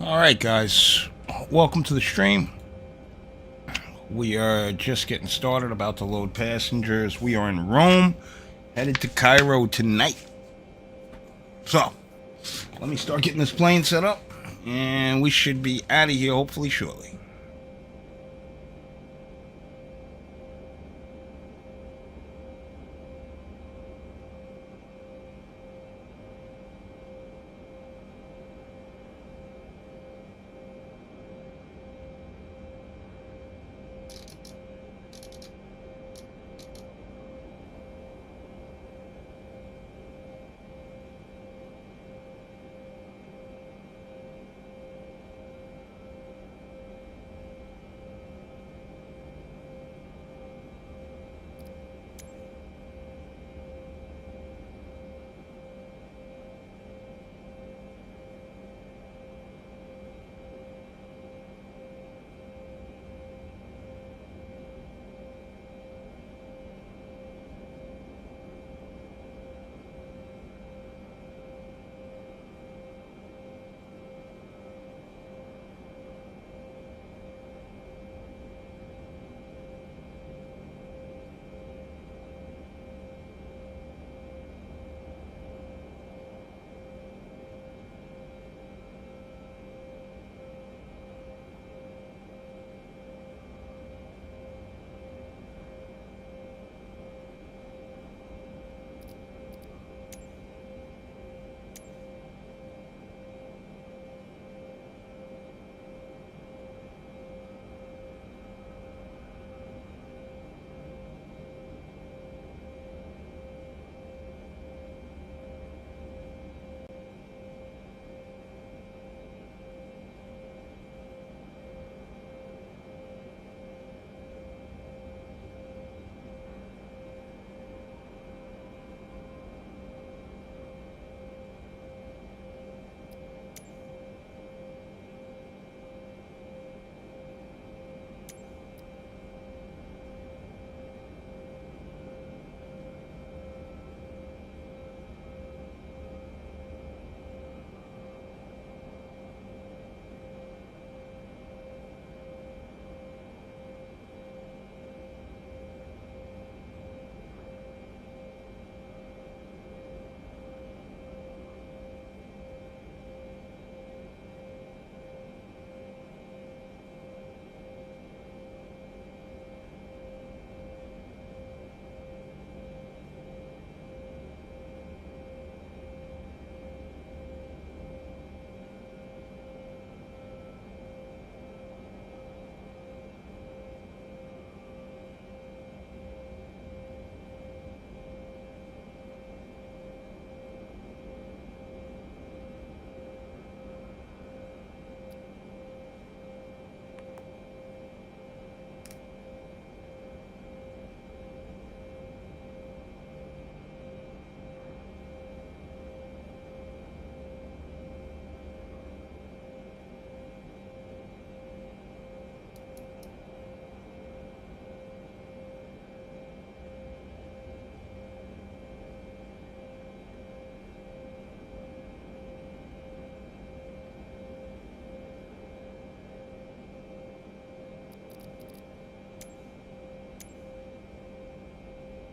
All right, guys, welcome to the stream. We are just getting started, about to load passengers. We are in Rome, headed to Cairo tonight. So, let me start getting this plane set up, and we should be out of here hopefully shortly.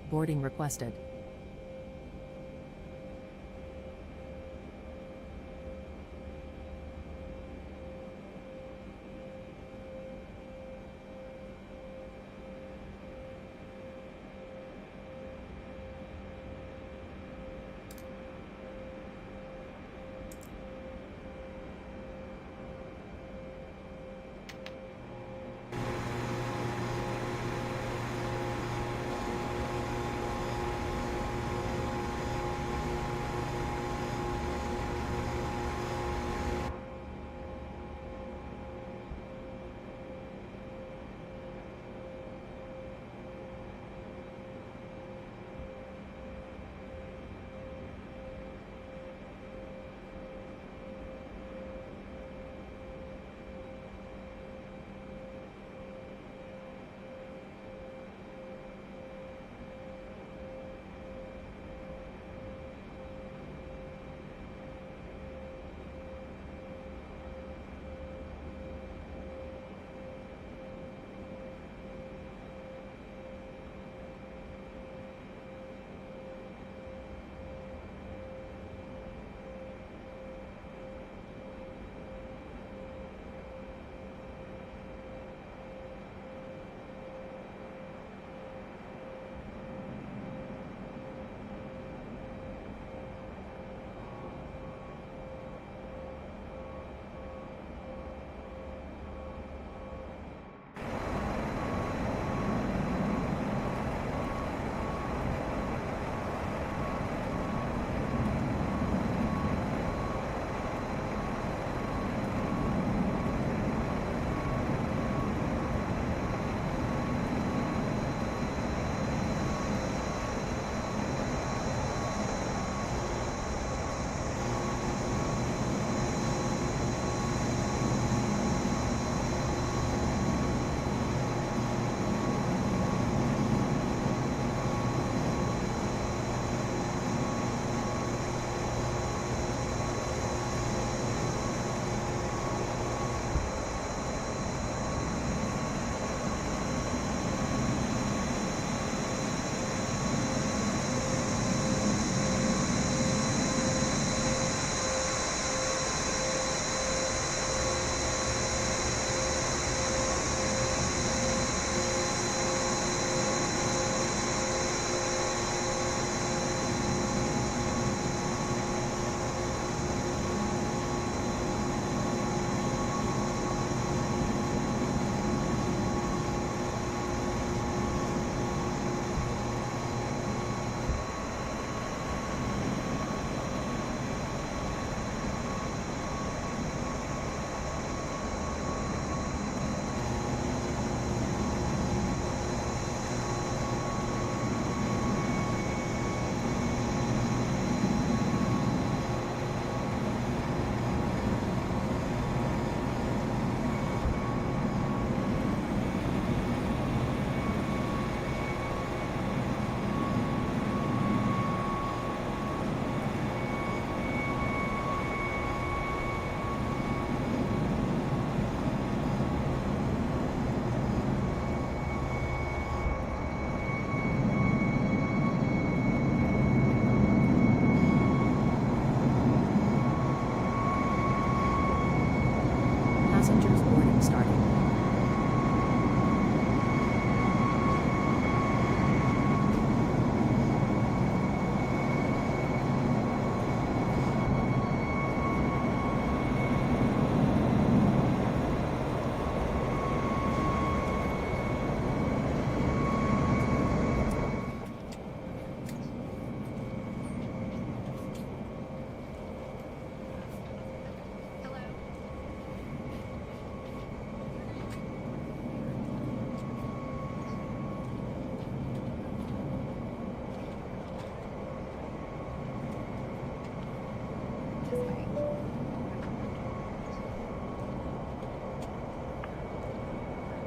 Boarding requested.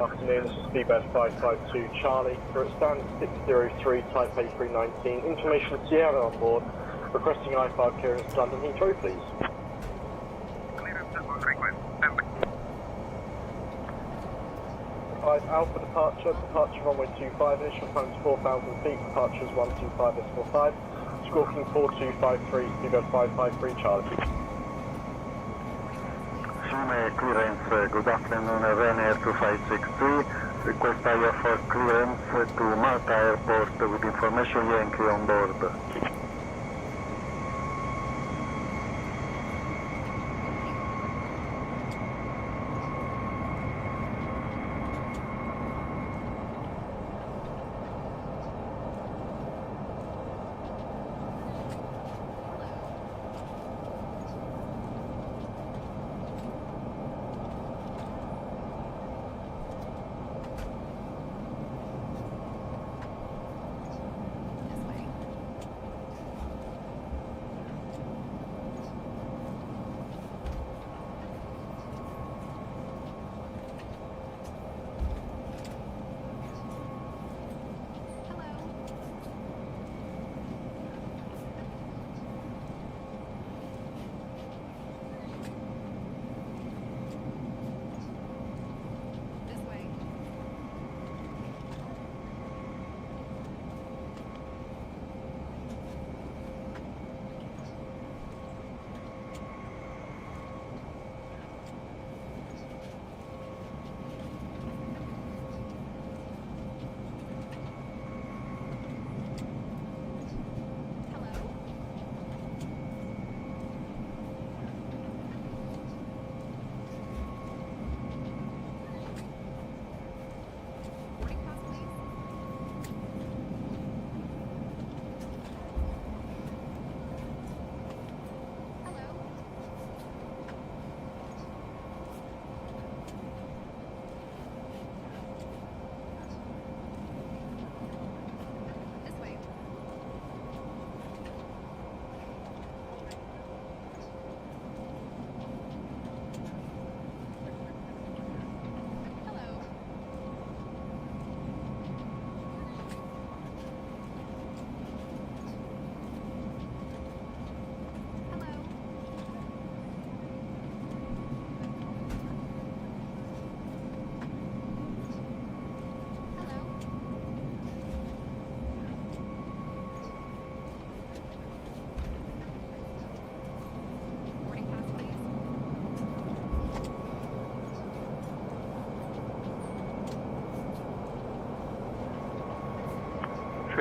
Afternoon, this is Speedbird 552 Charlie. For stand 603 Type A319, information Sierra on board, requesting I-5 clearance to London Heathrow, please. Clearance on request, standby. 5 Alpha departure runway 25, initial time is 4,000 feet, departure is 125.5, squawking 4253, Speedbird 553 Charlie. Clearance, good afternoon, Ryanair 2563. Request IFR clearance to Malta Airport with information Yankee on board.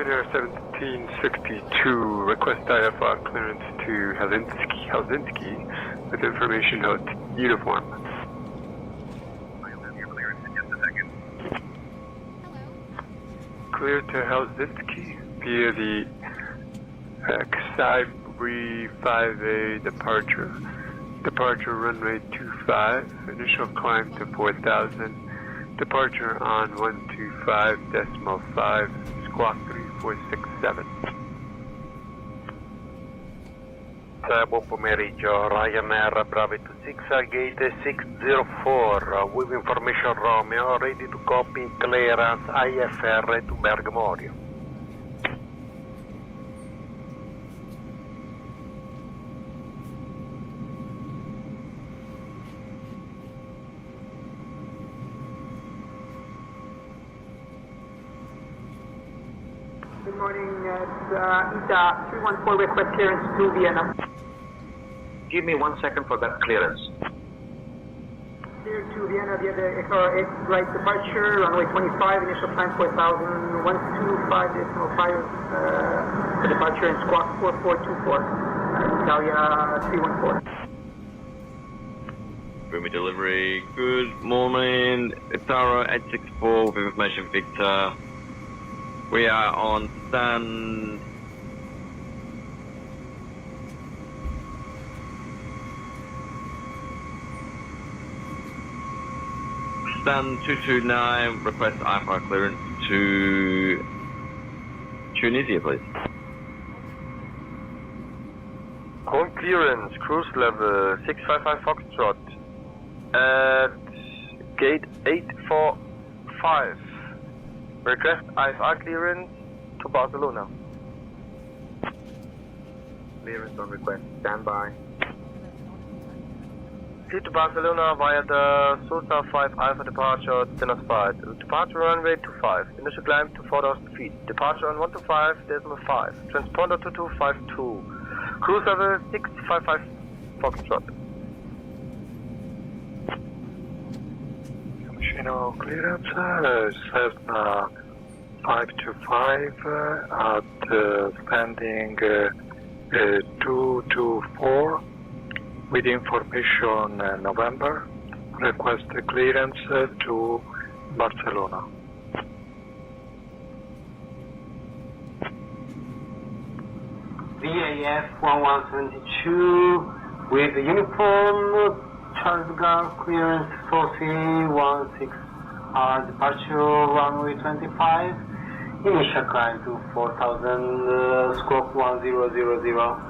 Ryanair 1762, request IFR clearance to Helsinki with information out uniform. I'll have your clearance in just a second. Clear to Helsinki via the Xi 35A departure. Departure runway 25, initial climb to 4,000, departure on 125.5, squawk 3467. Buon pomeriggio, Ryanair Bravo 26, gate 604, with information Romeo, ready to copy clearance IFR to Bergamorio. Good morning, ITA 314 request clearance to Vienna. Give me 1 second for that clearance. Clear to Vienna via the Echo 8 right departure, runway 25, initial time 4,000, 125.5, the departure in squawk 4424, Italia 314. Boomy delivery, good morning, Itaro 864 with information Victor. We are on stand stand 229, request IFR clearance to Tunisia, please. Con clearance, cruise level 655 Foxtrot at gate 845. Request IFR clearance to Barcelona. Clearance on request. Stand by. Fleet to Barcelona via the Sosa 5 Alpha departure, Stella's 5. Departure runway 25. Initial climb to 4,000 feet. Departure on 125.5. Transponder 2252. Cruise level 655 Foxtrot. Commissioner clearance, Cessna 525 at standing 224 with information November. Request clearance to Barcelona. VAF 1172 with the uniform, charge guard clearance 4316R, departure runway 25, initial climb to 4000, squawk 1000.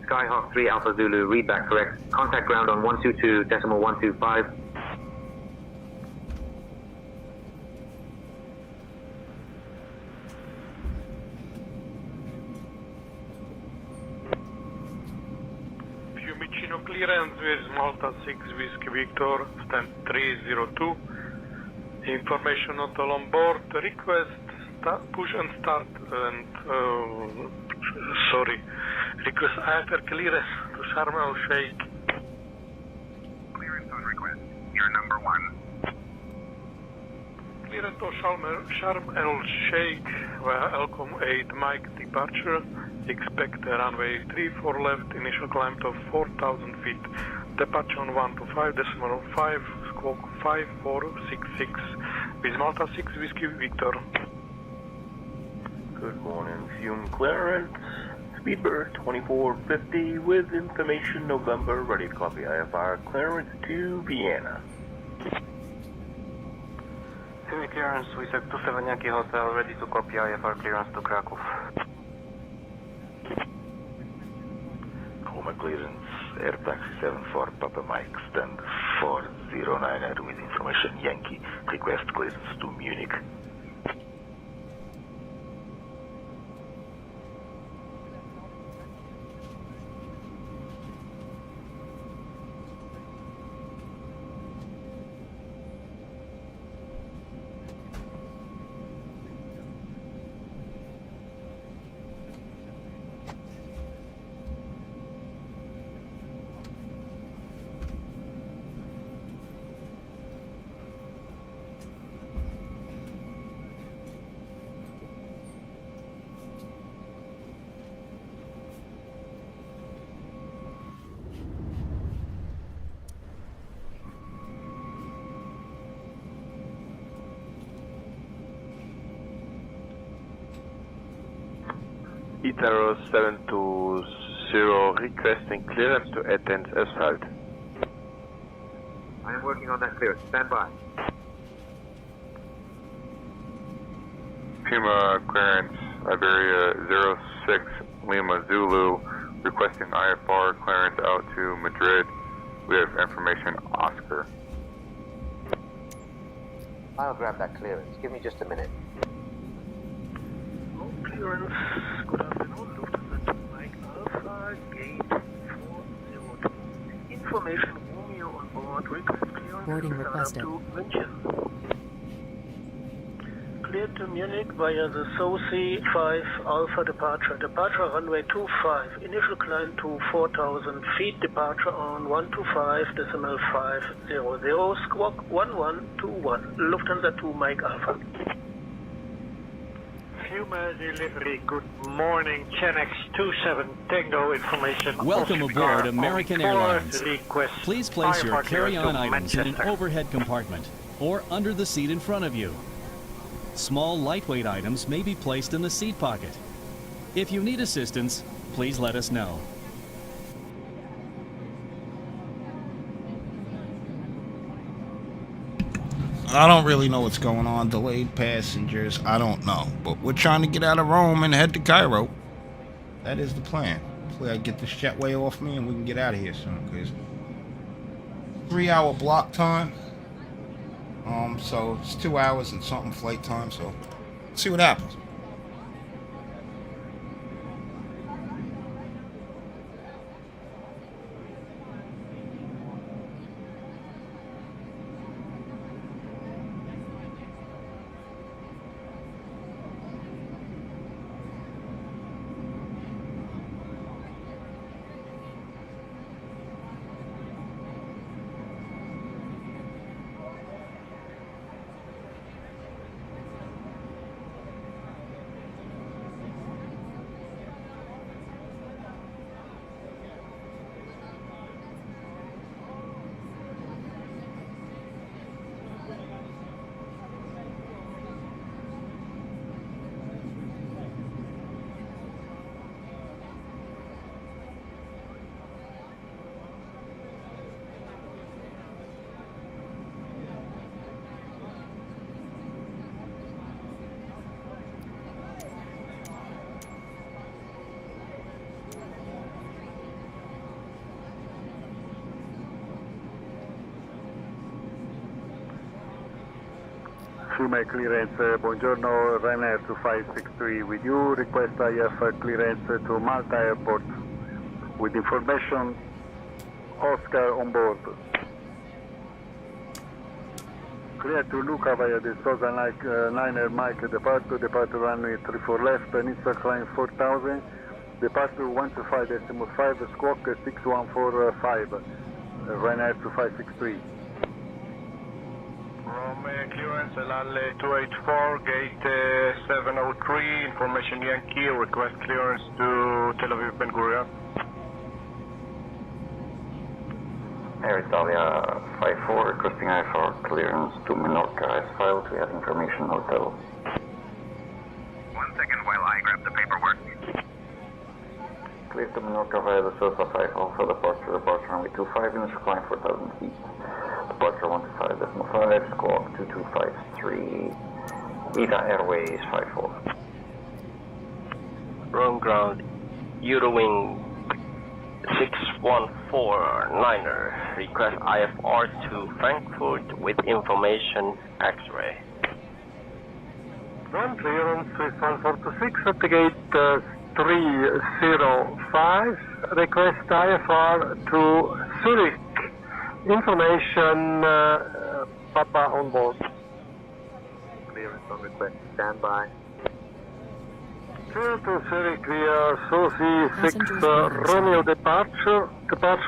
Skyhawk 3 Alpha Zulu, read back correct. Contact ground on 122.125. Fiumicino clearance with Malta 6 Whiskey Victor, stand 302. Information not all on board. Request push and start and request IFR clearance to Sharm el Sheikh. Clearance on request. You're number 1. Clearance to Sharm el Sheikh via Elcom 8 Mike departure. Expect runway 34 left, initial climb to 4,000 feet. Departure on 125.5, squawk 5466 with Malta 6 Whiskey Victor. Good morning, fume clearance. Speedbird 2450 with information November, ready to copy IFR clearance to Vienna. Fume clearance, we said 27 Yankee Hotel, ready to copy IFR clearance to Krakow. Coma clearance, Air Taxi 74 Papa Mike, stand 409 with information Yankee, request clearance to Munich. Itaro 720 requesting clearance to Athens asphalt. I am working on that clearance. Stand by. Puma clearance, Iberia 06 Lima Zulu requesting IFR clearance out to Madrid. We have information Oscar. I'll grab that clearance. Give me just a minute. Clearance, good afternoon, Lufthansa Mike Alpha, gate 402. Information Romeo on board, request clearance Boarding requested. to München. Cleared to Munich via the Sosi 5 Alpha departure. Departure runway 25, initial climb to 4,000 feet, departure on 125.500, squawk 1121, Lufthansa 2 Mike Alpha. Human delivery, good morning, Chenex 27 Tango information. Welcome Oscar aboard American on board, Airlines. request Please place your IFR carry-on to items in an Manchester. overhead compartment or under the seat in front of you. Small, lightweight items may be placed in the seat pocket. If you need assistance, please let us know. I don't really know what's going on. Delayed passengers, I don't know. But we're trying to get out of Rome and head to Cairo. That is the plan. hopefully I get this jetway off me and we can get out of here soon, because 3-hour block time. So it's 2 hours and something flight time, so let's see what happens. Fiume clearance, buongiorno, Ryanair 2563 with you, request IF clearance to Malta Airport with information, Oscar on board. Clear to Luca via the Southern Niner Mike departure runway 34 left, initial climb 4000, departure 125.5, squawk 6145, Ryanair 2563. Clearance LAL 284, gate 703, information Yankee, request clearance to Tel Aviv Ben Gurion. Air Italia 54, requesting IFR clearance to Menorca as filed. We have information hotel. 1 second while I grab the paperwork. Clear to Menorca via the Sosa 5 Alpha, departure runway 25, initial climb 4000 feet. Departure 125.5, squawk 2253, Beta Airways 54. Wrong ground, Eurowing 614-9er, request IFR to Frankfurt with information X-ray. Ground clearance with 1426 at the gate 305, request IFR to Zurich. Information, Papa on board. Clearance on request, stand by. Clear to Zurich via Sosi 6 Romeo departure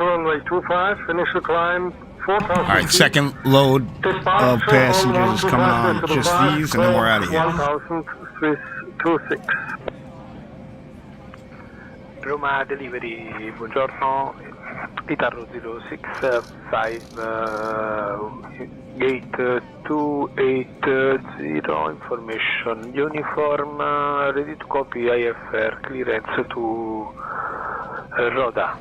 runway 25, initial climb 4,000 All right, second load of passengers is coming on, just these, and then we're out of here. 1,326. Roma delivery, buongiorno, Itarro 065, gate 280, information uniform, ready to copy IFR clearance to Roda.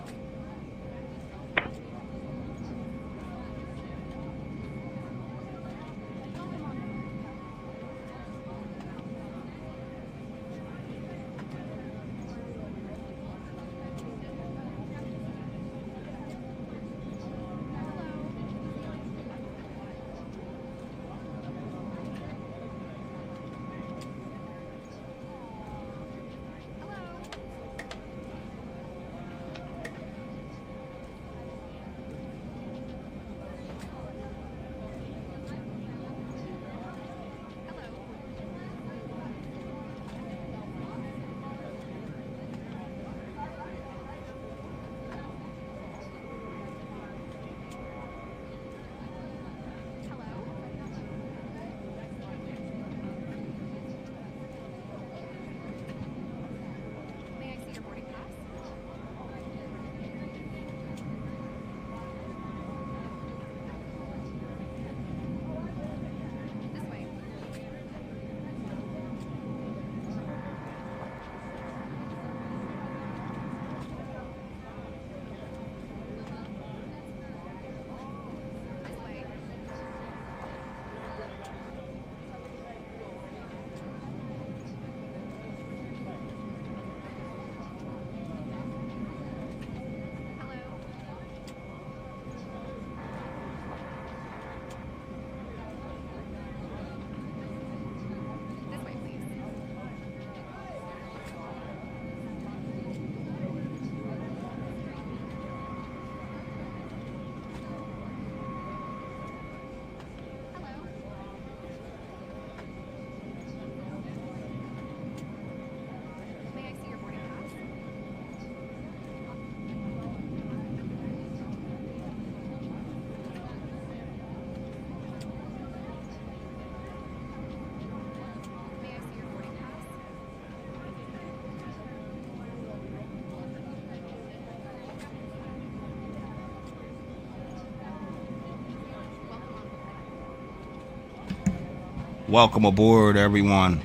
Welcome aboard, everyone.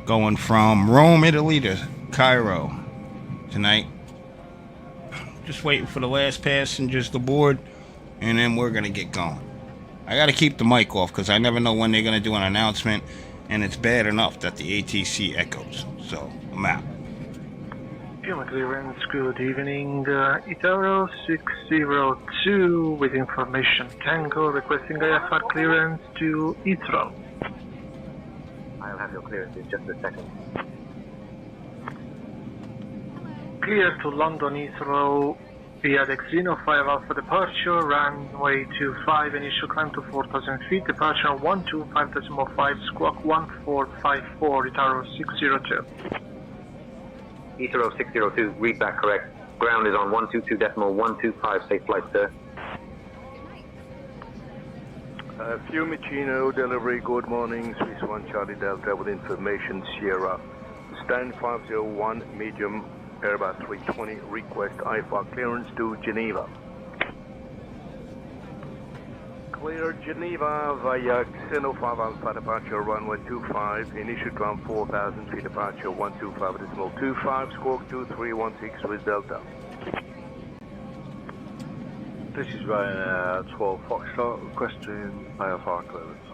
Going from Rome, Italy to Cairo tonight. Just waiting for the last passengers to board, and then we're gonna get going. I gotta keep the mic off because I never know when they're gonna do an announcement, and it's bad enough that the ATC echoes. So I'm out. Puma clearance, good evening. Itaro 602 with information Tango requesting IFR clearance to Heathrow. I'll have your clearance in just a second. Clear to London Heathrow via Dexino 5 Alpha departure, runway 25, initial climb to 4,000 feet, departure 125.5, squawk 1454, Itaro 602. Heathrow 602, read back correct. Ground is on 122.125, safe flight, sir. Fiumicino delivery, good morning, Swiss 1 Charlie Delta with information Sierra. Stand 501, medium, Airbus 320, request IFR clearance to Geneva. Clear Geneva via Xeno 5 Alpha departure runway 25, initial climb 4,000 feet, departure 125.25, squawk 2316 with Delta. This is Ryan 12 Foxtrot requesting IFR clearance.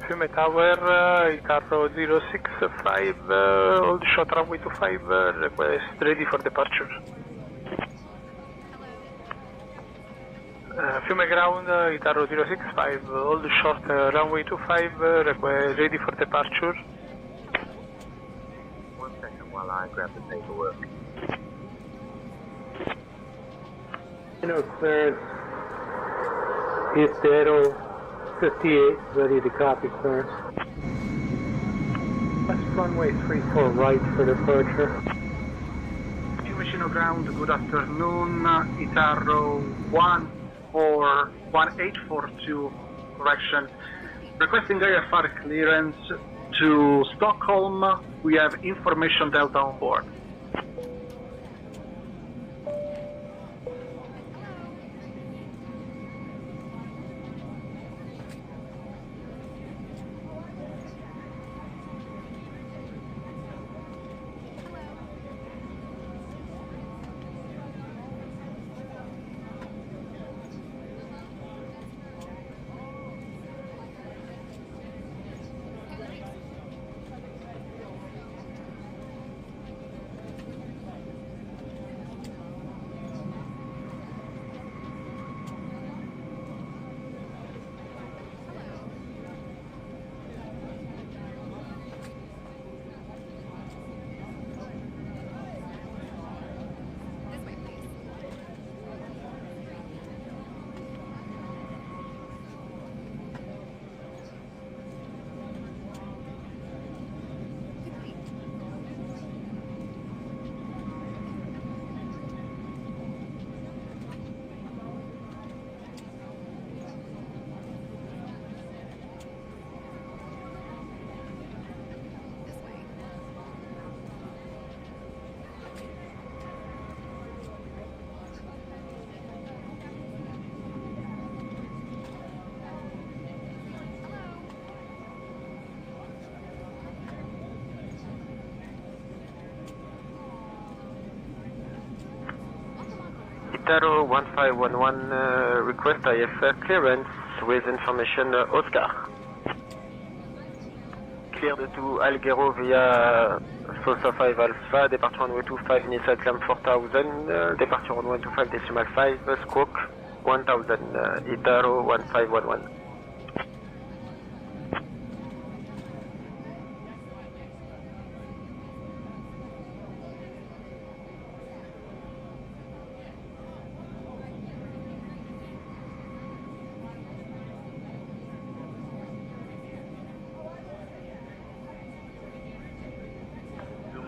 Fiume Tower, Itaro 065, hold short runway 25, request ready for departure. Fiume Ground, Itaro 065, hold short runway 25, request ready for departure. 1 second while I grab the paperwork. Clearance, Itaro 58, ready to copy clearance. West runway 34 right for departure. Fiumicino Ground, good afternoon, Itaro 1842, correction. Requesting IFR clearance to Stockholm, we have information Delta on board. Itaro 1511, request IFR clearance with information Oscar. Cleared to Alghero via Fossa 5 Alpha, departure on 125, initial climb 4000, departure on 125.5, squawk 1000, Itaro 1511.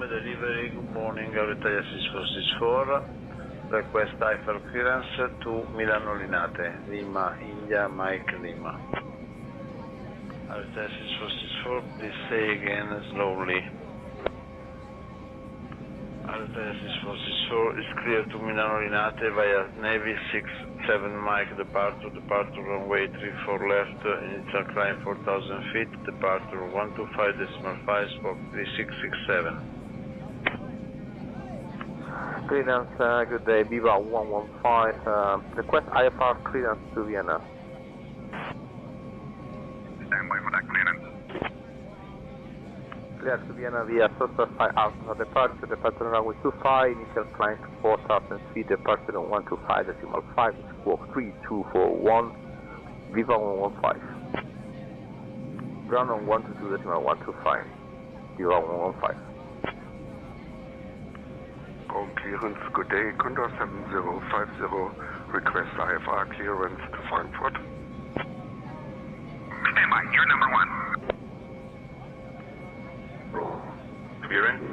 Delivery, good morning, Auritalia 6464, request IFR clearance to Milano Linate, Lima, India, Mike Lima. Altasis 464, please say again slowly. Altasis 464 is clear to Milano Linate via Navy 67 Mike departure runway 34 left, initial climb 4,000 feet, departure 125.5, squawk 3667. Clearance, good day, Viva 115, request IFR clearance to Vienna. Stand by for that clearance. Clear to Vienna via Sosa 5 Alpha departure runway 25, initial climb 4,000 feet, departure on 125.5, squawk 3241, Viva 115. Ground on 122.125, Viva 115. All clearance, good day, Condor 7050, request IFR clearance to Frankfurt. Stand by, you're number 1. Clearance,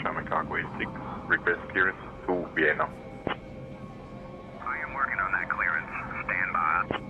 German Cargo 86, request clearance to Vienna. I am working on that clearance. Stand by.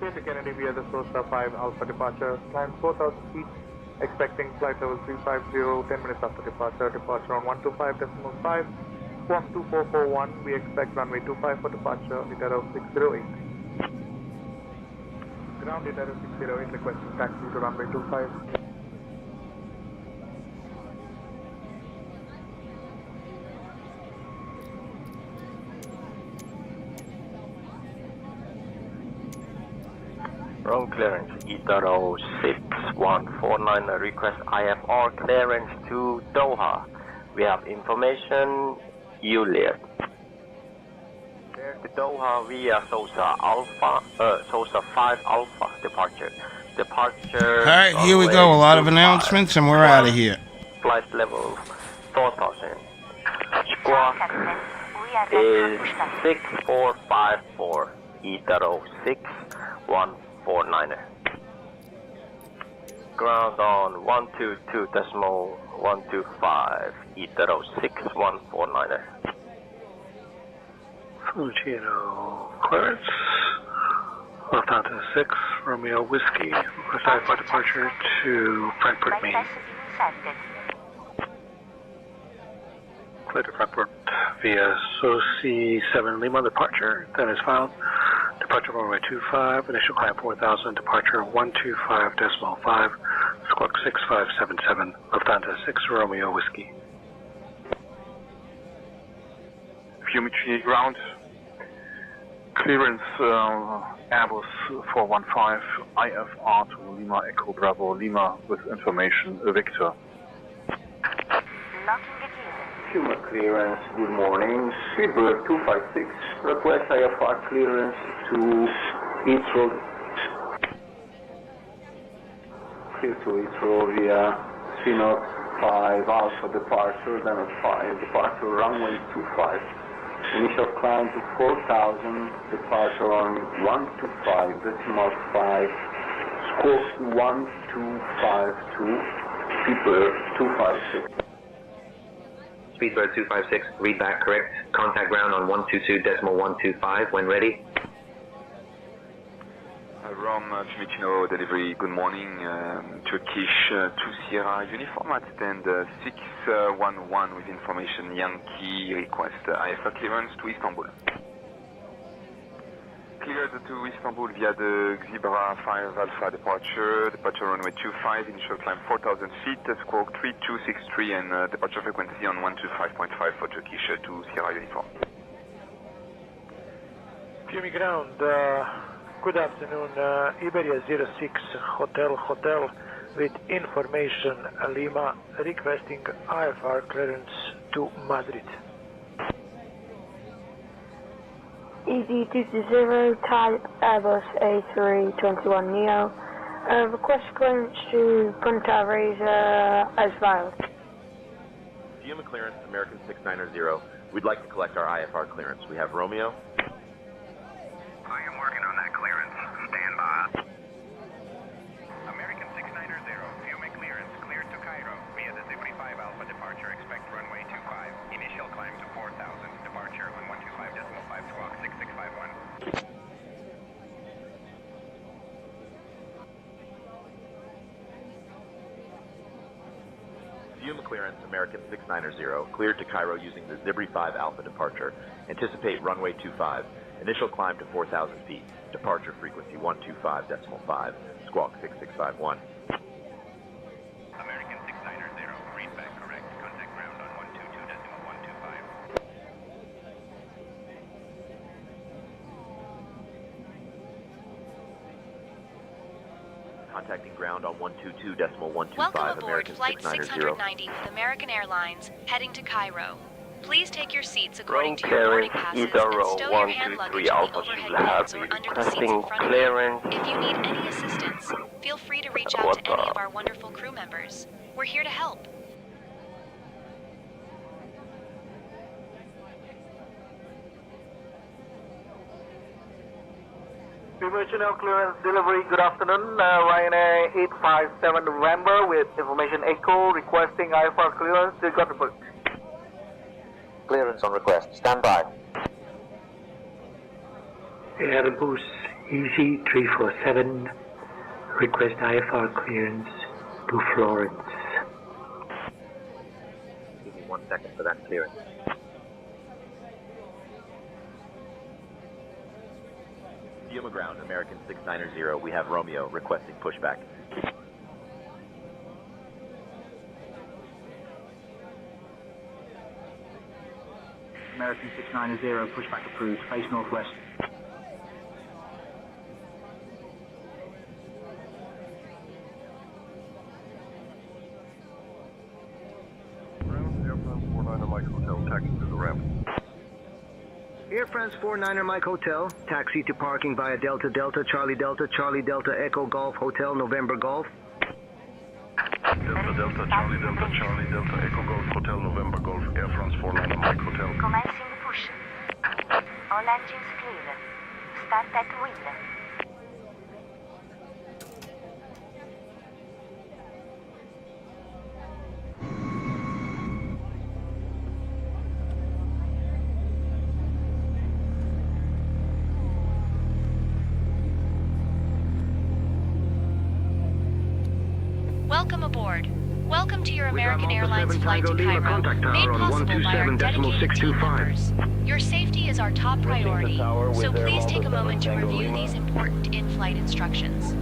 To Kennedy via the Sosa 5 Alpha departure, climb 4,000 feet, expecting flight level 350, 10 minutes after departure, departure on 125.5, squawk 2441, we expect runway 25 for departure, Itero 608. Ground Itero 608, requesting taxi to runway 25. Road clearance, Itaro 6149, request IFR clearance to Doha. We have information, ULIRF. Clear to Doha via Sosa 5 Alpha departure. Departure. Alright, here we go. A lot of announcements and we're out of here. Flight level 4,000. Squawk is 6454. Itaro 6149. Ground on 122.125. Itaro 6149. Fucino clearance. Lufthansa 6, Romeo Whiskey, request for departure to Frankfurt, Maine. Clear to Frankfurt via SOSI 7 Lima departure, that is filed. Departure runway 25, initial climb 4,000, departure 125.5, squawk 6577, Lufthansa 6, Romeo Whiskey. Fumitree ground. Clearance Airbus 415 IFR to Lima Echo Bravo Lima with information Victor. Puma clearance, good morning. Speedbird 256, request IFR clearance to Heathrow. Clear to Heathrow via CNOT 5 Alpha departure, then a 5 departure runway 25. Initial climb to 4,000, departure on 125 decimal 5, squawk 1252, Speedbird 256. Speedbird 256, read back correct. Contact ground on 122.125 when ready. Rom Fiumicino delivery, good morning. Turkish 2 Sierra uniform at stand 611 with information Yankee request IFA clearance to Istanbul. Cleared to Istanbul via the Xibra 5 Alpha departure runway 25, initial climb 4,000 feet, squawk 3263 and departure frequency on 125.5 for Turkish 2 Sierra uniform. Fiumi ground, good afternoon, Iberia 06 Hotel with information Lima requesting IFR clearance to Madrid. ED220 type Airbus A321neo. Request clearance to Punta Reza as filed. GM clearance, American 690. We'd like to collect our IFR clearance. We have Romeo. I am working on that clearance. Stand by. American 690, Fiume clearance cleared to Cairo via the Zibri 5 Alpha departure. Expect runway 25. Initial climb to 4,000. Departure on 125.5 squawk 6651. GM clearance, American 690. Cleared to Cairo using the Zibri 5 Alpha departure. Anticipate runway 25. Initial climb to 4,000 feet. Departure frequency 125.5. Squawk 6651. American 690, read back correct. Contact ground on 122.125. Contacting ground on 122.125. Welcome aboard American Flight 690. 690 with American Airlines, heading to Cairo. Please take your seats Ground according to your boarding clearance, passes and Euro stow your hand 123 luggage in the Alpha overhead should have bins or under the seats requesting in front of you. clearance. If you need any assistance, feel free to reach out to any of our wonderful crew members. We're here to help. Conventional clearance delivery, good afternoon. Ryanair 857 November with information Echo requesting IFR clearance to Gothenburg. Clearance on request. Stand by. Airbus EZ347, request IFR clearance to Florence. Give me 1 second for that clearance. GM ground, American 690. We have Romeo requesting pushback. American 690, pushback approved, face northwest. Air France 49 Mike Hotel, taxi to the ramp. Air France 49er Mike Hotel, taxi to parking via Delta Delta, Charlie Delta, Charlie Delta, Echo Golf Hotel, November Golf. Delta Delta, Charlie Delta, Charlie Delta, Echo Golf Hotel, November Golf, Air France 49 Mike Hotel. Commencing push. All engines clean. Start at wheel. Welcome aboard. Welcome to your American Airlines flight to Cairo, made possible by our dedicated team members. Your safety is our top priority, so please take a moment to review these important in-flight instructions.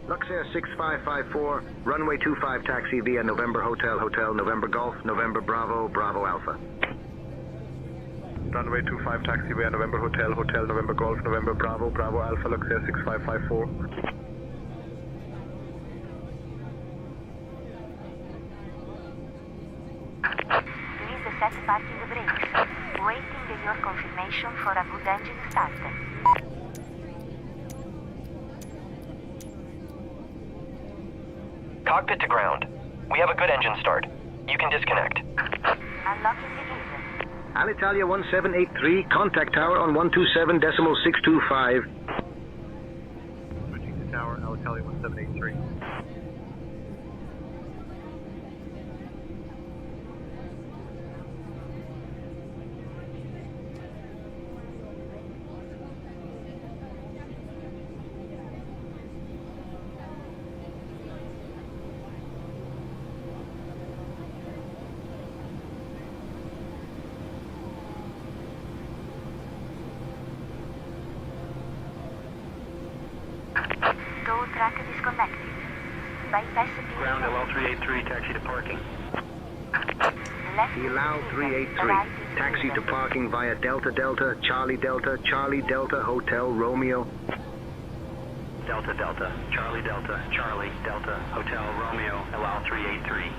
Luxair 6554, runway 25 taxi via November Hotel, Hotel, November Golf, November Bravo, Bravo Alpha. Runway 25 taxi via November Hotel, Hotel, November Golf, November Bravo, Bravo Alpha, Luxair 6554. Please set parking brakes. Waiting your confirmation for a good engine start. Cockpit to ground. We have a good engine start. You can disconnect. Unlocking the gate. Alitalia 1783, contact tower on 127.625. Switching to tower, Alitalia 1783. Tow track disconnected. Bypass Ground LL383, taxi to parking. Left. 383, taxi to parking via Delta Delta, Charlie Delta, Charlie Delta, Hotel Romeo. Delta Delta, Charlie Delta, Charlie Delta, Hotel Romeo, LL 383.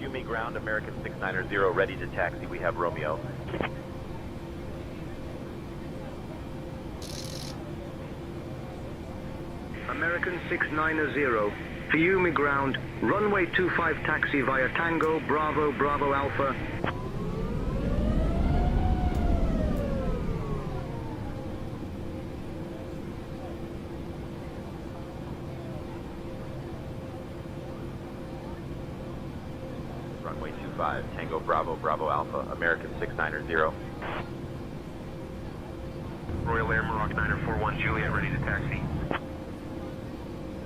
Yumi ground, American 690 ready to taxi. We have Romeo. American 690, Fiume ground, runway 25 taxi via Tango, Bravo, Bravo Alpha. Runway 25, Tango Bravo, Bravo Alpha, American 690. Royal Air Maroc 941 Juliet, ready to taxi.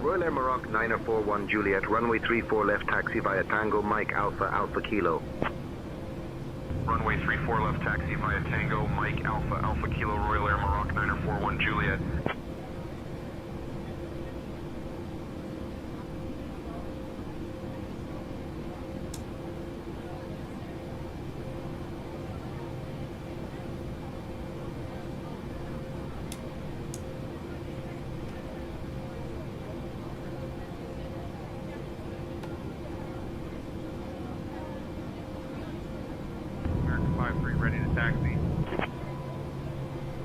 Royal Air Maroc 941 Juliet, runway 34 left taxi via Tango, Mike Alpha, Alpha Kilo. Runway 34 left taxi via Tango, Mike Alpha, Alpha Kilo, Royal Air Maroc 941 Juliet. American 53 ready to taxi.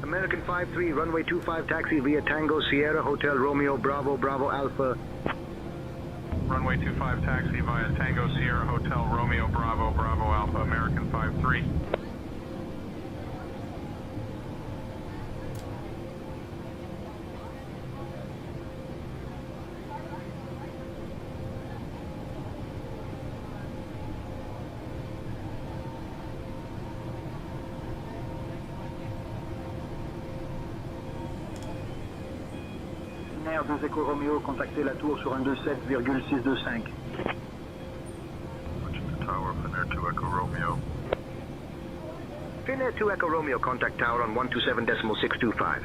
American 53, runway 25 taxi via Tango, Sierra, Hotel Romeo, Bravo, Bravo Alpha. Runway 25 taxi via Tango, Sierra, Hotel Romeo, Bravo, Bravo Alpha, American 53. Air 2 Echo Romeo, contactez la tour sur 127,625. Switching to tower, Finnair 2 Echo Romeo. Finnair 2 Echo Romeo, contact tower on 127.625.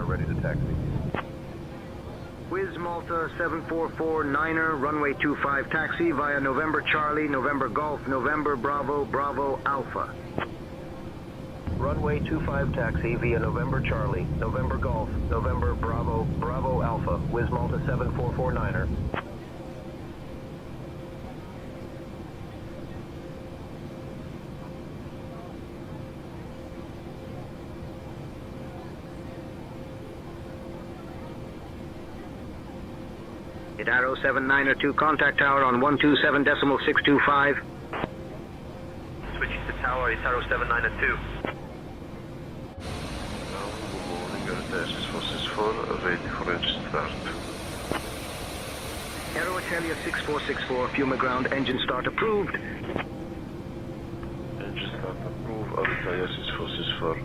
Ready to taxi. Wiz Malta 7449er, runway 25 taxi via November Charlie, November Golf, November Bravo, Bravo Alpha. Runway 25 taxi via November Charlie, November Golf, November Bravo, Bravo Alpha, Wiz Malta 7449er. Arrow 7902, contact tower on 127.625. Switching to tower, Arrow 7902. Delta 6464, ready for engine start. Aero Italia 6464, Fumaground, engine start approved. Engine start approved, Aero Italia 6464.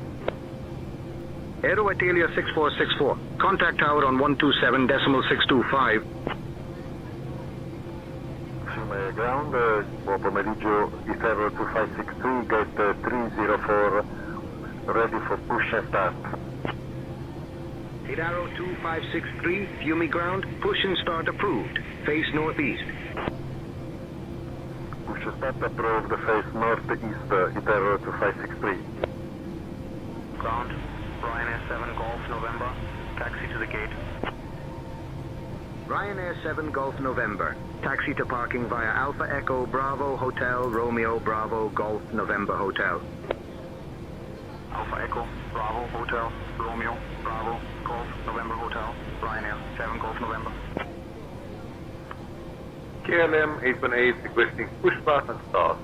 Aero Italia 6464, contact tower on 127.625. Fumaground, buon pomeriggio, Italia 2563, gate 304, ready for push and start. Arrow 2563, Fumaground, push and start approved. Face northeast. Push and start approved, face northeast, Italia 2563. Ground, Ryanair 7 Golf November, taxi to the gate. Ryanair 7 Golf November, taxi to parking via Alpha Echo Bravo Hotel Romeo Bravo Golf November Hotel. Alpha Echo, Bravo Hotel, Romeo, Bravo, Golf November Hotel, Ryanair 7 Golf November. KLM 818 requesting pushback and start.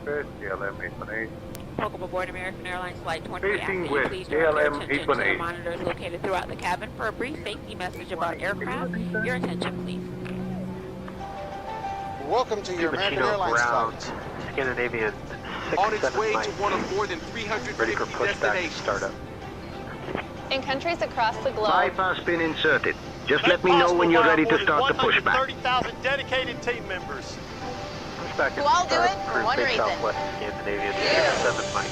First, KLM 818. Welcome aboard American Airlines Flight 20 Facing Active. west, Please direct your KLM attention to the 818. monitors located throughout the cabin for a brief safety message about aircraft. Your attention, please. Welcome to your American Airlines flight. Scandinavia On its way to one of more than 350 destinations. startup. In countries across the globe, Bypass pin inserted. Just let me know when you're ready to start the pushback. 30,000 dedicated team members. Pushback We'll all do it for one reason. Southwest Scandinavia 7 Mike.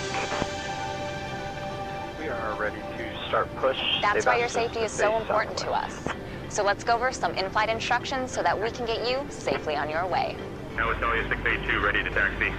We are ready to start push. That's why your safety is so important to us. So let's go over some in-flight instructions so that we can get you safely on your way. Italia 682 ready to taxi.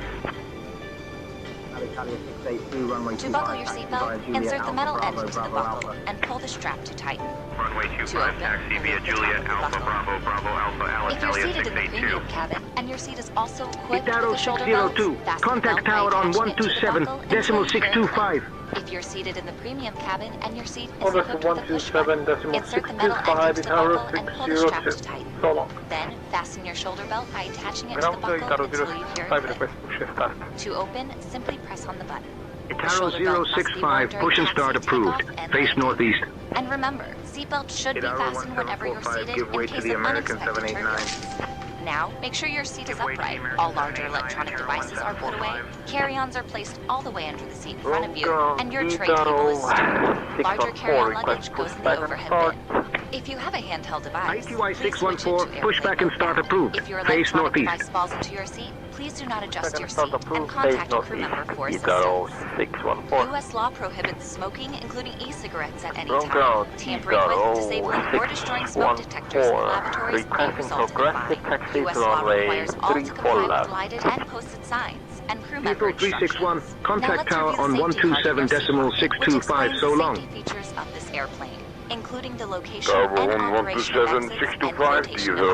To buckle your seatbelt, insert the metal end into the buckle and pull the strap to tighten. Runway 25 taxi via Juliet Alpha Bravo Bravo Alpha Alice If you're Elliot seated in the 682. premium cabin and your seat is also equipped with Itaro a shoulder belt, 602, fasten the contact belt by tower on attaching it to the buckle until you hear it click. 127.625. If you're seated in the premium cabin and your seat is Order equipped for with a push button, insert the metal end 127.625, into the buckle and pull the strap to 602. tighten. So long. Then fasten your shoulder belt by attaching it to the Ground, buckle Italia until you hear 065 it click. request push and start. To open, simply press on the button. The Itaro shoulder belt must be worn 065, during push and taxi, start approved. takeoff, and Face landing. northeast. And remember, seatbelt should be fastened whenever you're seated give way in to case the of American unexpected 789. turbulence. Now, make sure your seat is upright. All larger electronic devices are put away. Carry-ons are placed all the way under the seat in front of you, and your tray table is stowed. Larger carry-on luggage goes in the overhead bin. If you have a handheld device, ITY please switch it 614, to pushback airplane and start mode. approved. If your Face electronic northeast. device falls into your seat, please do not adjust your Start seat and approved, contact face a crew member northeast, for Itaro assistance. 614. U.S. law prohibits smoking, including e-cigarettes, at any Wrong time. ground, Tampering with, disabling, or destroying smoke detectors in laboratories may requesting result in a progressive fine. taxi U.S. to law runway requires all to 34 comply with left. lighted and posted signs and crew member People 361, instructions. contact Now let's tower review on the safety card in your seat pocket, which 127.625, explains so the long. safety features of this airplane, including the location Tower and on operation of exits and 127.625, flotation devices.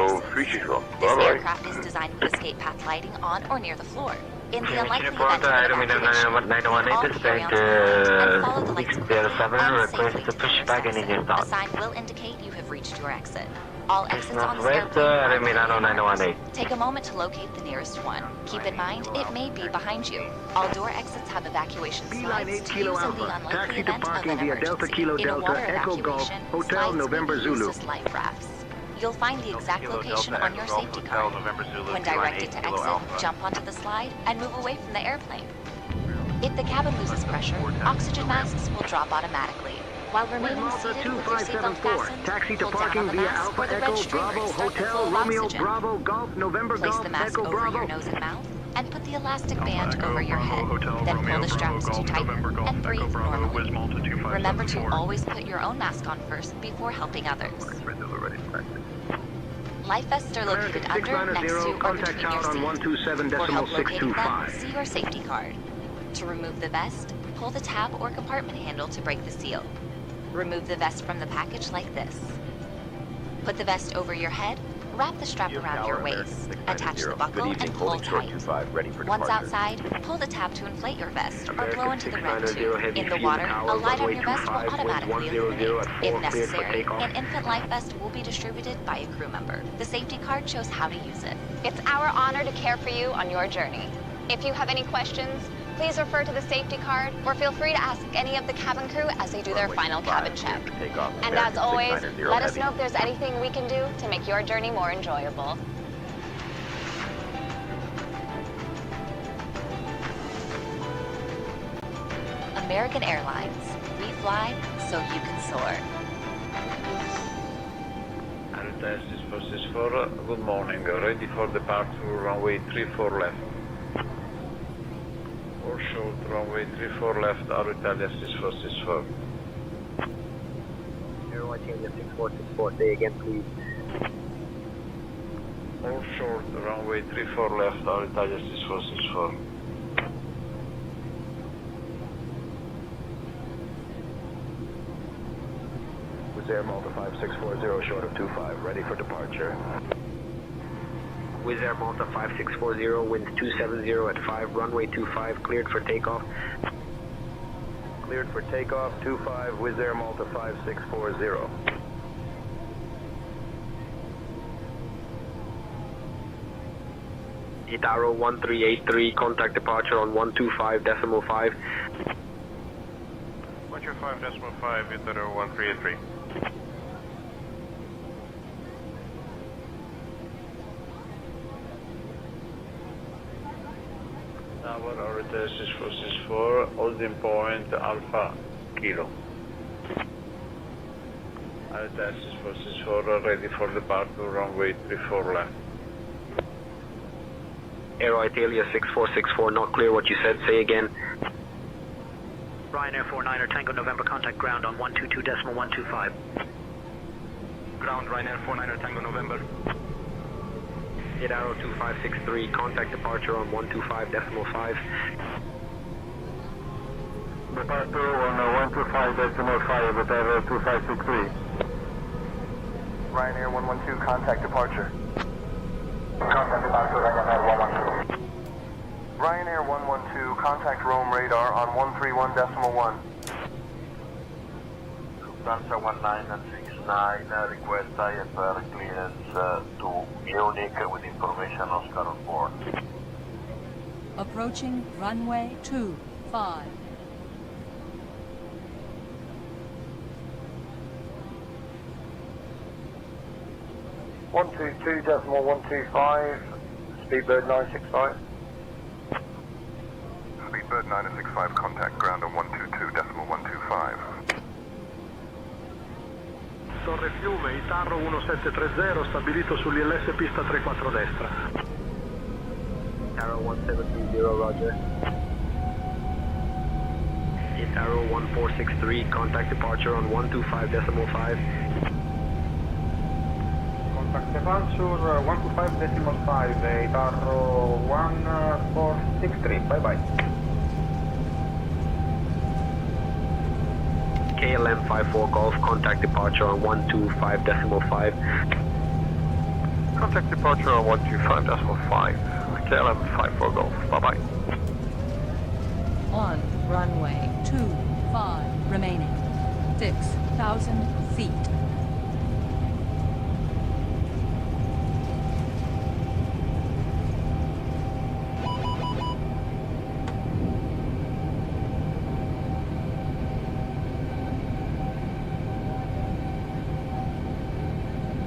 0 This Alright. aircraft is designed with escape path lighting on or near the floor. In the unlikely event Report of an Terminal evacuation, 918 all expect carry-ons will mount and follow the lights quickly and 7 safely request to to the push nearest back and exit. engine A start. sign will indicate you have reached your exit. All exits on this Northwest airplane are Terminal marked. 918. Take a moment to locate the nearest one. Keep in mind, it may be behind you. All door exits have evacuation Beeline slides 8 to Kilo use in Alpha, the unlikely taxi to event of parking an via Delta emergency. Kilo In a Delta, water Echo Golf, evacuation, Hotel slides November may be used Zulu. as life rafts. You'll find the exact Kilo location Delta, on your Echo Golf, safety Hotel card. November Zulu, When Beeline directed 8 to Kilo exit, Alpha. jump onto the slide and move away from the airplane. If the cabin loses pressure, oxygen masks will drop automatically. While remaining Malta seated with your seatbelt 2574, fastened, taxi to pull down parking on the via mask Alpha or the red Echo streamer Bravo to start the flow Hotel of Romeo oxygen. Bravo Golf November Place Golf the mask Echo over Bravo. your nose and mouth, and put the elastic band over your head. Then pull the straps to tighten and breathe normally. Remember to always put your own mask on first before helping others. Life vests are located American under, next to, 690, or contact between your tower on seats. For help locating them, 127.625. see your safety card. To remove the vest, pull the tab or compartment handle to break the seal. Remove the vest from the package like this. Put the vest over your head, wrap the strap around your waist, attach the buckle, Good evening, and pull holding short tight. 25, ready for Once departure. outside, pull the tab to inflate your vest or blow into the red 690, tube. heavy In the fuel water, tower, a light on runway your vest will 25, automatically 100 illuminate. at 4, If cleared for necessary, takeoff. an infant life vest will be distributed by a crew member. The safety card shows how to use it. It's our honor to care for you on your journey. If you have any questions, Please refer to the safety card, or feel free to ask any of the cabin crew as they do their final cabin check. And as always, let us know if there's anything we can do to make your journey more enjoyable. American Airlines. We fly so you can soar. This is for good morning. Ready for departure, runway 34 left. Or short, runway 34 left, Aero Italia 6464. Aero Italia 6464, say again please. Or short, runway 34 left, Aero Italia 6464. Wizz Air Malta 5640, short of 25, ready for departure. Wizz Air Malta 5640, wind 270 at 5, runway 25, cleared for takeoff. Cleared for takeoff, 25, Wizz Air Malta 5640. Itaro 1383, contact departure on 125.5. 125.5, Itaro 1383. Tower, Aero Italia 6464, holding point Alpha Kilo. Aero Italia 6464, ready for departure, runway 34 left. Aero Italia 6464, not clear what you said, say again. Ryanair 49er Tango November, contact ground on 122.125. Ground, Ryanair 49er Tango November. Itaro 2563, contact departure on 125.5. Departure on 125.5, Itaro 2563. Ryanair 112, contact departure. Contact departure, Ryanair 112. Ryanair 112, contact Rome radar on 131.1. Lufthansa 1969, request IFR clearance to Munich with information Oscar on board. Approaching runway 25. .125, Speedbird 965. Speedbird 965, contact ground on 122.125. Torre Fiume, Itaro 1730, stabilito sull'ILS pista 34 destra. Itaro 1730, roger. Itaro 1463, contact departure on 125.5. Contact departure 125.5, Itaro 1463, bye bye. KLM 54 Golf, contact departure on 125.5. Contact departure on 125.5, KLM 54 Golf, bye bye. On runway 25 remaining. 6,000 feet.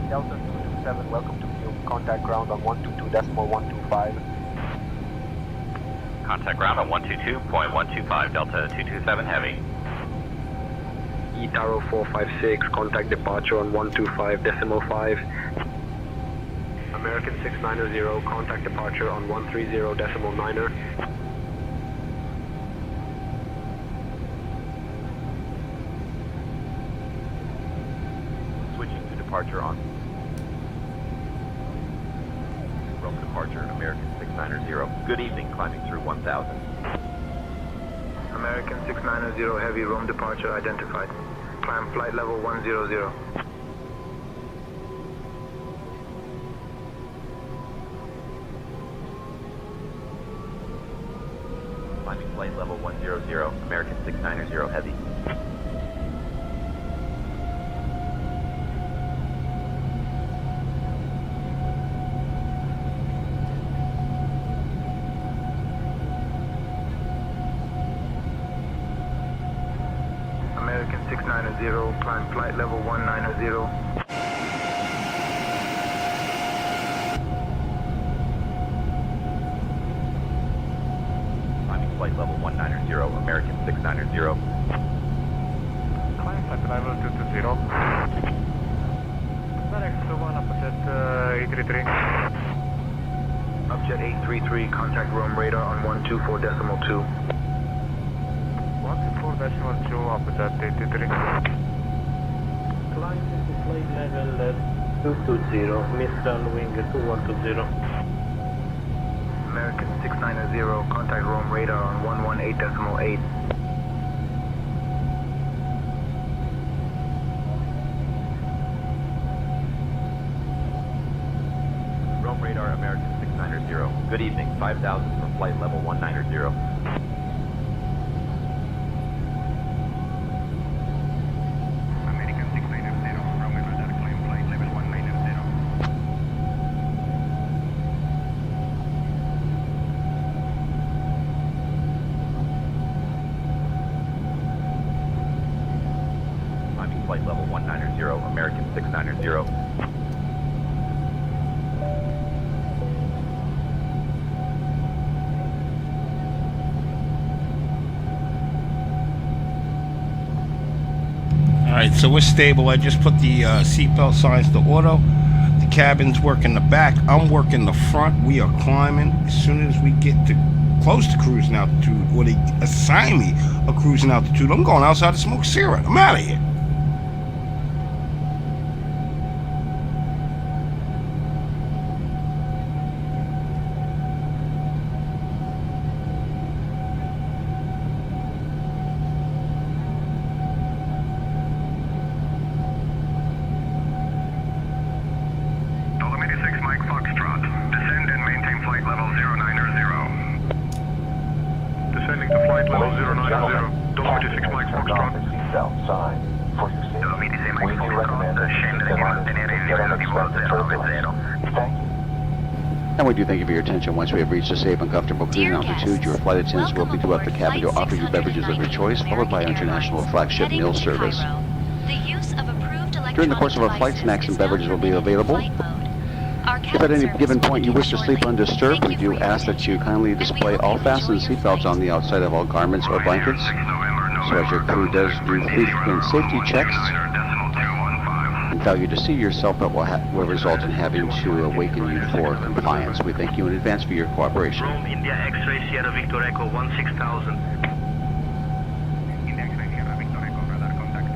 Delta 227, welcome to Fiume, contact ground on 122.125. Contact ground on 122.125, Delta 227 Heavy. Itaro 456, contact departure on 125.5. American 690, contact departure on 130.9. Switching to departure on Rome departure, American 690. Good evening, climbing through 1000. American 690, heavy Rome departure identified. Climb flight level 100. Climbing flight level 100, American 690 heavy. 690, climb flight level 190. Climbing flight level 190, American 690. Climb flight level 220. Direct to 1 opposite 833. Upjet 833, contact Rome radar on 124.2. 124.2 opposite 833. Climb to flight level 220, miss downwind 2120. American 690, contact Rome radar on 118.8. Rome radar, American 690. Good evening, 5,000 from flight level 190. American 690, Rome radar, climb flight level 190. Climbing flight level 190, American 690. Alright, so we're stable. I just put the seatbelt signs to auto. The cabin's working the back. I'm working the front. We are climbing. As soon as we get to close to cruising altitude, or they assign me a cruising altitude, I'm going outside to smoke cigarette. I'm out of here. Dolomiti 6 Mike Foxtrot, descend and maintain flight level 090. Descending to flight level 090. Dolomiti 6 Mike Foxtrot. Dolomiti 6 Mike Foxtrot, scendere e mantenere il livello di volo 090. And we do thank you for your attention. Once we have reached a safe and comfortable cruising altitude, your flight attendants will pick you up the cabin to offer you beverages of your choice, followed by our international flagship meal service. During the course of our flight, snacks and beverages will be available. If at any given point you wish to sleep undisturbed, we do ask that you kindly display all fastened seatbelts on the outside of all garments or blankets. So as your crew does do frequent safety checks, and failure to see your seatbelt will result in having to awaken you for compliance. We thank you in advance for your cooperation. Rome, India X-ray, Sierra Victor Echo, 16000. India X-ray, Sierra Victor Echo, radar contact.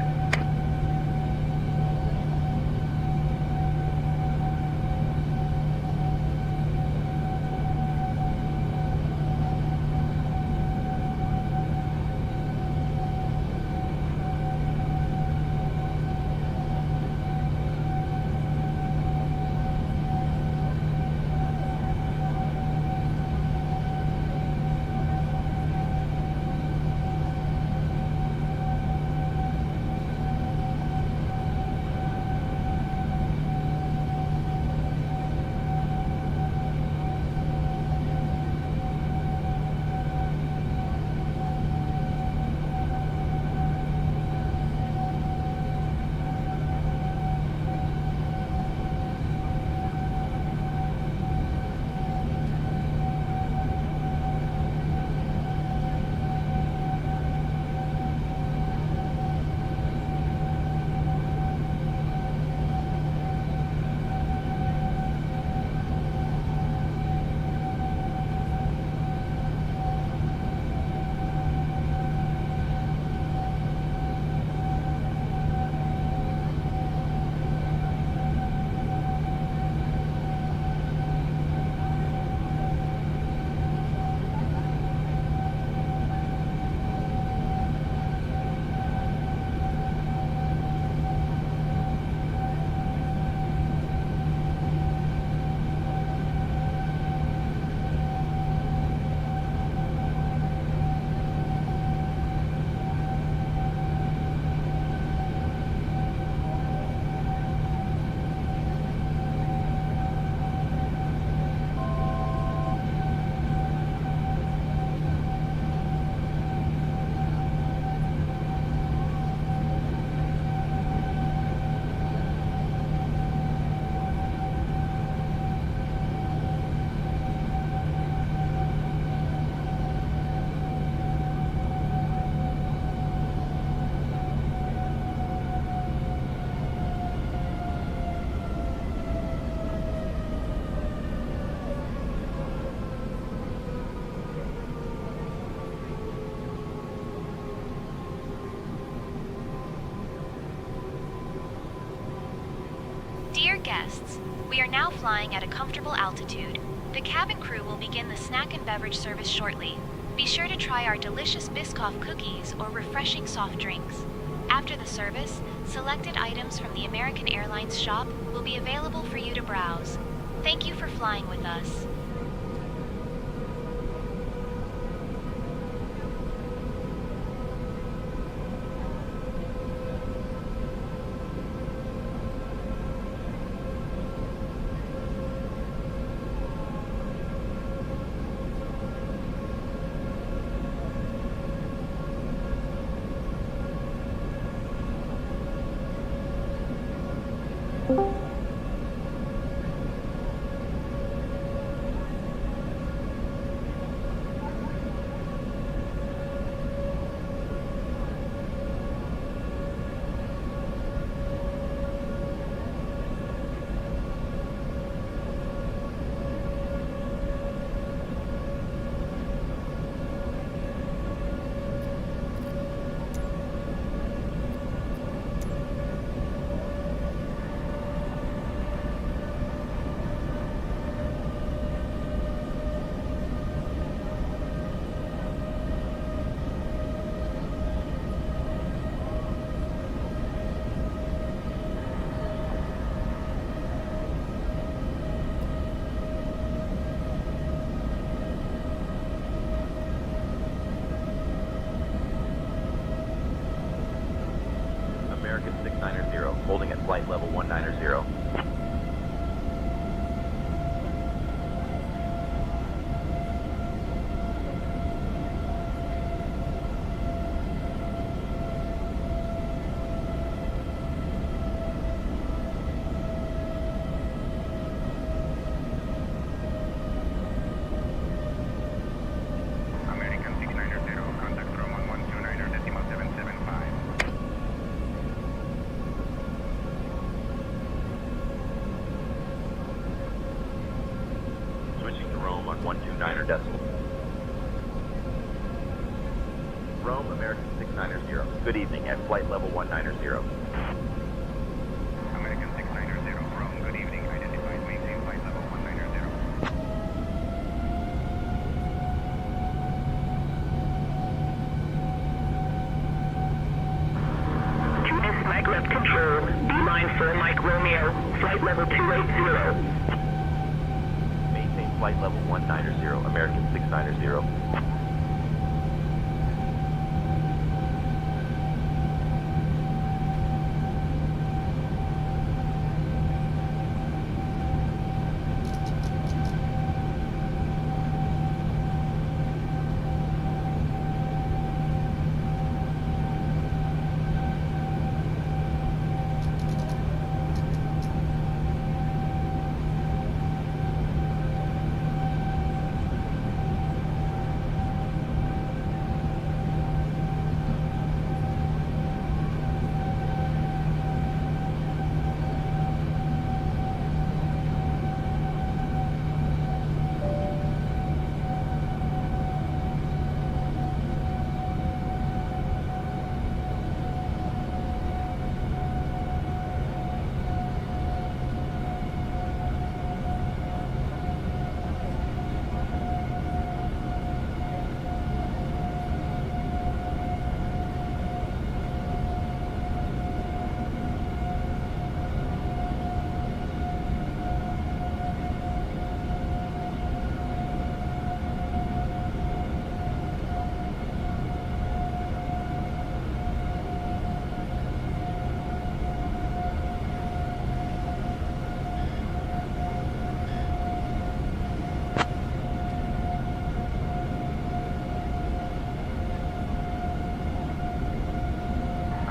We are now flying at a comfortable altitude. The cabin crew will begin the snack and beverage service shortly. Be sure to try our delicious Biscoff cookies or refreshing soft drinks. After the service, selected items from the American Airlines shop will be available for you to browse. Thank you for flying with us. American 690, holding at flight level 190. American 690, contact from 1129.775. Switching to Rome on 129 decimal. Rome, American 690. Good evening at flight level 190. American 690, Rome, good evening. Identified maintain flight level 190. Tunis Maglev Control, beeline for Mike Romeo, flight level 280. Maintain flight level 190, American 690.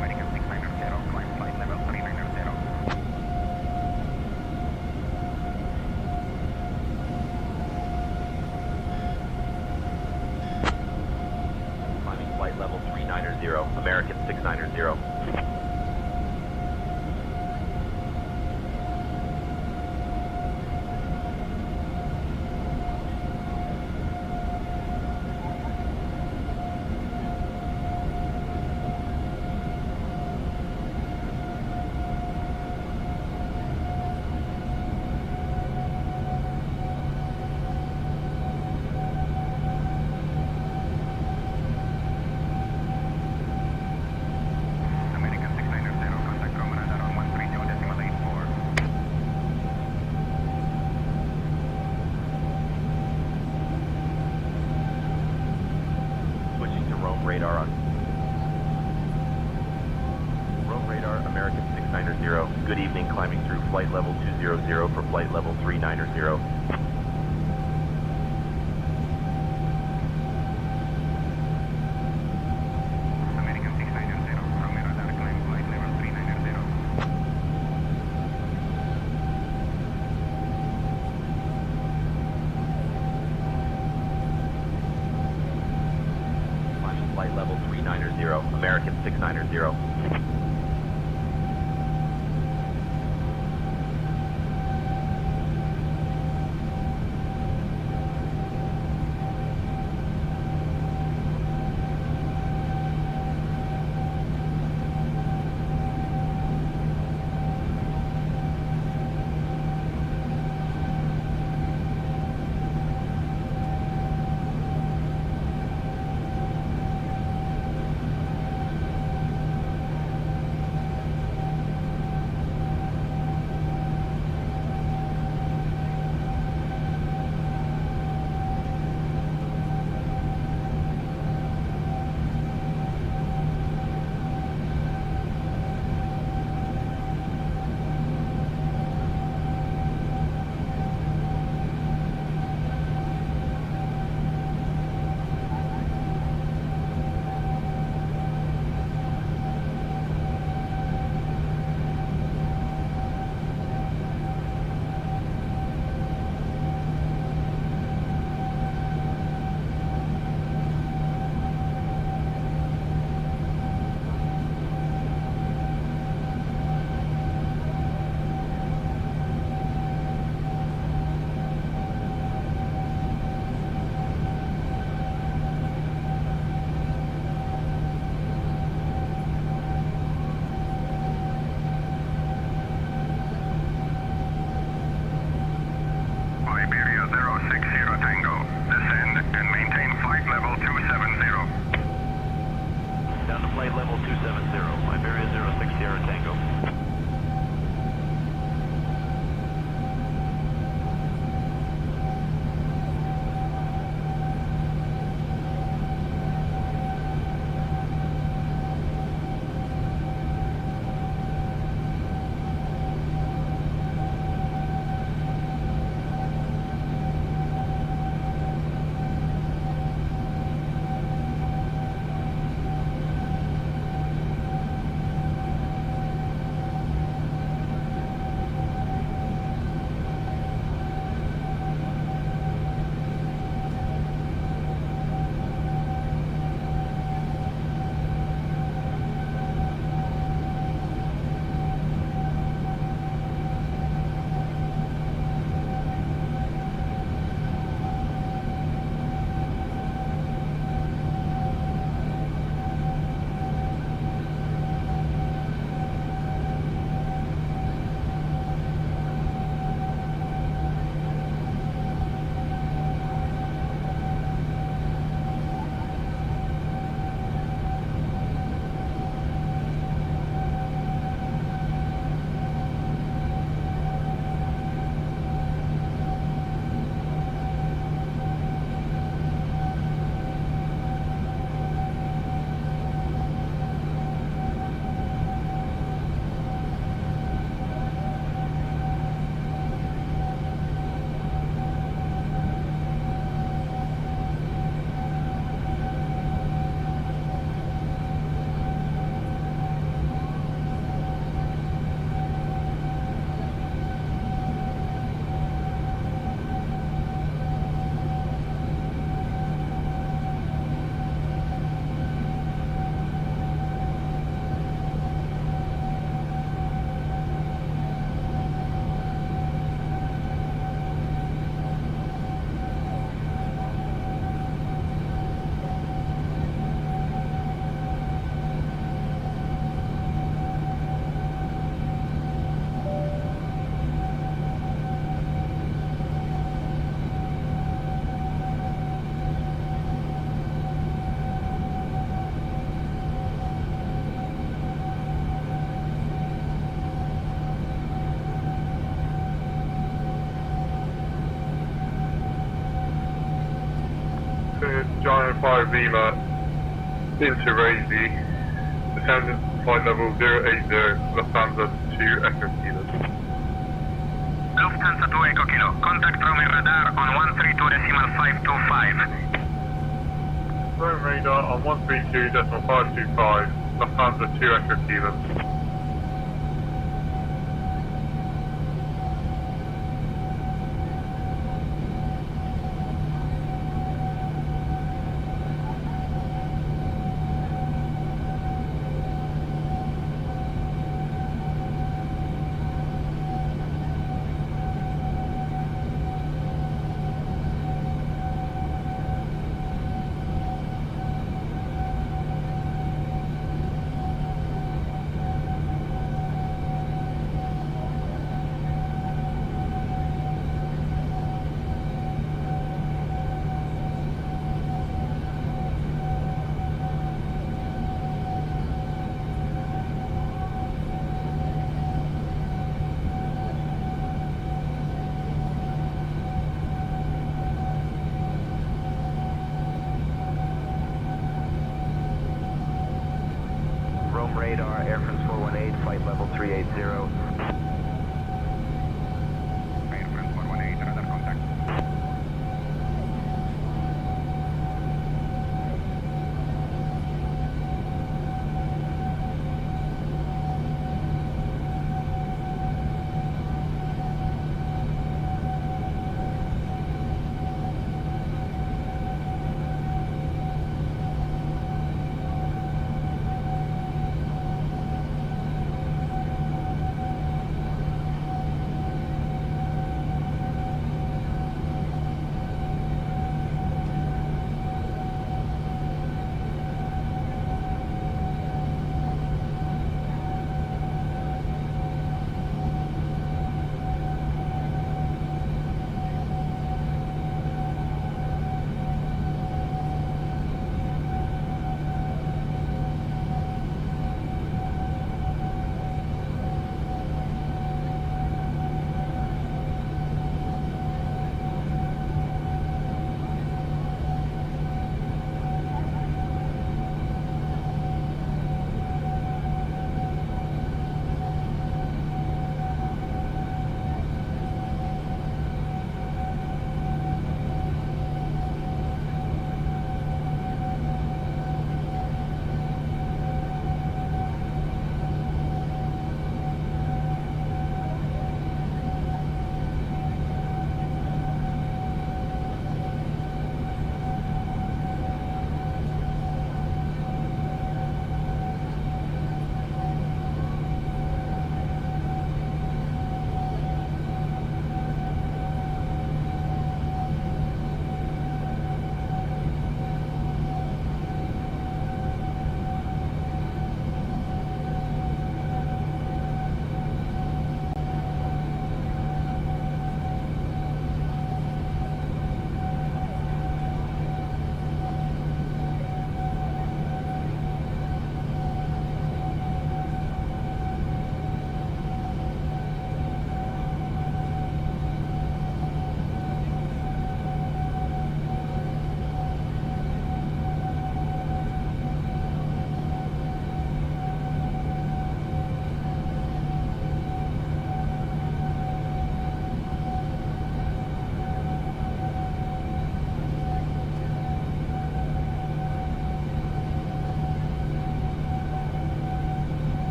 American 690, climb flight level 390. Climbing flight level 390, American 690. Roam radar on. Roam radar, American 690. Good evening, climbing through flight level 200 for flight level 390. Flight level 390, American 690. Iberia 060 Tango. Descend and maintain flight level 270. Down to flight level 270, Iberia 060 Tango. Giant 5 VMAT. into Razy, descending flight level 080, Lufthansa 2 Echo Kilo. Lufthansa 2 Echo Kilo, contact Roaming radar on 132.525. Roam radar on 132.525, Lufthansa 2 Echo Kilo. Rome radar, Air France 418, flight level 380.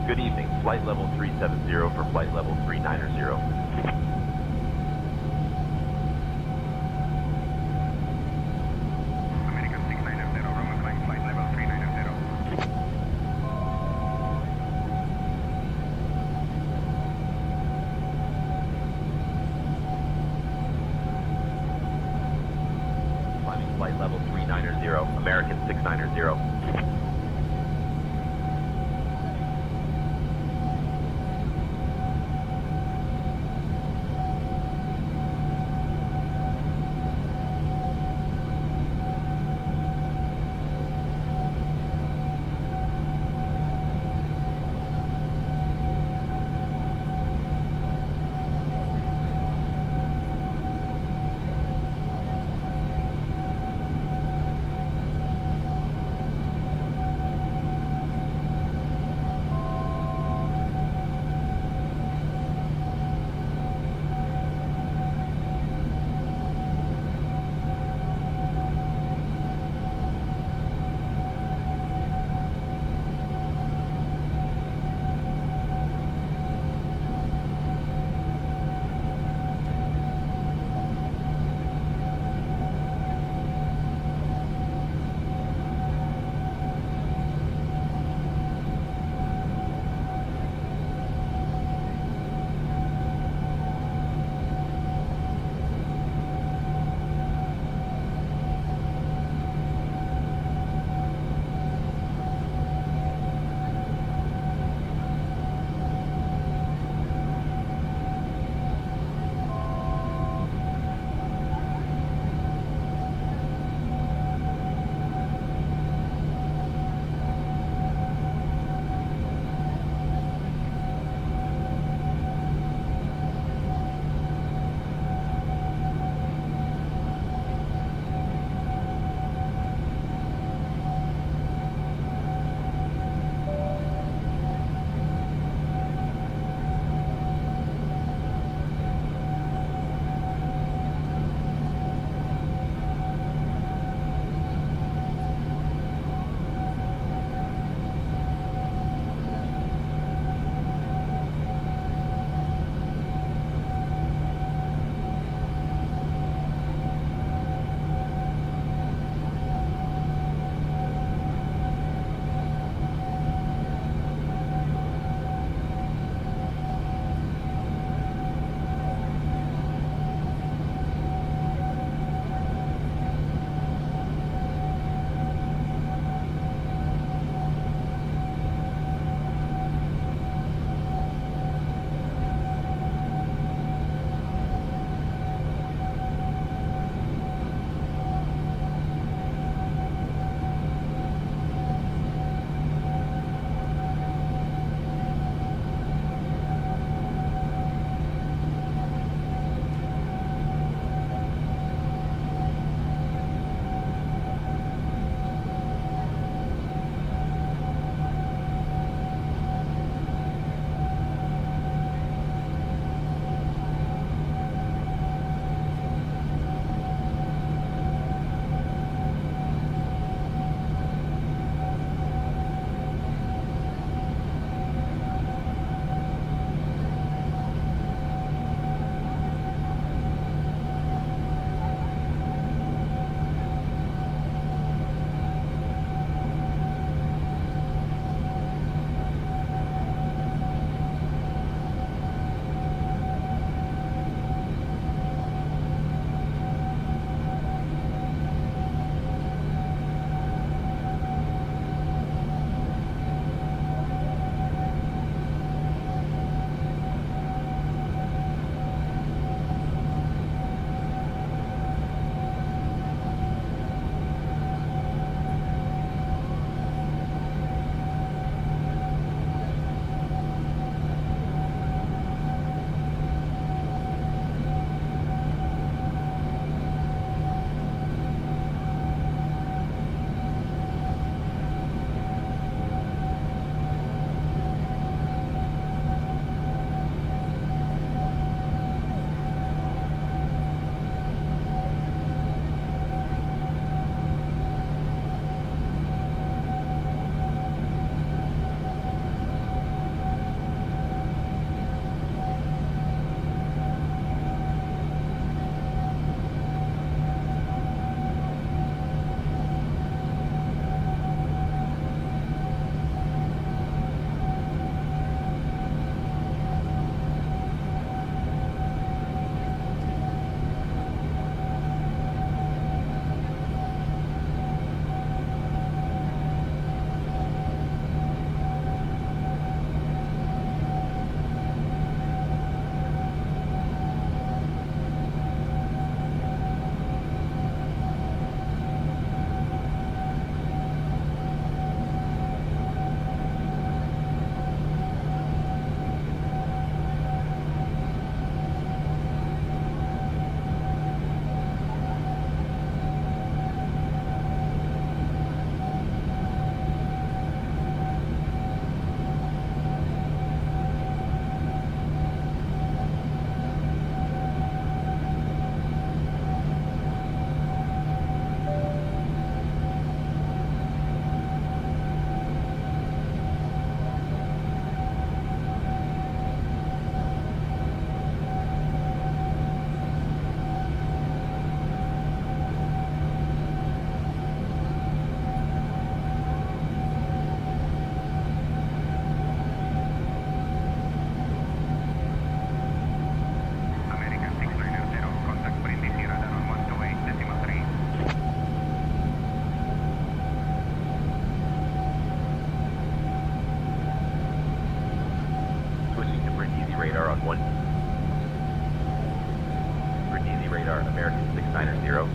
Good evening. Flight level 370 for flight level 390. flight level 390, American 690.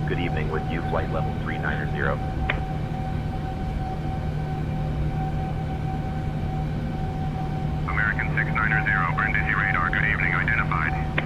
Good evening, with you, flight level 390. American 690, Brindisi radar, good evening, identified.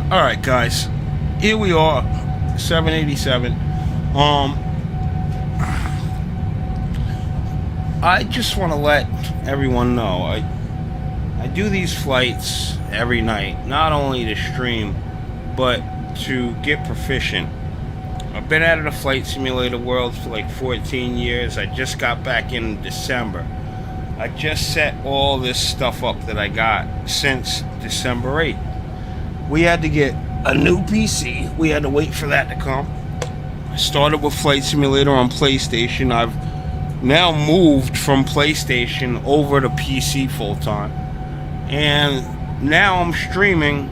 All right, guys, here we are, 787. I just want to let everyone know I do these flights every night, not only to stream, but to get proficient. I've been out of the flight simulator world for like 14 years. I just got back in December. I just set all this stuff up that I got since December 8th. We had to get a new PC. We had to wait for that to come. I started with Flight Simulator on PlayStation. I've now moved from PlayStation over to PC full time. And now I'm streaming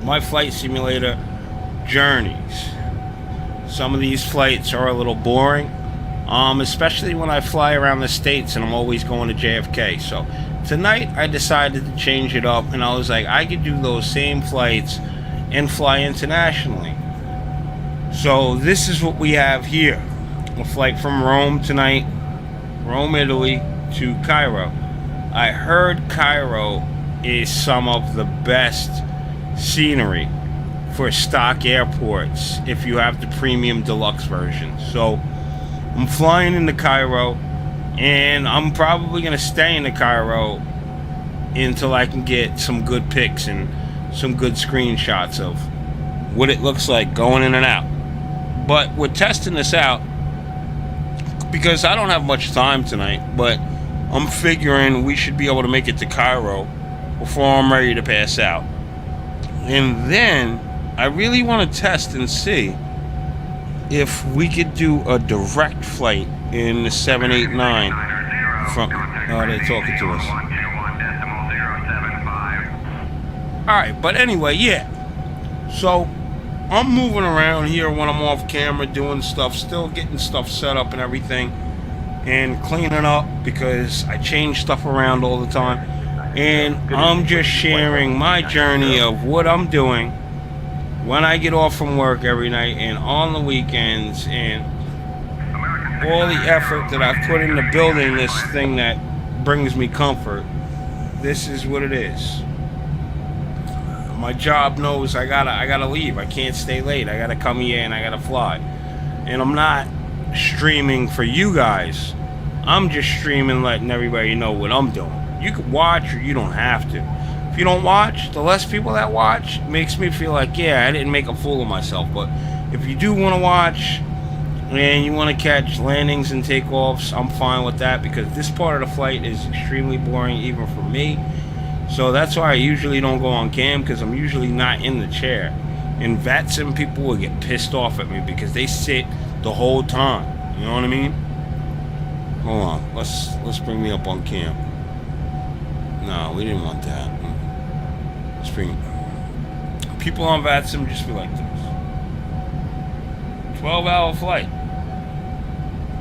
my Flight Simulator journeys. Some of these flights are a little boring, especially when I fly around the States and I'm always going to JFK. So tonight I decided to change it up, and I was like, I could do those same flights and fly internationally. So this is what we have here. A flight from Rome tonight, Rome, Italy to Cairo. I heard Cairo is some of the best scenery for stock airports if you have the premium deluxe version. So I'm flying into Cairo, and I'm probably going to stay in Cairo until I can get some good pics and some good screenshots of what it looks like going in and out. But we're testing this out because I don't have much time tonight, but I'm figuring we should be able to make it to Cairo before I'm ready to pass out. And then I really want to test and see if we could do a direct flight in the 789 from... Oh, they're talking to us. Alright, but anyway, yeah. So, I'm moving around here when I'm off camera doing stuff, still getting stuff set up and everything, and cleaning up because I change stuff around all the time. And I'm just sharing my journey of what I'm doing when I get off from work every night and on the weekends, and all the effort that I've put into building this thing that brings me comfort. This is what it is. My job knows I gotta leave. I can't stay late. I gotta come here and I gotta fly. And I'm not streaming for you guys. I'm just streaming, letting everybody know what I'm doing. You can watch or you don't have to. If you don't watch, the less people that watch makes me feel like, yeah, I didn't make a fool of myself. But if you do want to watch and you want to catch landings and takeoffs, I'm fine with that, because this part of the flight is extremely boring even for me. So that's why I usually don't go on cam, because I'm usually not in the chair. And VATSIM people will get pissed off at me because they sit the whole time. You know what I mean? Hold on, let's bring me up on cam. No, we didn't want that. Let's bring people on VATSIM just be like this. 12-hour flight.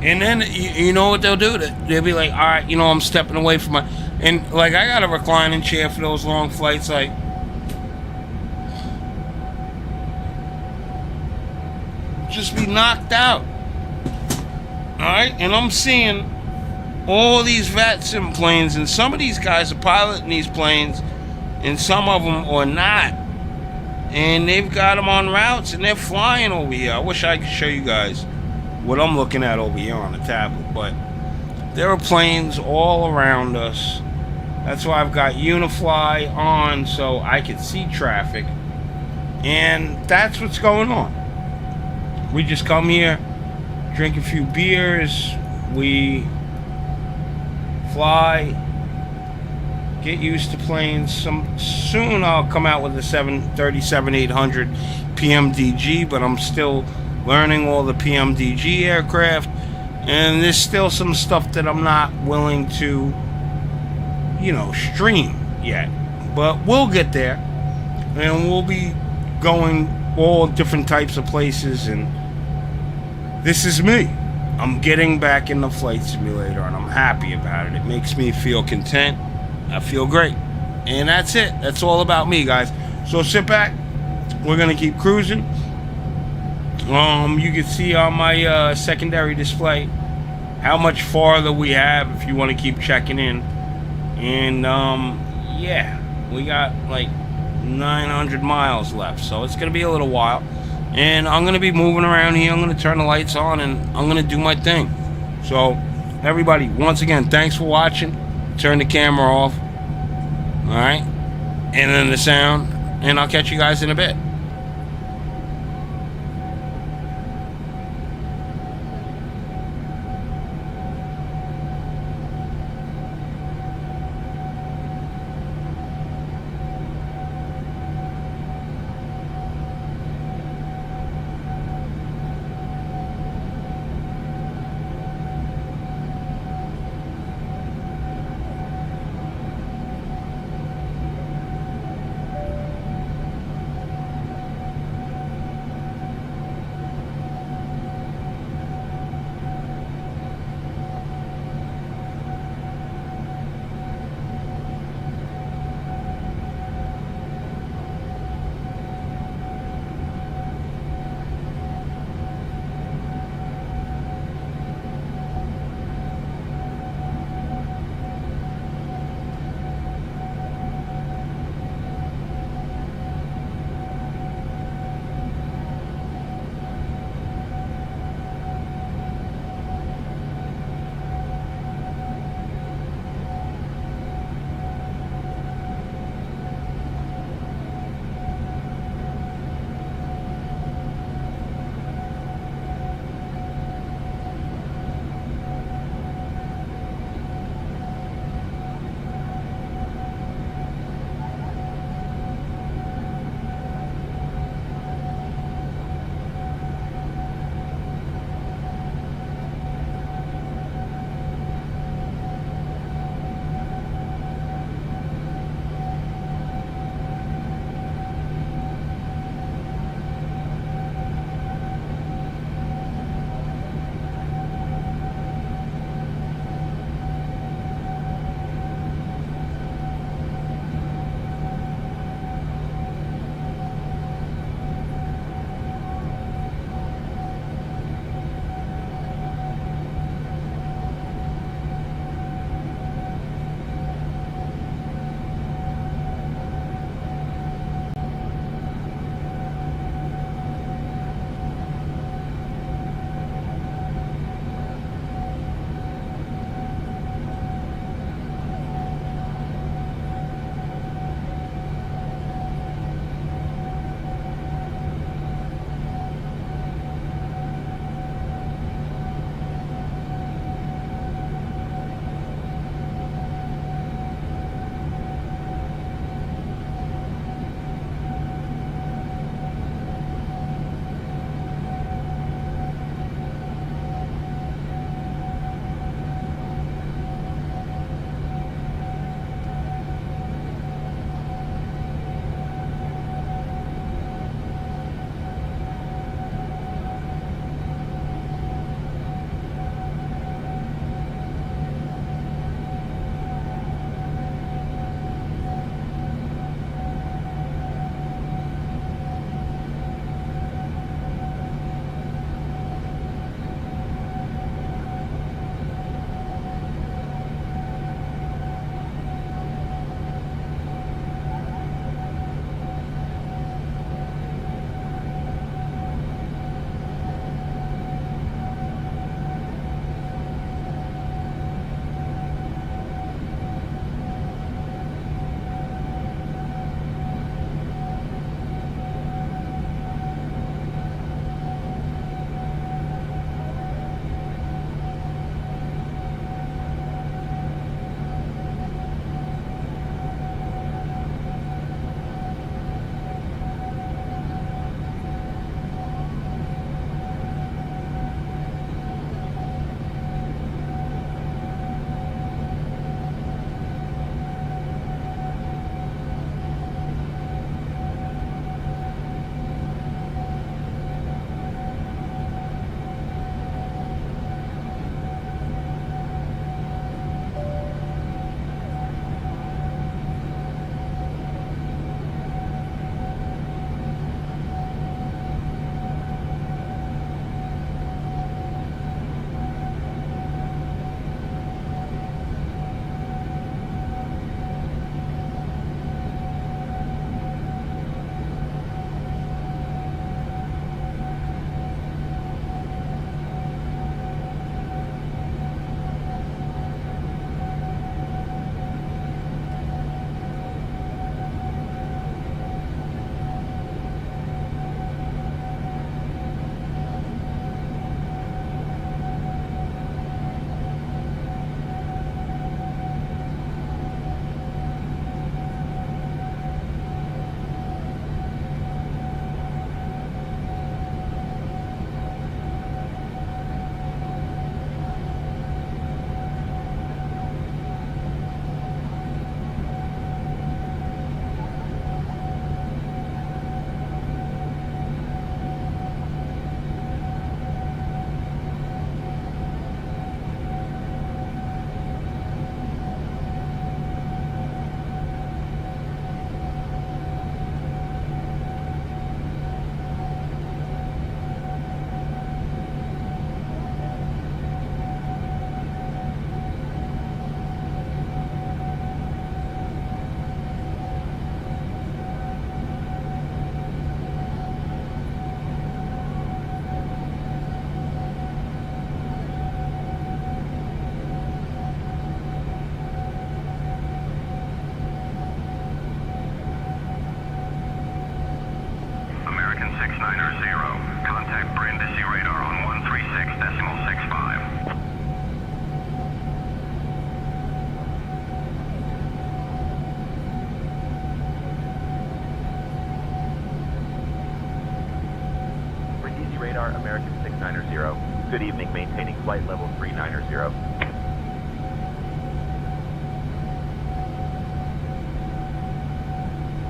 And then you know what they'll do? They'll be like, all right, you know, I'm stepping away from my... And like, I got a reclining chair for those long flights. Like, just be knocked out. Alright? And I'm seeing all these VATSIM planes, and some of these guys are piloting these planes, and some of them are not. And they've got them on routes, and they're flying over here. I wish I could show you guys what I'm looking at over here on the tablet, but there are planes all around us. That's why I've got Unifly on, so I can see traffic. And that's what's going on. We just come here, drink a few beers, we fly, get used to planes. Soon I'll come out with the 737-800 PMDG, but I'm still learning all the PMDG aircraft, and there's still some stuff that I'm not willing to, you know, stream yet. But we'll get there, and we'll be going all different types of places, and this is me. I'm getting back in the flight simulator, and I'm happy about it. It makes me feel content. I feel great. And that's it. That's all about me, guys. So sit back. We're going to keep cruising. You can see on my secondary display how much farther we have if you want to keep checking in. And, yeah, we got like 900 miles left, so it's gonna be a little while. And I'm gonna be moving around here. I'm gonna turn the lights on and I'm gonna do my thing. So everybody, once again, thanks for watching. Turn the camera off. All right, and then the sound, and I'll catch you guys in a bit. 690. Contact Brindisi radar on 136.65. Brindisi radar, American 690. Good evening, maintaining flight level 390.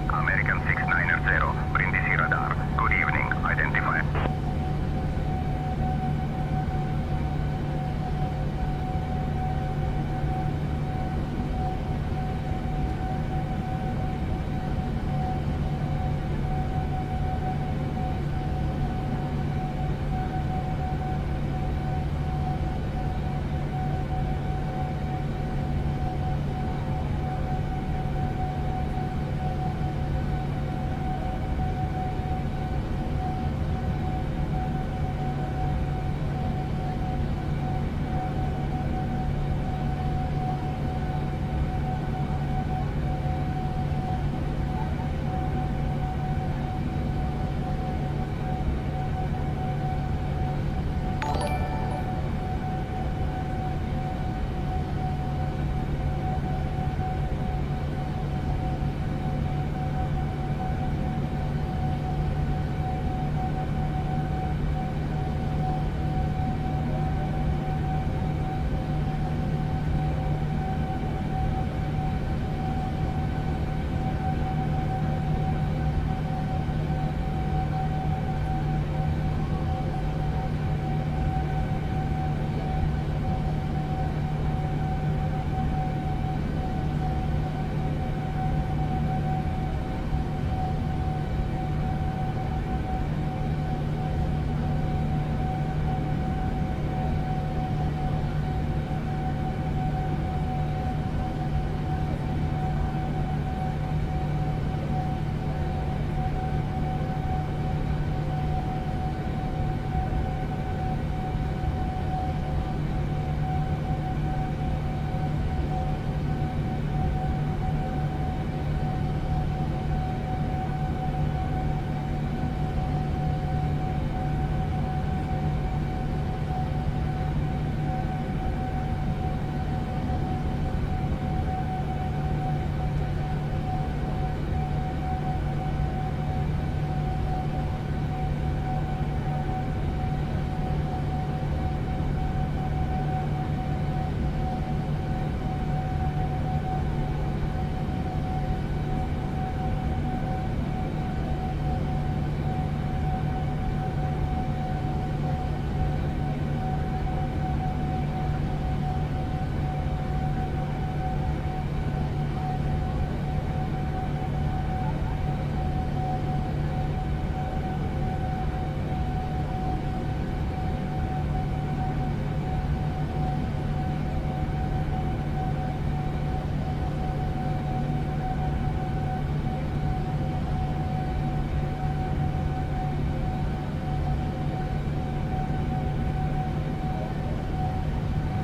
American 690, Brindisi radar. Good evening, identify.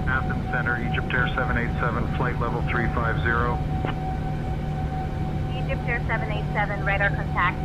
Athens Center, Egypt Air 787, flight level 350. Egypt Air 787, radar contact.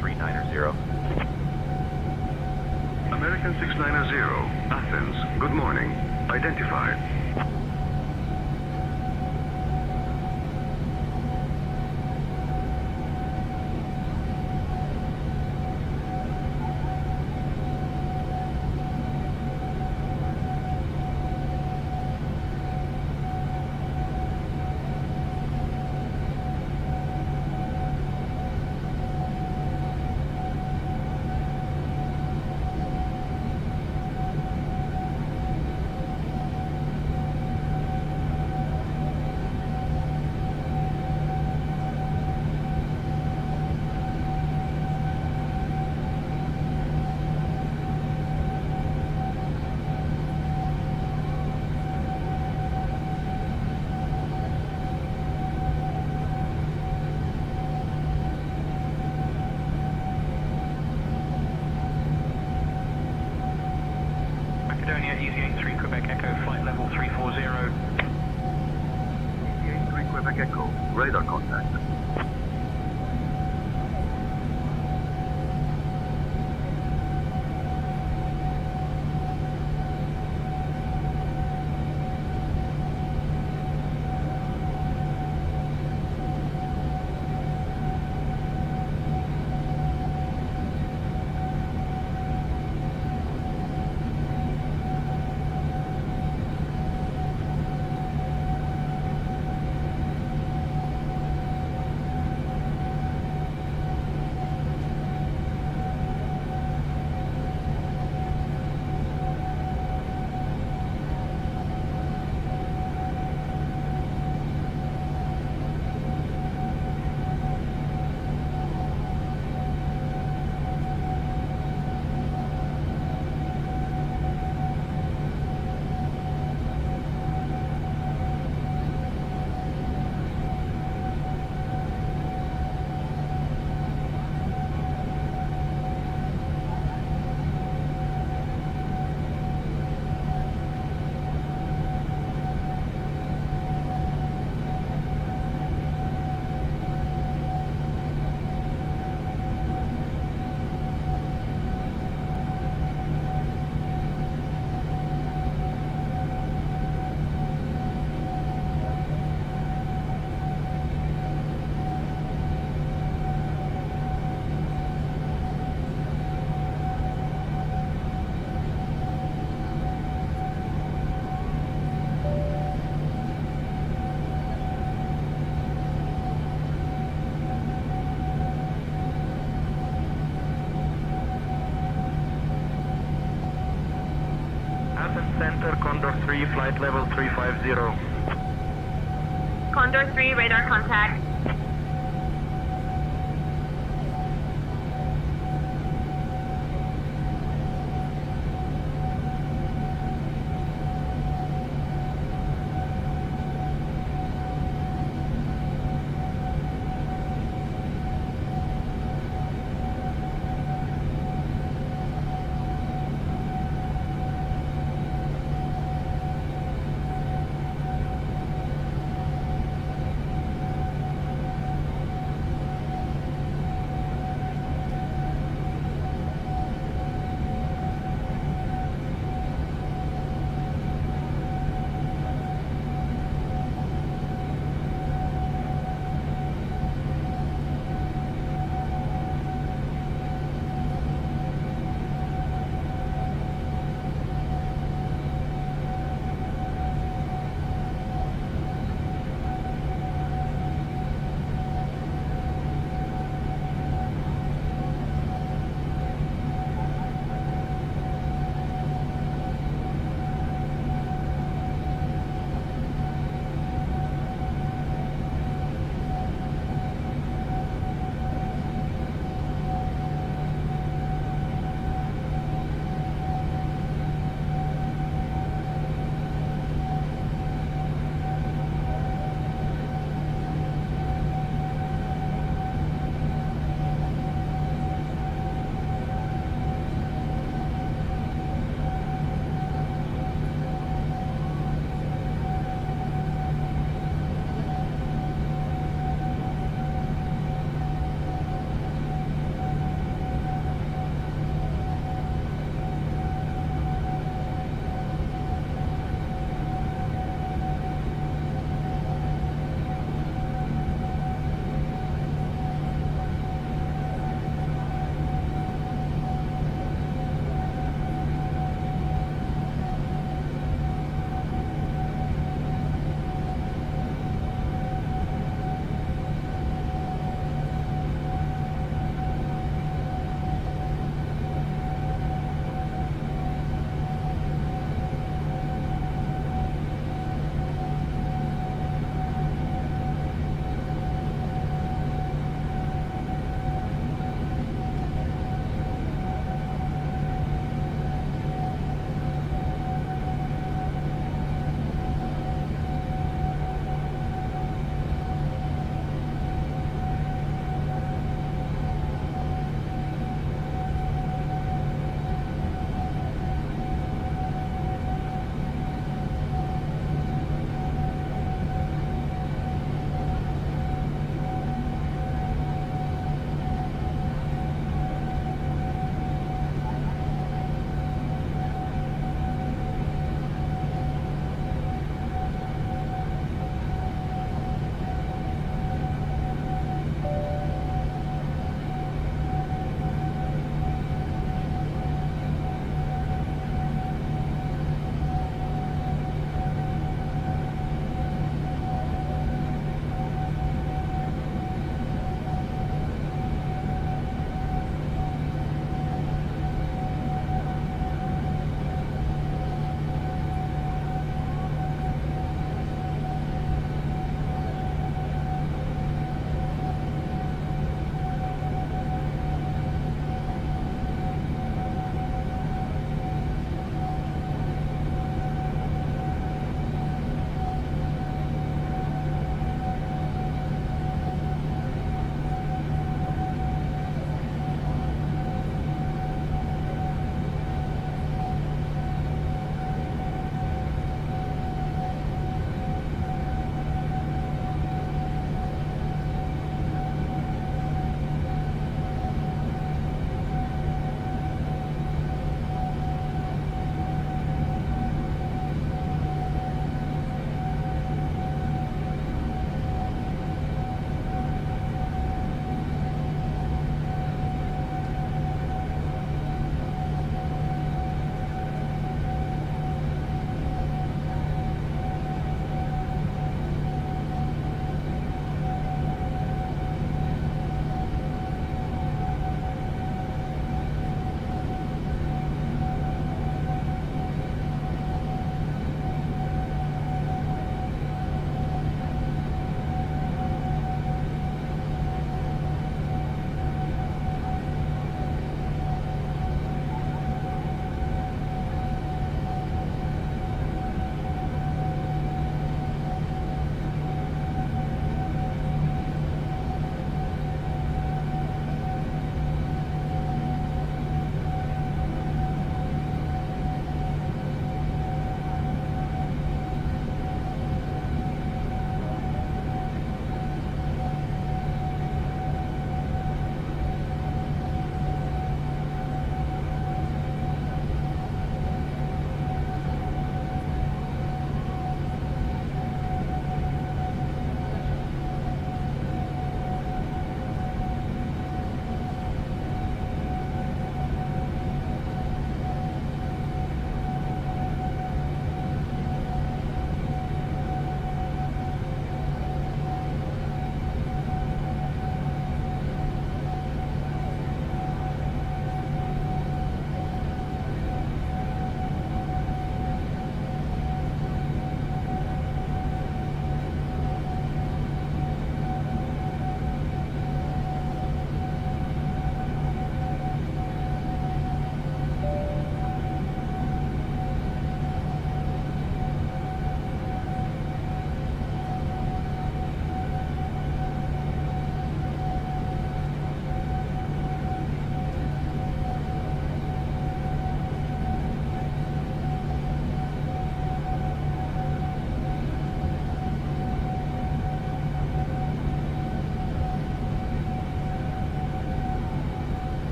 390. American 690, Athens, good morning. Identified. Macedonia, Easy 83 Quebec Echo, flight level 340. Easy 83 Quebec Echo, radar contact. Athens Center, Condor 3, flight level 350. Condor 3, radar contact.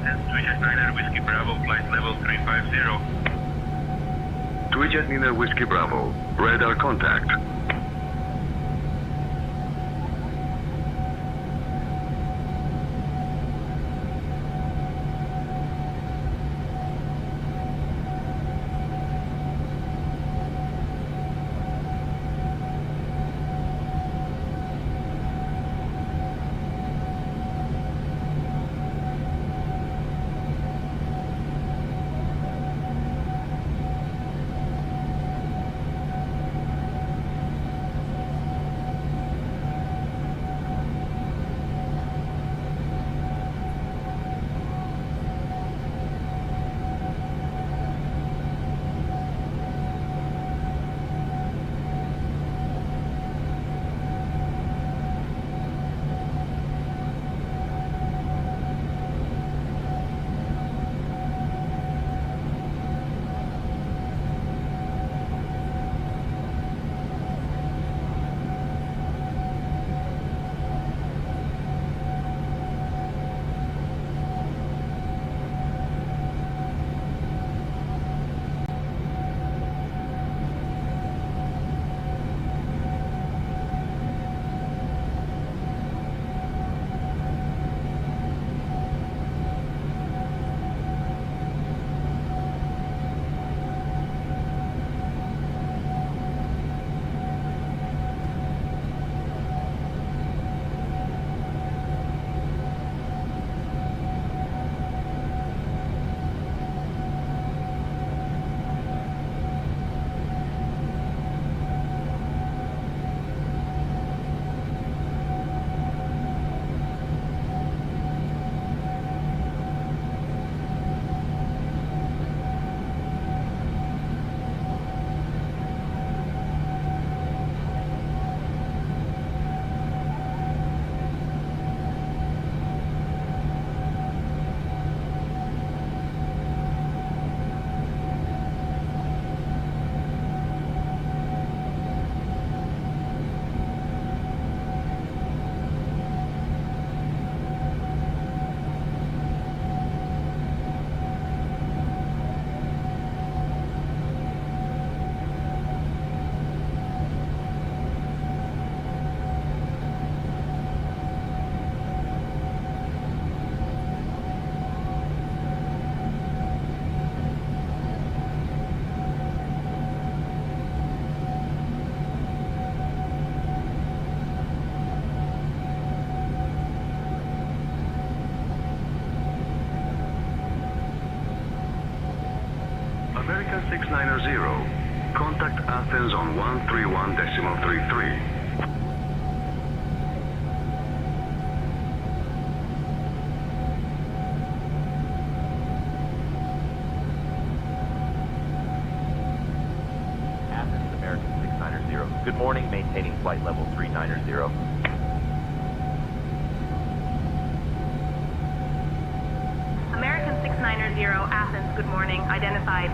Athens, Twitches Niner Whiskey Bravo, flight level 350. Twitches Niner Whiskey Bravo, radar contact. American 690, contact Athens on 131.33. Athens, American 690. Good morning, maintaining flight level 390. American 690, Athens, good morning, identified.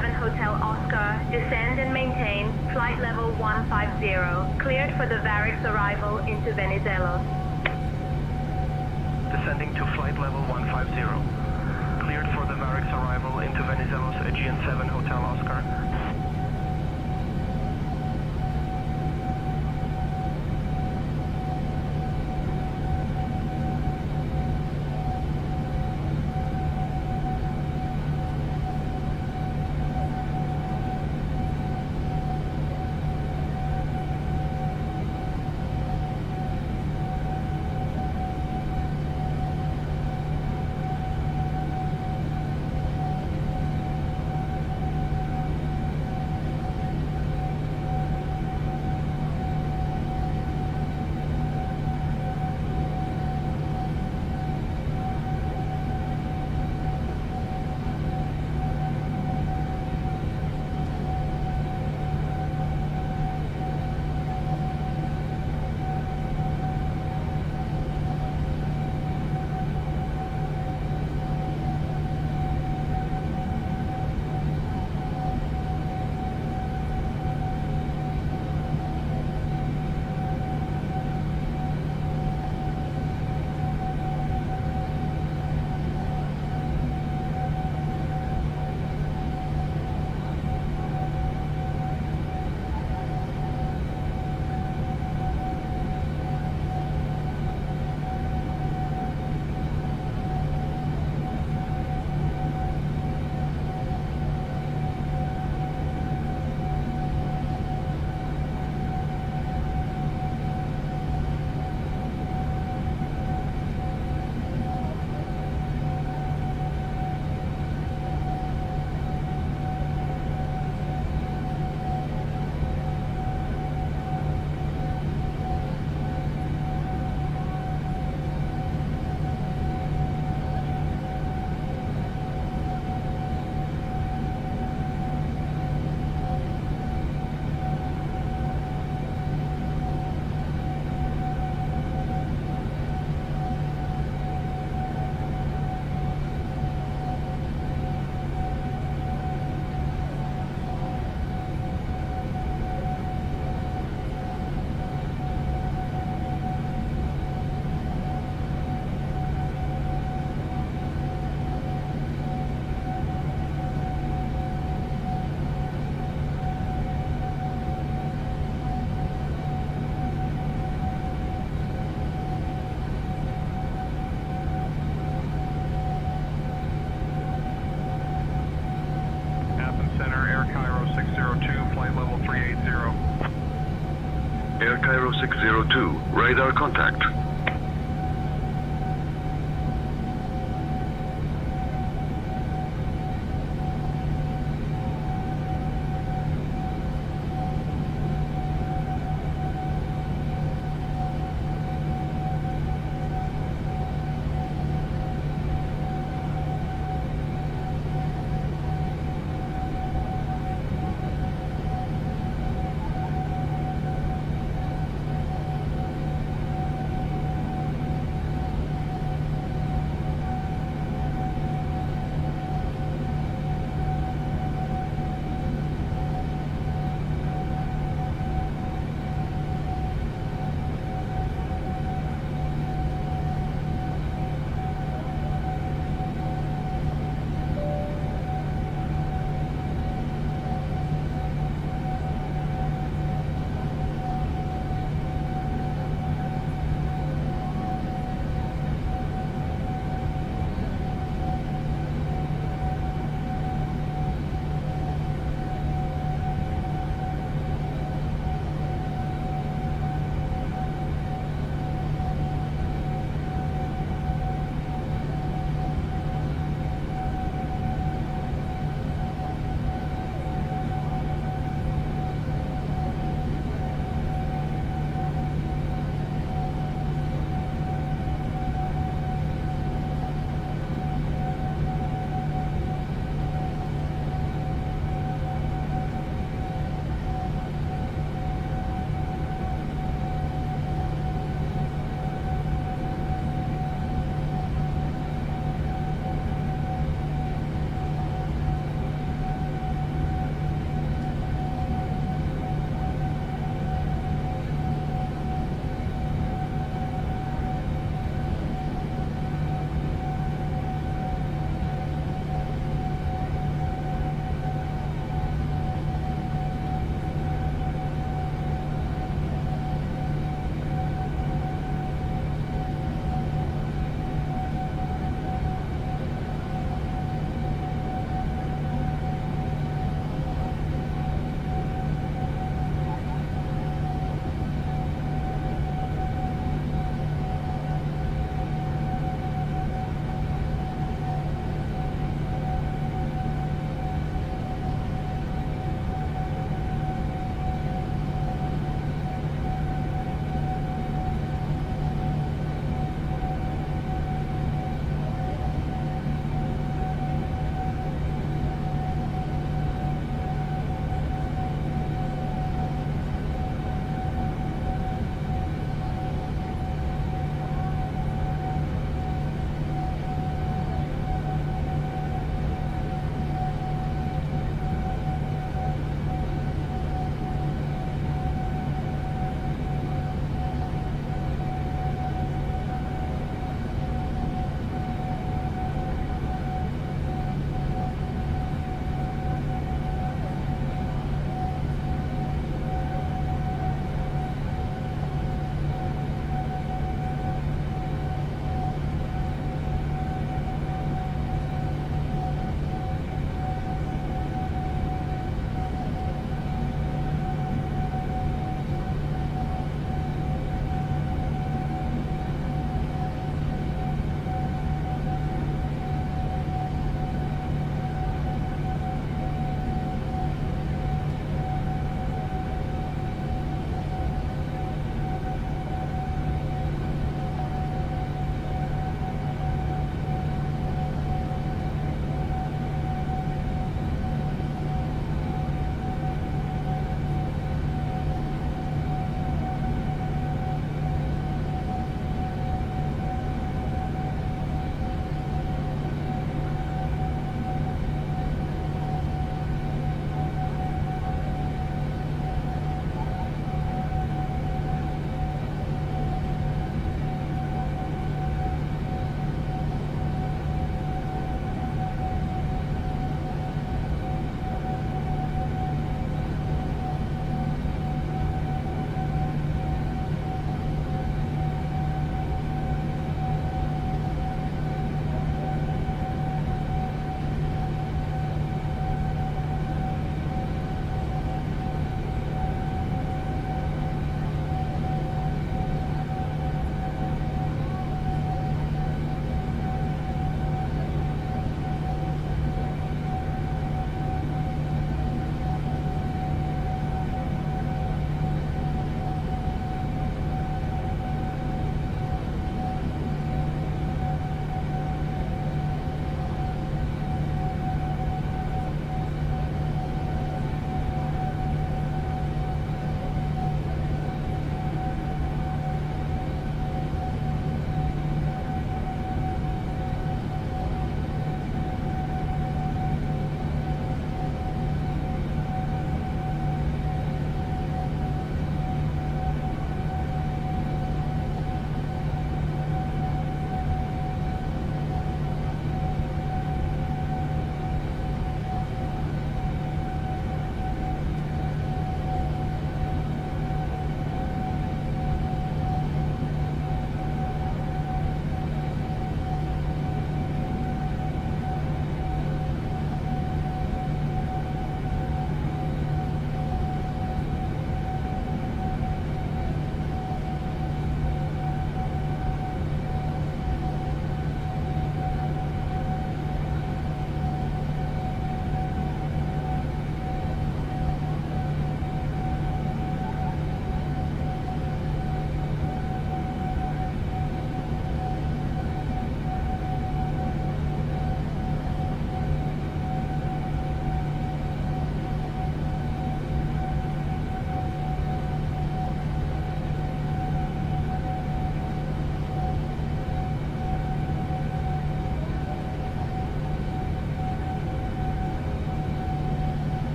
7 Hotel Oscar, descend and maintain flight level 150, cleared for the Varix arrival into Venizelos. Descending to flight level 150. Cleared for the Varix arrival into Venizelos, Aegean 7 Hotel Oscar. Air Cairo 602, radar contact.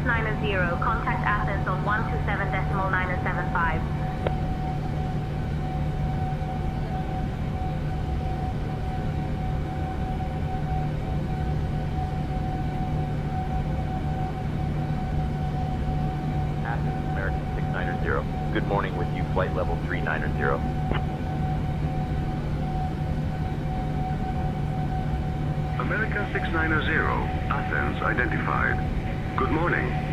690, contact Athens on 127.975. Athens, American 690. Good morning with you, flight level 390. American 690, Athens identified. Good morning.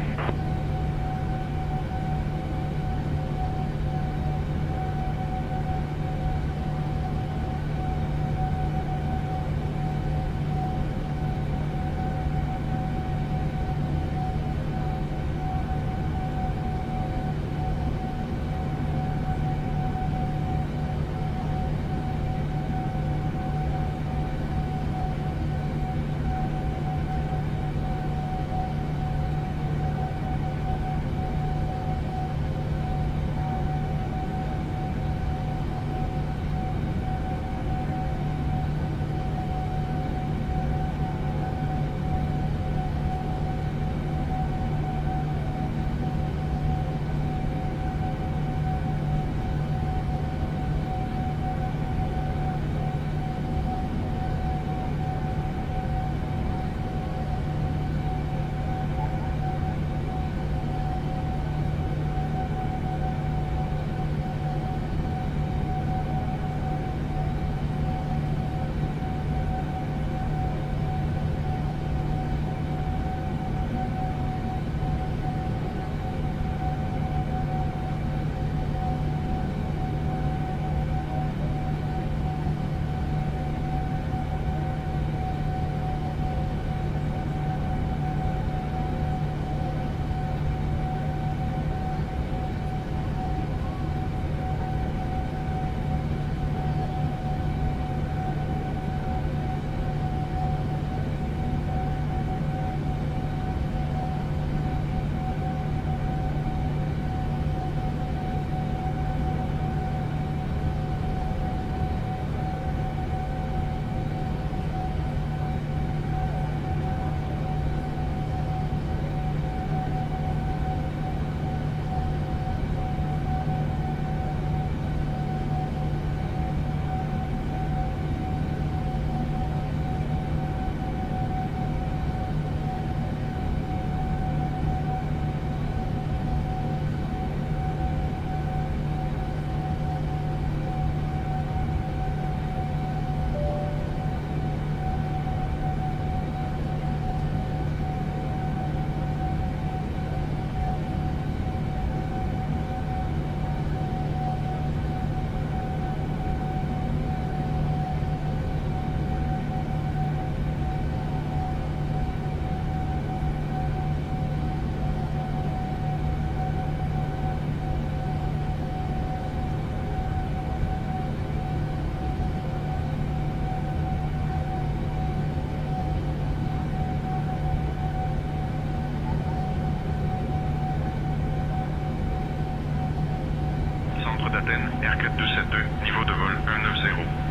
d'Athènes, Air 4272, niveau de vol 190.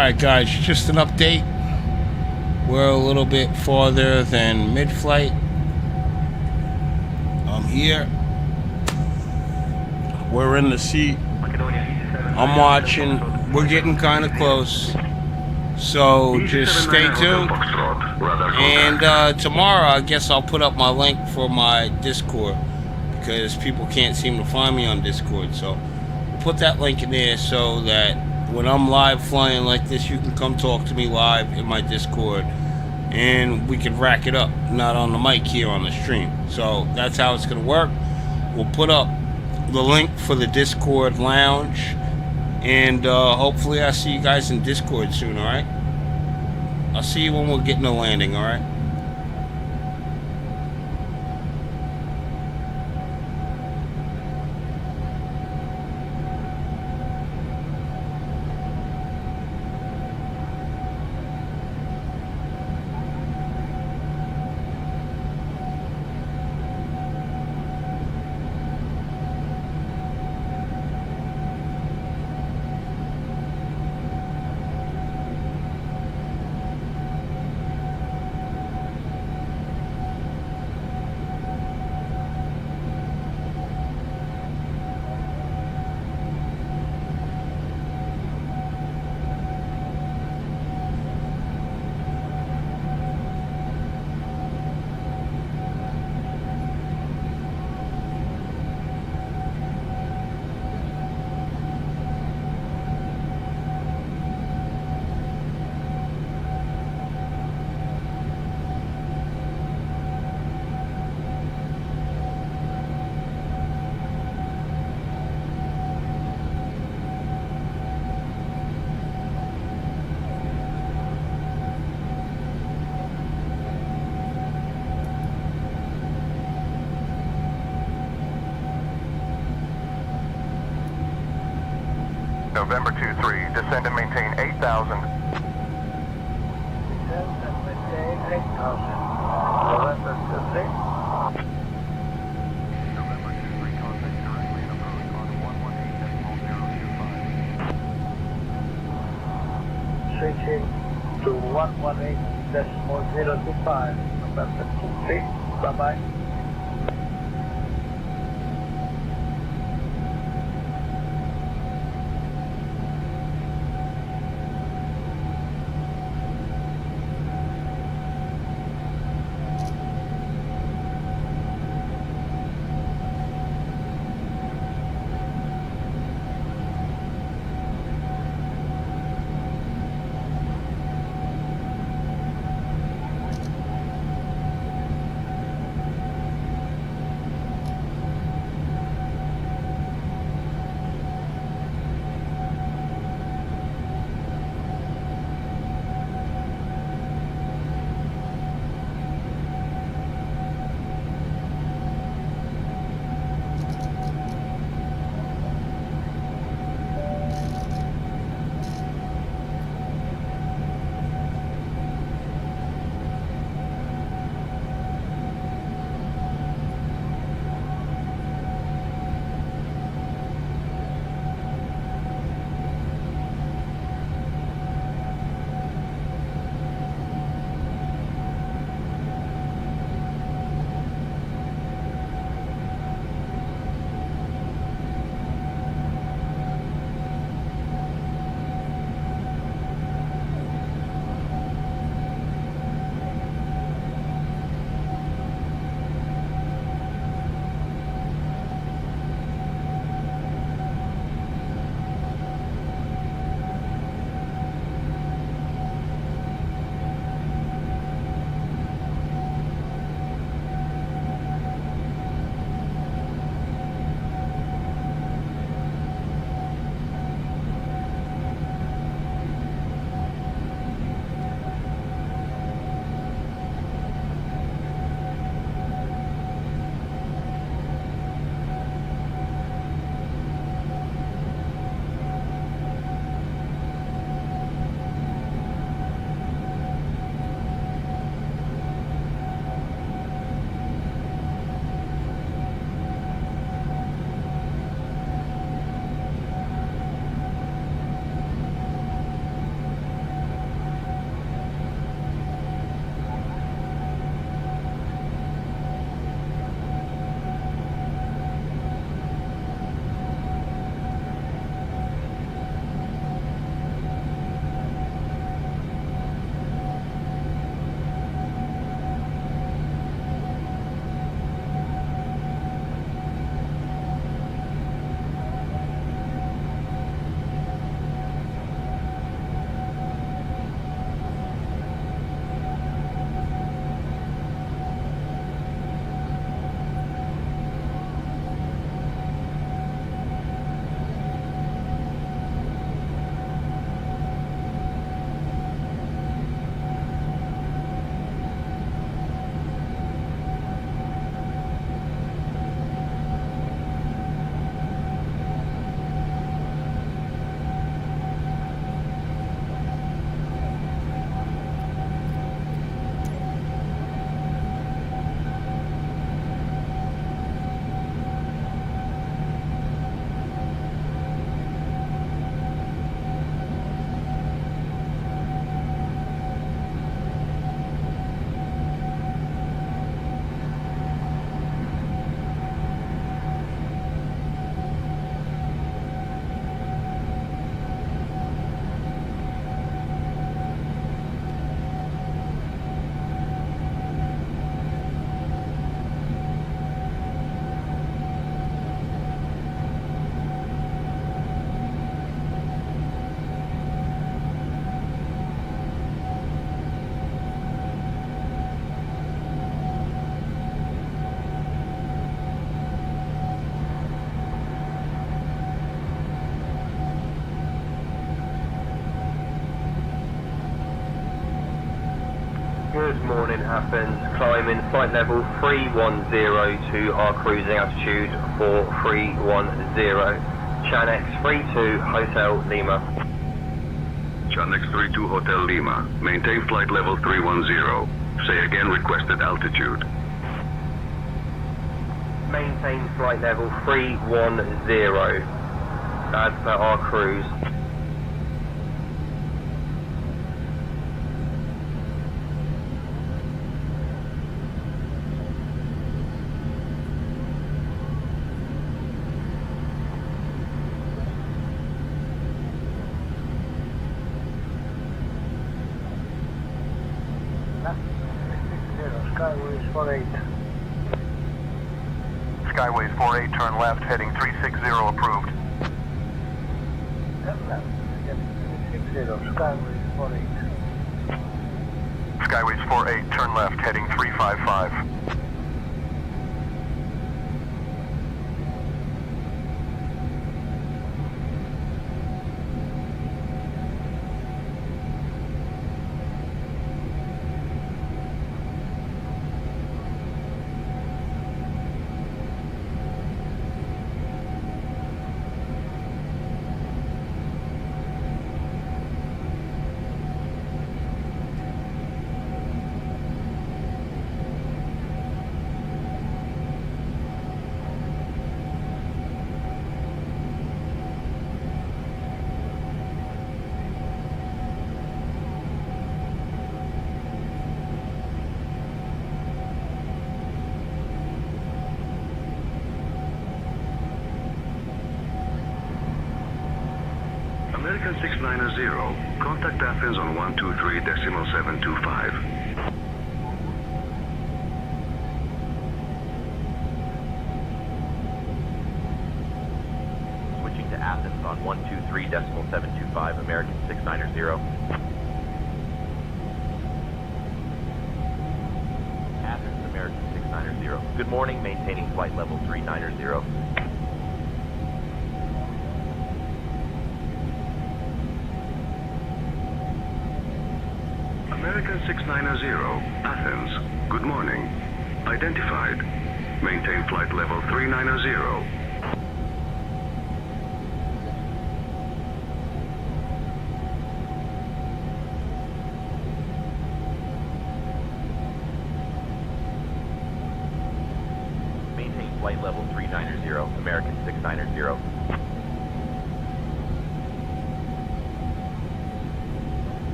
Alright guys, just an update. We're a little bit farther than mid-flight. I'm here. We're in the seat. I'm watching. We're getting kind of close. So just stay tuned. And tomorrow I guess I'll put up my link for my Discord, because people can't seem to find me on Discord. So we'll put that link in there so that when I'm live flying like this, you can come talk to me live in my Discord, and we can rack it up, not on the mic here on the stream. So that's how it's gonna work. We'll put up the link for the Discord lounge, and hopefully I see you guys in Discord soon. All right, I'll see you when we're getting the landing. All right. November 23, descend and maintain 8,000. Descend and maintain 8,000. November 23. November 23, contact directly and approach on 118.025. Switching to 118.025. November 23. Bye-bye. Good morning, Athens. Climbing flight level 310 to our cruising altitude 4310. Chanex 32 Hotel Lima. Chanex 32 Hotel Lima. Maintain flight level 310. Say again requested altitude. Maintain flight level 310 as per our cruise. Skyways 48. Skyways 48, turn left, heading 360, approved. Turn left, heading 360, Skyways 48. Skyways 48, turn left, heading 355. American 690, contact Athens on 123.725. Switching to Athens on 123.725, American 690. Athens, American 690. Good morning, maintaining flight level 390. American 690, Athens. Good morning. Identified. Maintain flight level 390. Maintain flight level 390, American 690.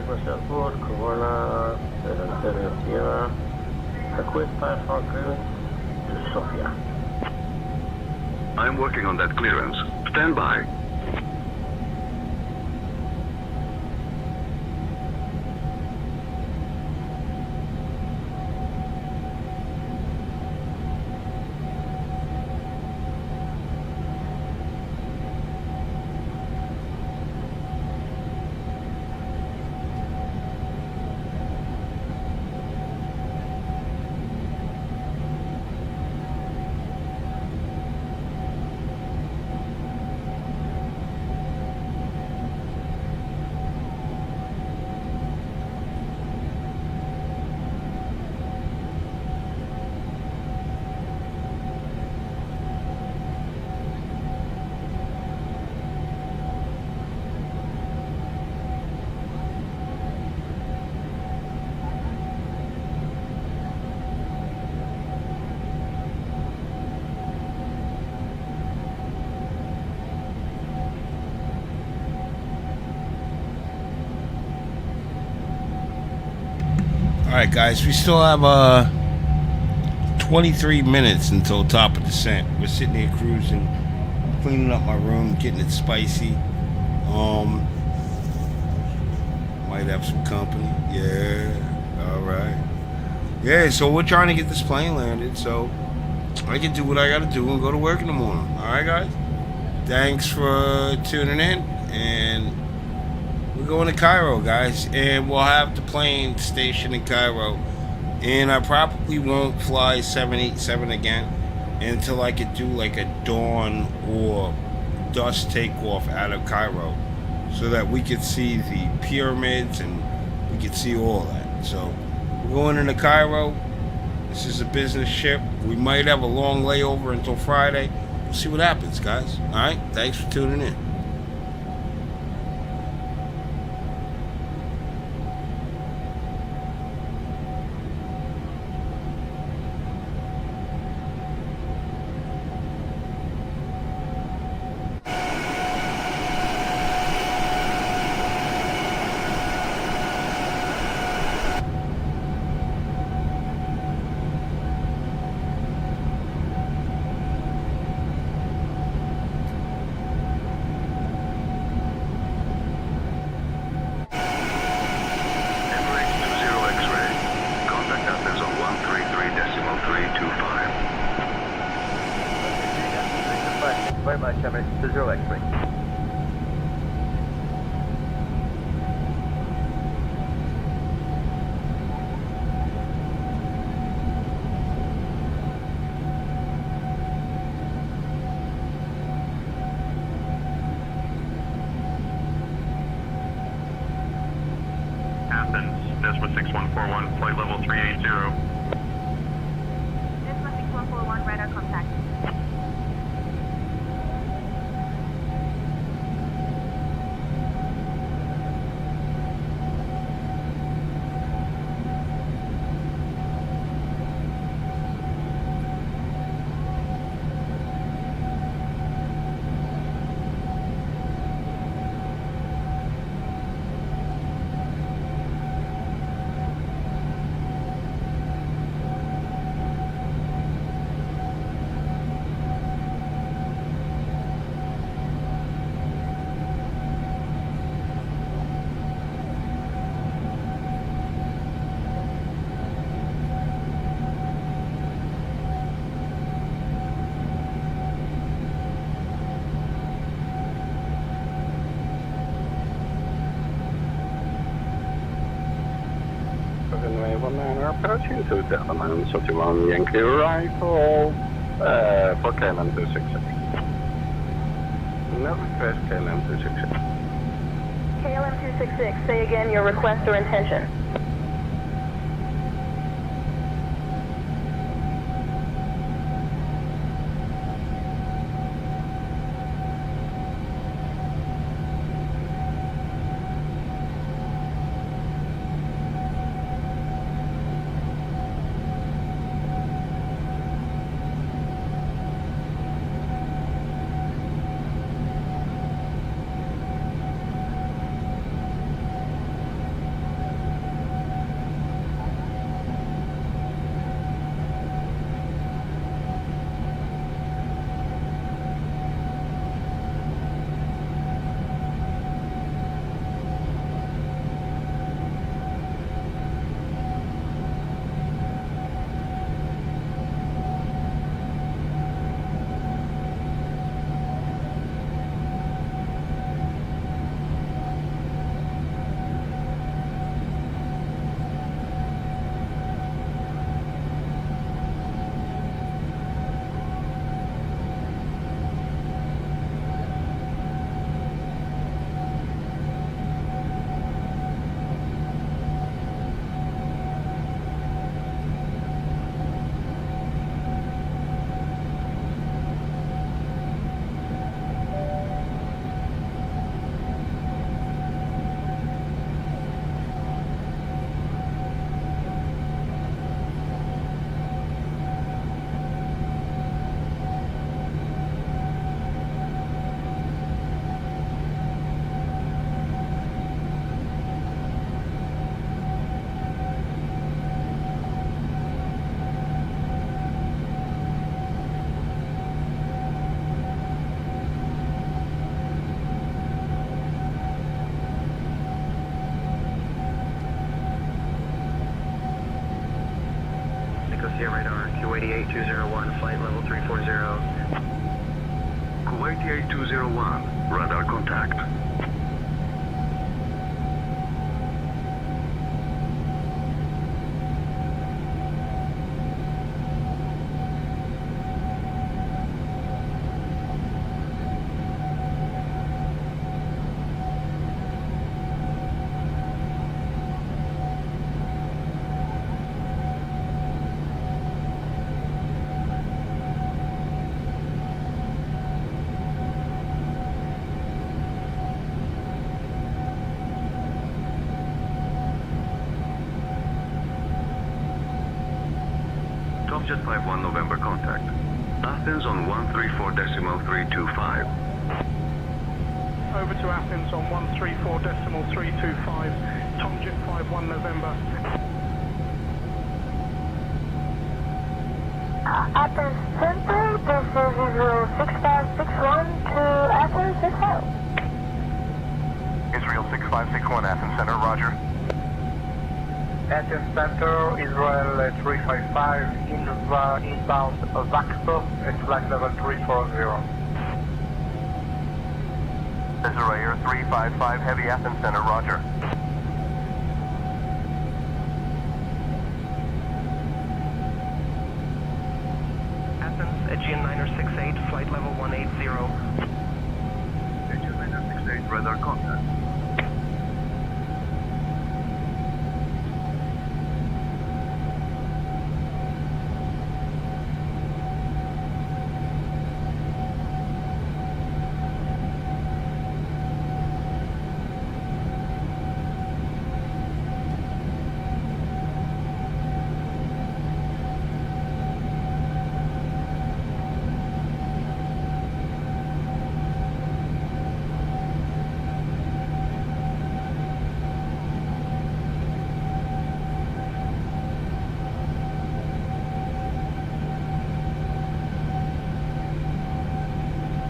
Cypress Airport, Corona 77 Sierra. Request 5 clearance to Sofia. I'm working on that clearance. Stand by. Alright guys, we still have 23 minutes until top of descent. We're sitting here cruising, cleaning up my room, getting it spicy. Might have some company. Yeah, alright. Yeah, so we're trying to get this plane landed so I can do what I gotta do and go to work in the morning. Alright guys? Thanks for tuning in, and we're going to Cairo, guys, and we'll have the plane stationed in Cairo, and I probably won't fly 787 again until I could do like a dawn or dusk takeoff out of Cairo so that we could see the pyramids and we could see all that. So we're going into Cairo. This is a business ship. We might have a long layover until Friday. We'll see what happens, guys. All right, thanks for tuning in. Very much, Emirates to 0 X-ray. Athens, Desma 6141, flight level 380. Desma 6141, radar contact. Approaching to Delman, 31 Yankee arrival for KLM 266. No request, KLM 266. KLM 266, say again your request or intention. Kuwait 8201, flight level 340. Kuwait 8201, radar contact. Jet 51 November contact. Athens on 134.325. Over to Athens on 134.325. Jet 51 November. Athens Center, this is Israel 6561 to Athens 60. Israel 6561, Athens Center, roger. Athens Center, Israel 355, inbound Vakko, at flight level 340. Israel 355, heavy Athens Center, roger. Athens, Aegean 968, flight level 180. Aegean 968, radar contact.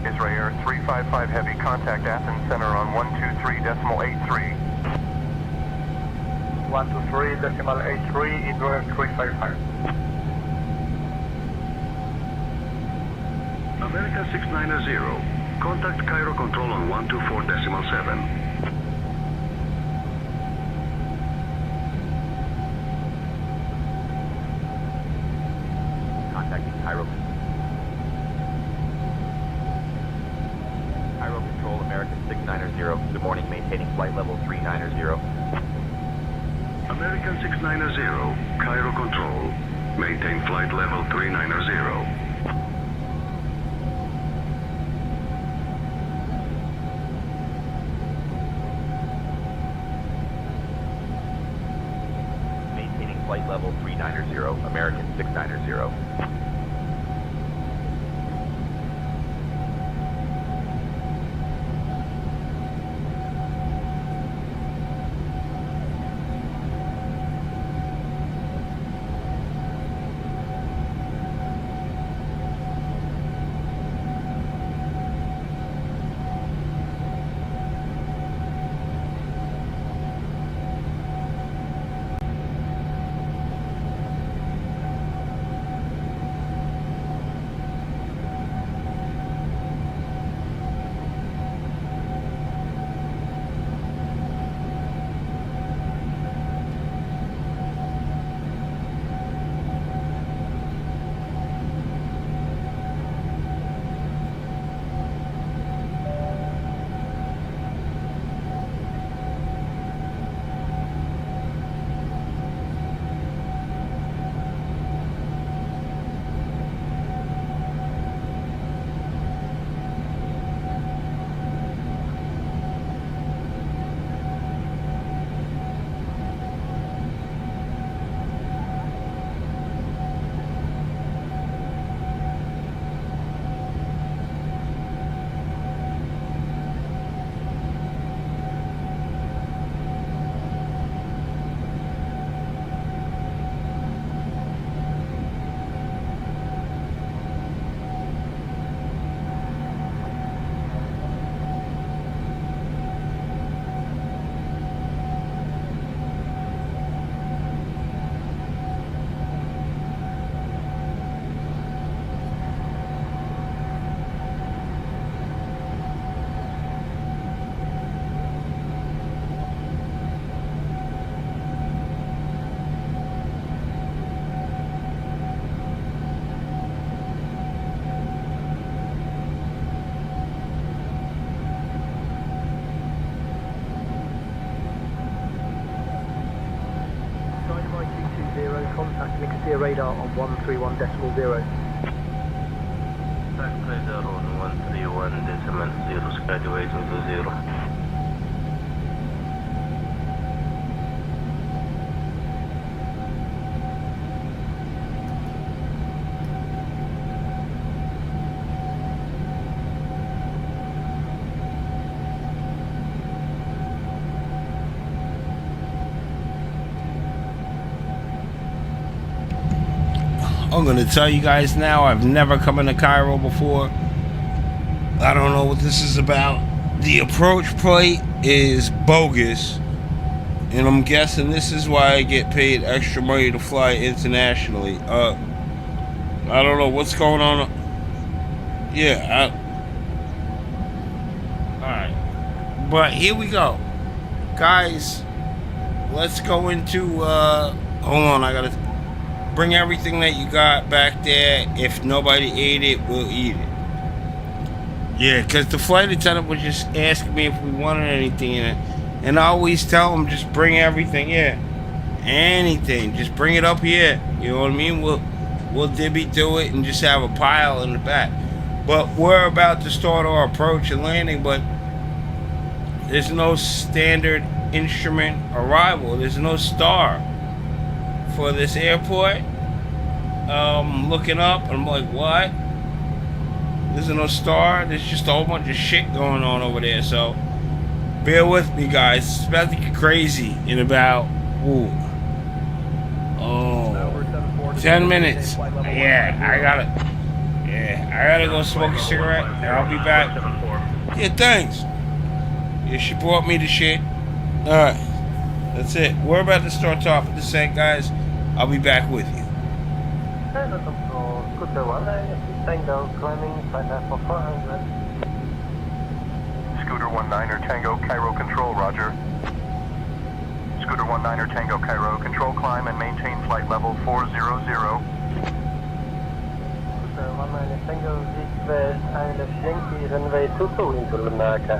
Israel 355 heavy, contact Athens Center on 123.83. 123.83, Israel 355. America 690, contact Cairo control on 124.7. Contacting Cairo. Cairo Control, American 690. Good morning, maintaining flight level 390. American 690, Cairo control. Maintain flight level 390. Maintaining flight level 390, American 690. 0, contact Nicosia radar on 131.0. Radar on 131.0, Skyway 0. I'm gonna tell you guys now, I've never come into Cairo before. I don't know what this is about. The approach plate is bogus, and I'm guessing this is why I get paid extra money to fly internationally. I don't know what's going on. Yeah, alright. But here we go. Guys, let's go into, hold on, I gotta bring everything that you got back there. If nobody ate it, we'll eat it. Yeah, because the flight attendant was just asking me if we wanted anything in it. And I always tell them, just bring everything here. Anything. Just bring it up here. You know what I mean? We'll dibby do it and just have a pile in the back. But we're about to start our approach and landing, but there's no standard instrument arrival. There's no star for this airport. Looking up and I'm like, what? There's no star. There's just a whole bunch of shit going on over there. So bear with me, guys. It's about to get crazy in about 10 minutes. Yeah, I gotta go smoke a cigarette and I'll be back. Yeah, thanks. Yeah, she brought me the shit. Alright, that's it. We're about to start top of the set, guys. I'll be back with you. Scooter 19, Tango, climbing, flight level 400. Scooter 19er Tango, Cairo Control, roger. Scooter 19er Tango, Cairo, control climb and maintain flight level 400. Scooter 19er Tango, East-West, ILF Yankee, runway 22 into Larnaca.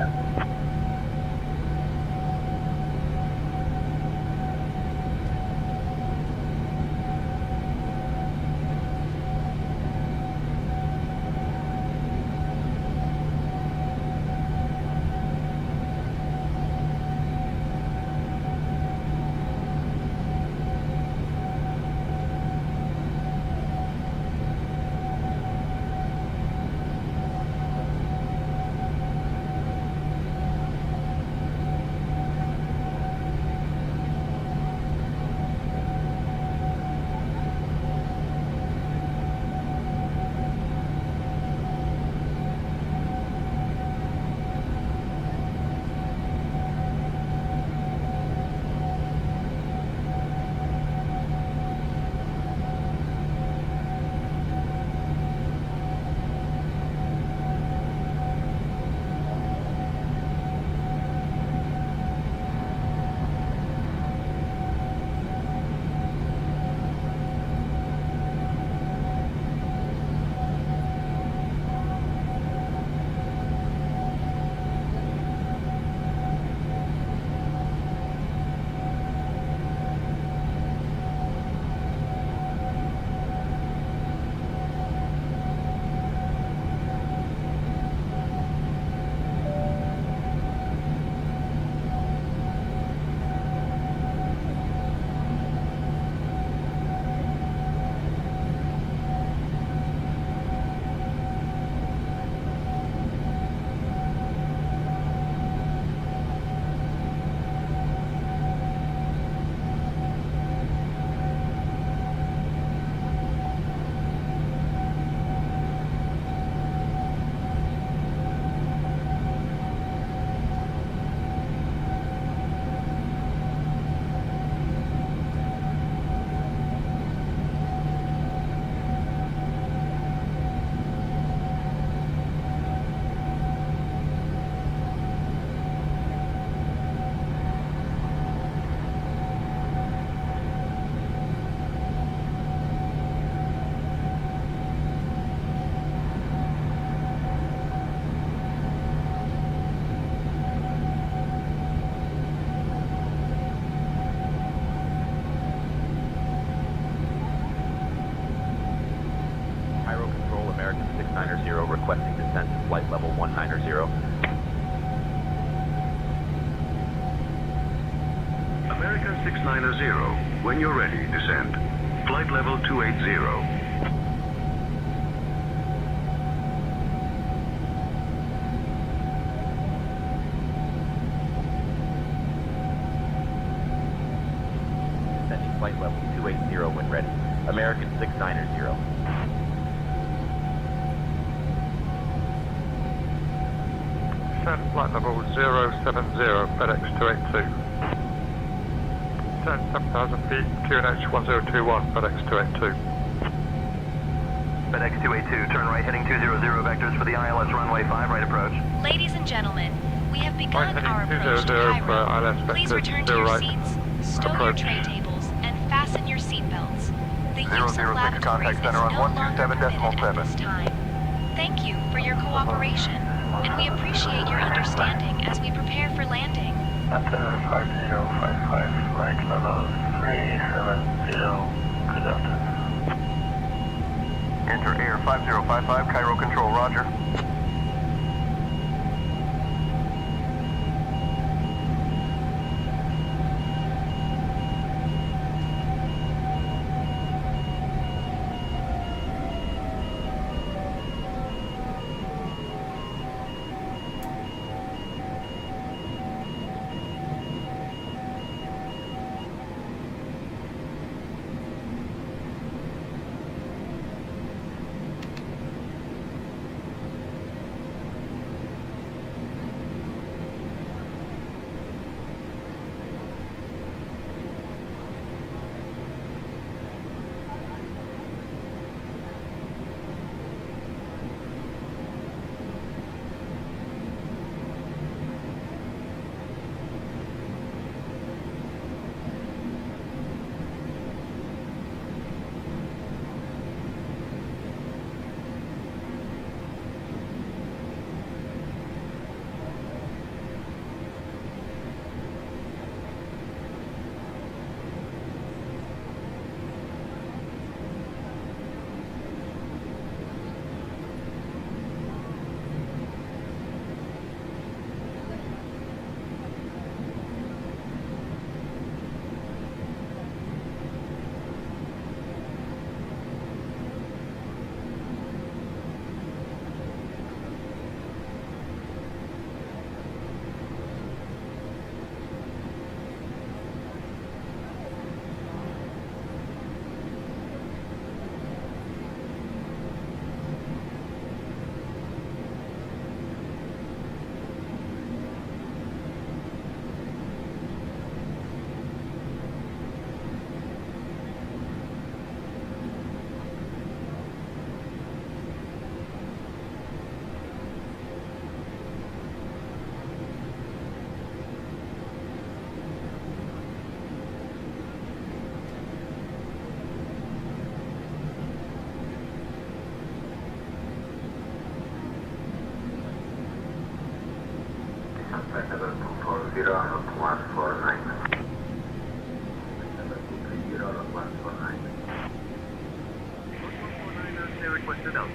690, when you're ready, descend. Flight level 280. Flight level 280 when ready. American 690. Descend flight level 070, FedEx 282. Descend 7,000 feet, QNH 1021, FedEx 282. FedEx 282, turn right heading 200 vectors for the ILS runway 5, right approach. Ladies and gentlemen, we have begun Right our heading approach to 200 for Cairo. ILS Please vectors, return to 0 your right. seats, stow your Approach. tray tables, and fasten your seatbelts. The use of 006 lavatories contact is center no on longer 127.7. permitted at this time. Thank you for your cooperation, and we appreciate your understanding as we prepare for landing. Center 5055, flight level 370, good afternoon. Enter Air 5055, Cairo Control, roger. Flight level 240, not 149. Level 230, not 149. Requested out.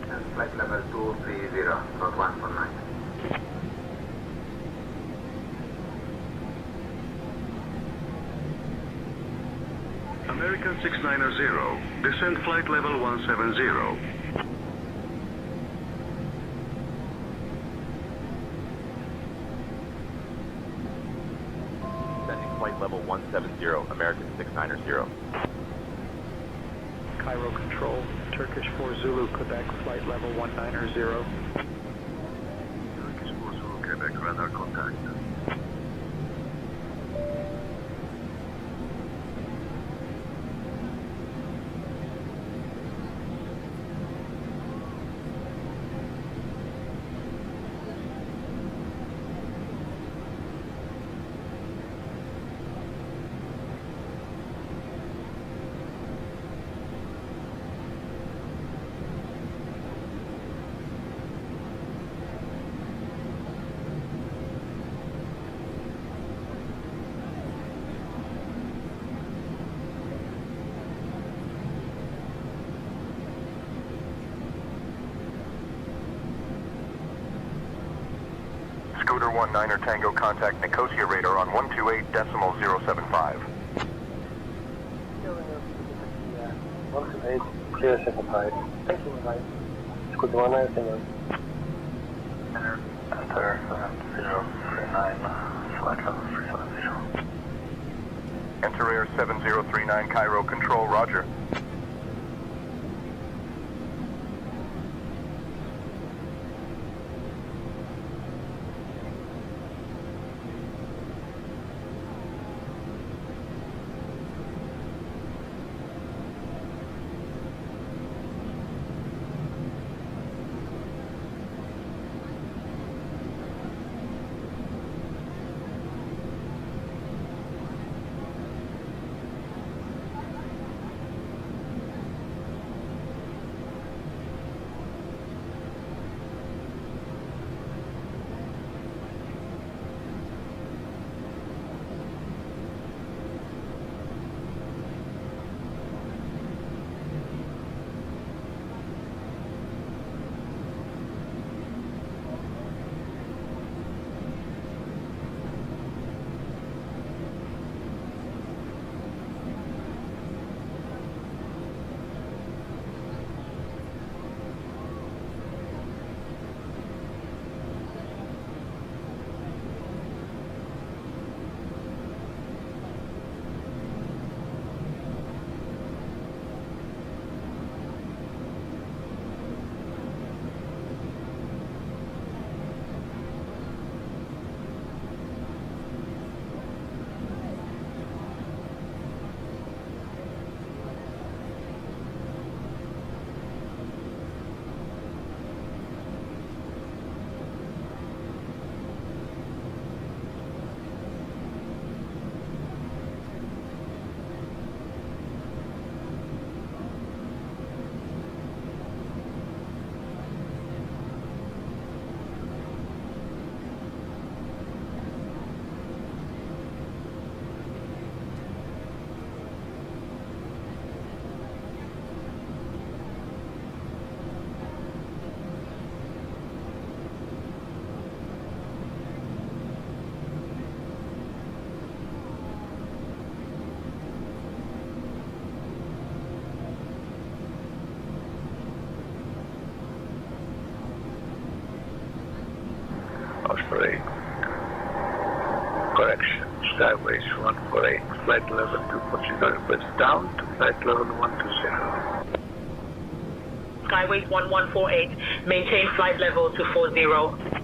And flight level 230, not 149. American 690, descend flight level 170. Flight level 170, American 690. Cairo Control, Turkish 4 Zulu, Quebec, flight level 190. Turkish 4 Zulu, Quebec, radar contact. 019er Tango, contact Nicosia radar on 128.075. 128, clear 75. Thank you, bye. Squad 1, everything. Enter 7039, flight level 370. Enter Air 7039, Cairo Control, roger. Osprey. Correction. Skyways 148. Flight level 240 request down to flight level 120. Skyways 1148. Maintain flight level 240.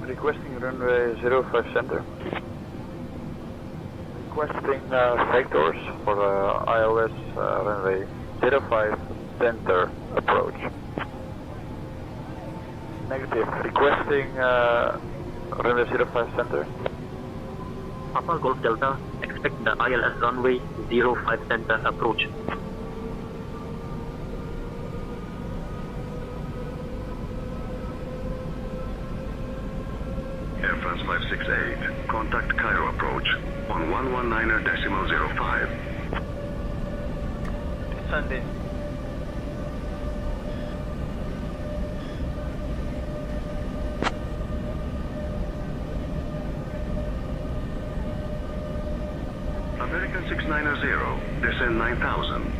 Requesting runway 05 center. Requesting vectors for ILS runway 05 center approach. Negative. Requesting runway 05 center. Papa Golf Delta, expect the ILS runway 05 center approach. Air France 568, contact Cairo approach on 119.005. Sunday. American 690, descend 9000.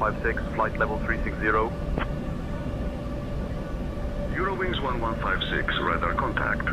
156, flight level 360. Eurowings 1156, radar contact.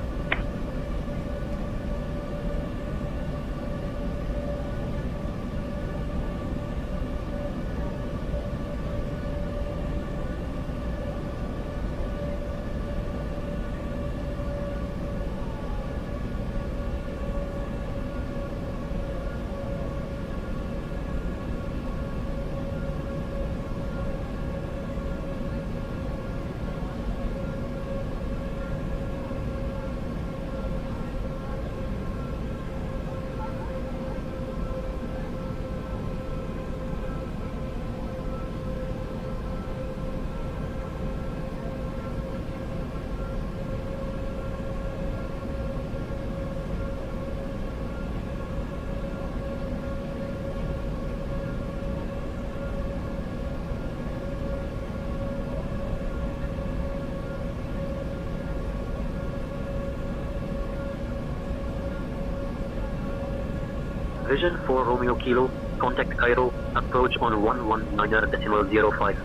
Vision for Romeo Kilo, contact Cairo, approach on 119.05.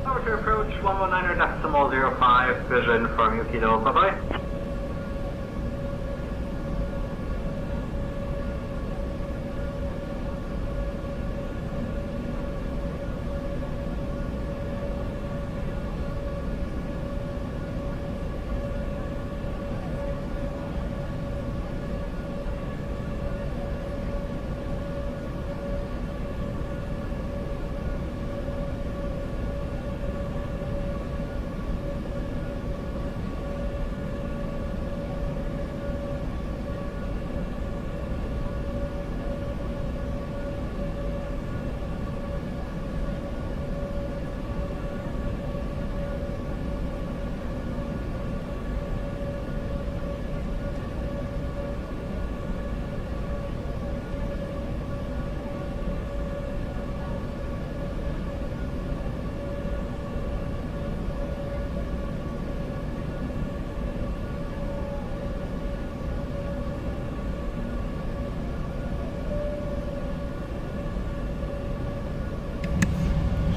Over to approach 119.05, vision for Romeo Kilo, bye-bye.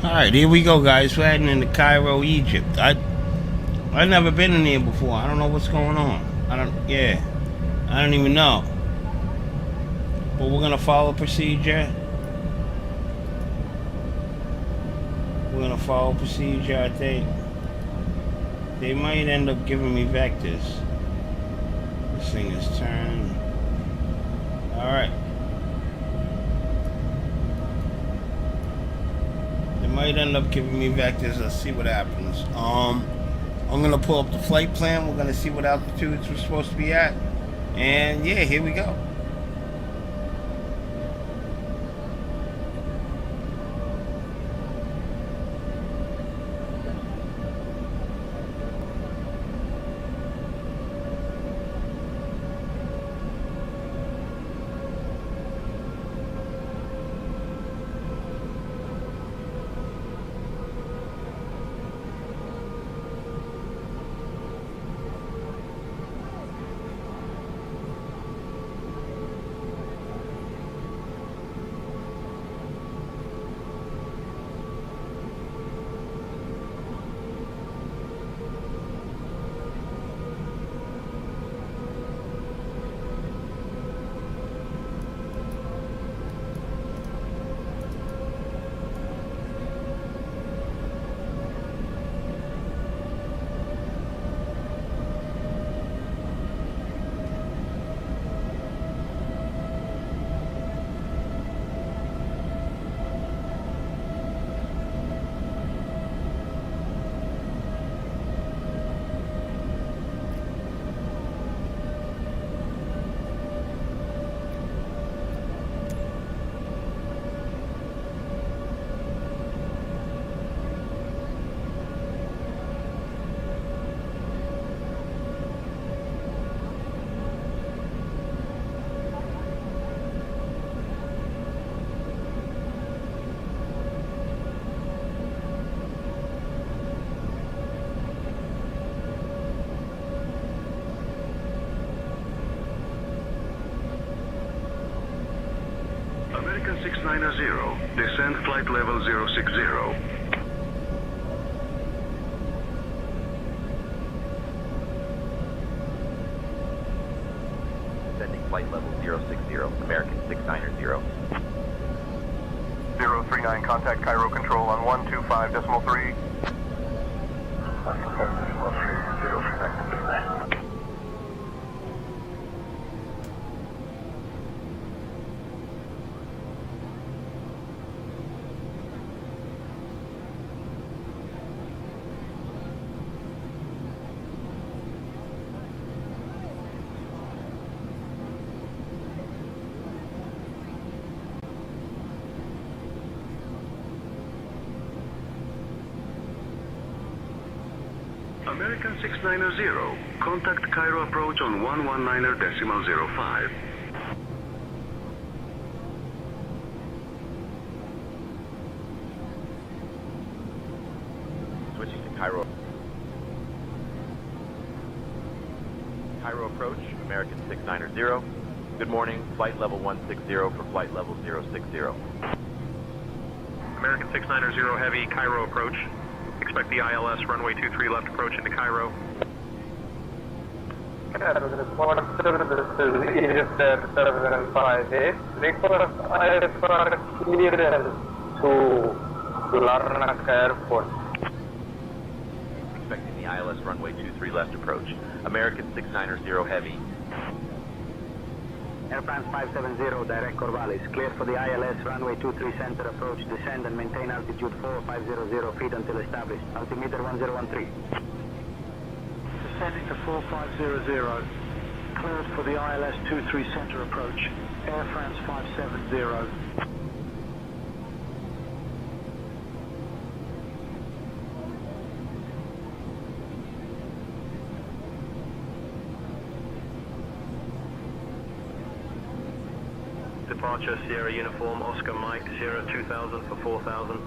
Alright, here we go, guys. We're heading into Cairo, Egypt. I've never been in here before. I don't know what's going on. I don't even know. But we're gonna follow procedure. I think. They might end up giving me vectors. This thing is turning. Alright. Might end up giving me vectors. Let's see what happens. I'm gonna pull up the flight plan. We're gonna see what altitudes we're supposed to be at, and yeah, here we go. American 690, descend flight level 060. Descending flight level 060, American 690. 039, contact Cairo Control on 125.3. American 690, contact Cairo approach on 119.05. Switching to Cairo. Cairo approach, American 690. Good morning, flight level 160 for flight level 060. American 690 Heavy, Cairo approach. Expect the ILS runway 23 left approach into Cairo. Expecting the ILS runway 23 left approach. American 690 Heavy. Air France 570, direct Corvallis. Clear for the ILS runway 23 center approach. Descend and maintain altitude 4500 feet until established. Altimeter 1013. Descending to 4500. Cleared for the ILS 23 center approach. Air France 570. Departure Sierra Uniform Oscar Mike Sierra 2000 for 4000.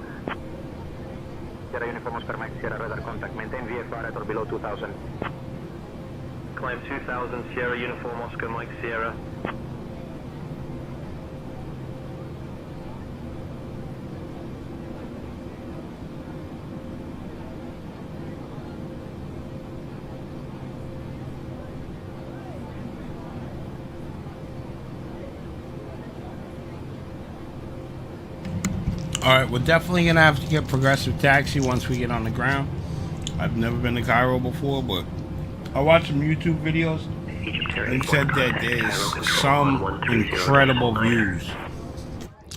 Sierra Uniform Oscar Mike Sierra radar contact. Maintain VFR at or below 2000. Climb 2000 Sierra Uniform Oscar Mike Sierra. All right, we're definitely gonna have to get progressive taxi once we get on the ground. I've never been to Cairo before, but I watched some YouTube videos and said that there's some incredible views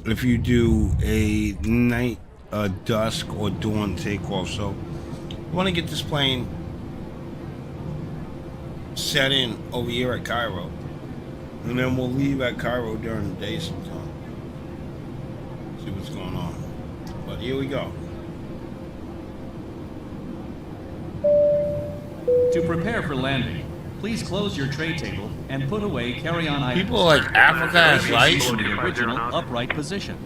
if you do a night, dusk, or dawn takeoff. So I want to get this plane set in over here at Cairo, and then we'll leave at Cairo during the day sometime. See what's going on. But here we go. To prepare for landing, please close your tray table and put away carry-on items. People like Africa has lights in the original upright position.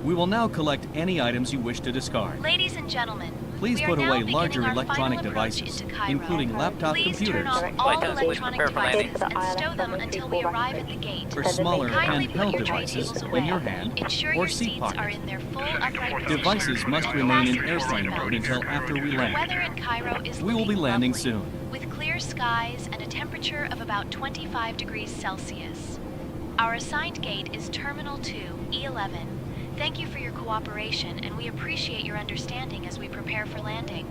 We will now collect any items you wish to discard. Ladies and gentlemen, please put away larger electronic devices, including laptop computers, all electronic devices and stow them until we arrive at the gate. or smaller Kindly put handheld your tray devices tables in away. your hand Ensure or your seat seats are pocket. in their full upright position. Devices must remain in airplane mode until after we land. Weather in Cairo is We will be looking landing lovely, soon. with clear skies and a temperature of about 25 degrees Celsius. Our assigned gate is Terminal 2, E11. Thank you for your cooperation, and we appreciate your understanding as we prepare for landing.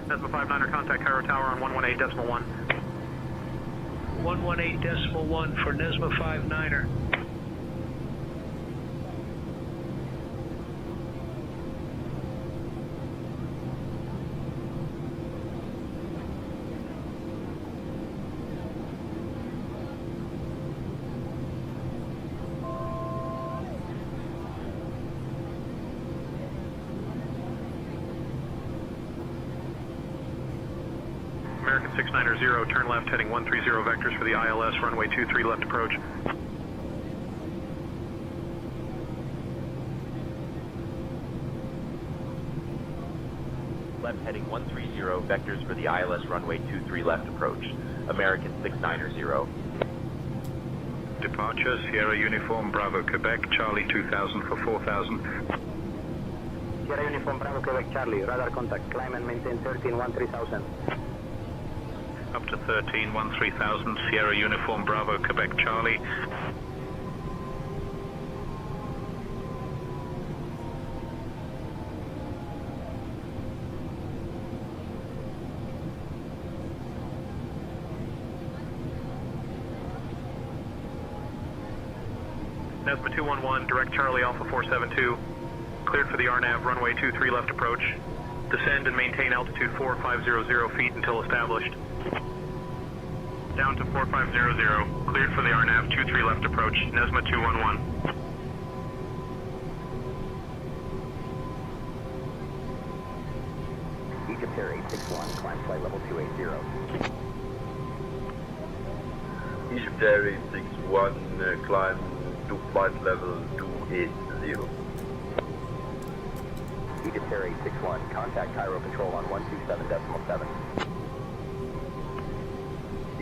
Desmo 59er, contact Cairo Tower on 118.1. 118.1 for Nesma 59er. American 690, turn left heading 130 vectors for the ILS runway 23 left approach. left heading 130, vectors for the ILS runway 23 left approach. American 690. Departure, Sierra Uniform, Bravo, Quebec, Charlie 2000 for 4000. Sierra Uniform, Bravo, Quebec, Charlie, radar contact, climb and maintain 13-13,000. Up to 13-13,000, Sierra Uniform, Bravo, Quebec, Charlie. Nesma 211, direct Charlie Alpha 472. Cleared for the RNAV, runway 23 left approach. Descend and maintain altitude 4500 feet until established. Down to 4500. Cleared for the RNAV, 23 left approach. Nesma 211. Egypt Air 861, climb flight level 280. Egypt Air 861, climb to flight level 280. Egypt Air 861, contact Cairo Control on 127.7.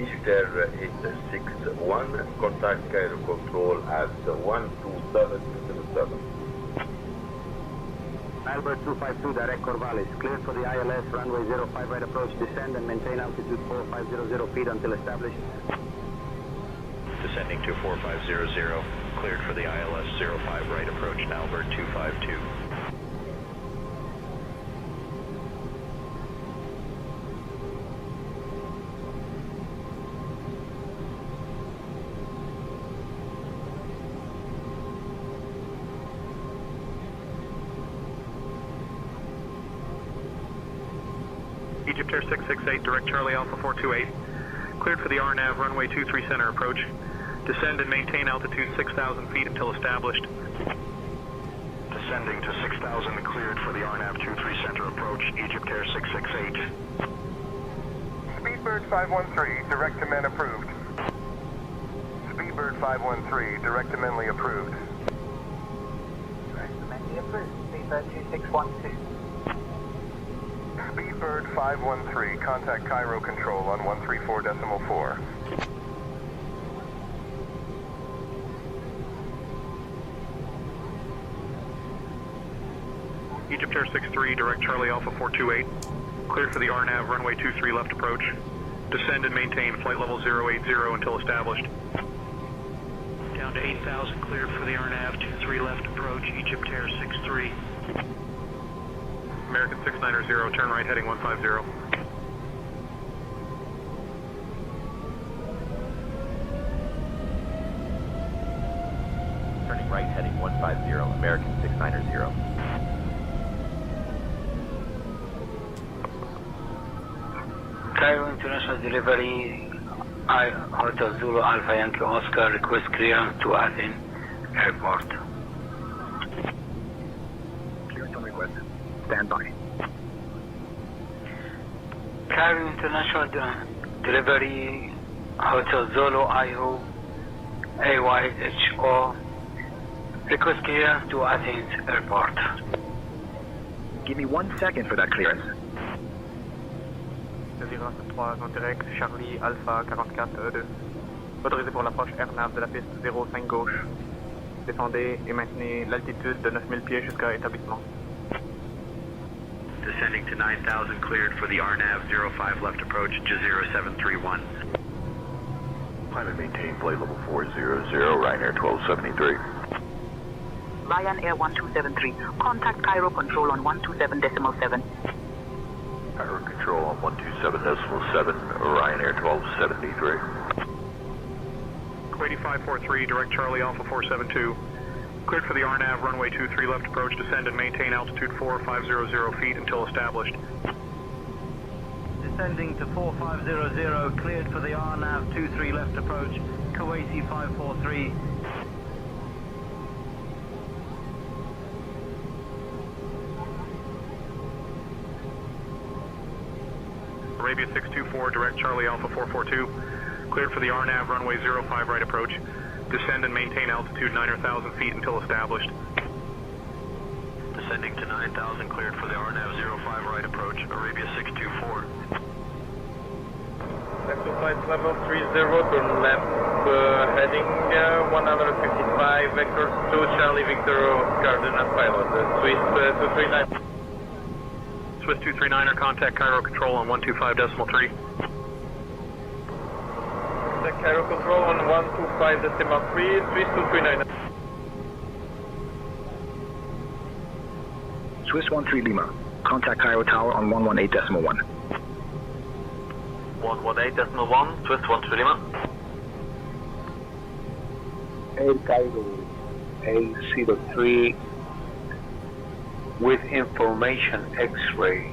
Egypt Air 861, contact Cairo Control at 127.7. Albert 252, direct Corvallis, cleared for the ILS, runway 05 right approach, descend and maintain altitude 4500 feet until established. Descending to 4500, cleared for the ILS 05 right approach, Albert 252. Egypt Air 668, direct Charlie Alpha 428. Cleared for the RNAV, runway 23 center approach. Descend and maintain altitude 6,000 feet until established. Descending to 6,000, cleared for the RNAV 23 center approach, Egypt Air 668. Speedbird 513, direct to men approved. Speedbird 513, direct to Menly approved. Direct to Menly approved. Speedbird 2612. Speedbird 513, contact Cairo Control on 134.4. Egypt Air 63, direct Charlie Alpha 428. Cleared for the RNAV, runway 23 left approach. Descend and maintain flight level 080 until established. Down to 8,000, cleared for the RNAV, 23 left approach, Egypt Air 63. American 690, turn right heading 150. Turning right heading 150, American 690. Cairo International Delivery, Hotel Zulu Alpha Yankee Oscar, request clearance to Athens Airport. Clearance on request. Stand by. Cairo International Delivery, Hotel Zulu Iho, AYHO, request clearance to Athens Airport. Give me 1 second for that clearance. Zero 3 en direct, Charlie Alpha 44E2. Autorisé pour l'approche airnav de la piste 05 gauche. Descendez et maintenez l'altitude de 9000 pieds jusqu'à établissement. Descending to 9,000, cleared for the RNAV 05 left approach, Jazeera 731. Climb and maintain flight level 400, Ryanair 1273. Ryanair 1273, contact Cairo Control on 127.7. Cairo Control on 127.7, Ryanair 1273. Kuwaiti 543, direct Charlie Alpha 472. Cleared for the RNAV, runway 23 left approach, descend and maintain altitude 4500 feet until established. Descending to 4500, cleared for the RNAV 23 left approach, Kuwaiti 543. Arabia 624, direct Charlie Alpha 442. Cleared for the RNAV, runway 05 right approach. Descend and maintain altitude 9,000 feet until established. Descending to 9,000, cleared for the RNAV 05 right approach, Arabia 624. Left to flight level 30, turn left, heading 155 vectors to Charlie Victor Cardinal pilot, Swiss 239. Swiss 239er, contact Cairo Control on 125.3. The Cairo Control on 125.3, Swiss 239. Swiss 13 Lima. Contact Cairo Tower on 118.1. 118.1, Swiss 13 Lima. Air Cairo A03 with information X-ray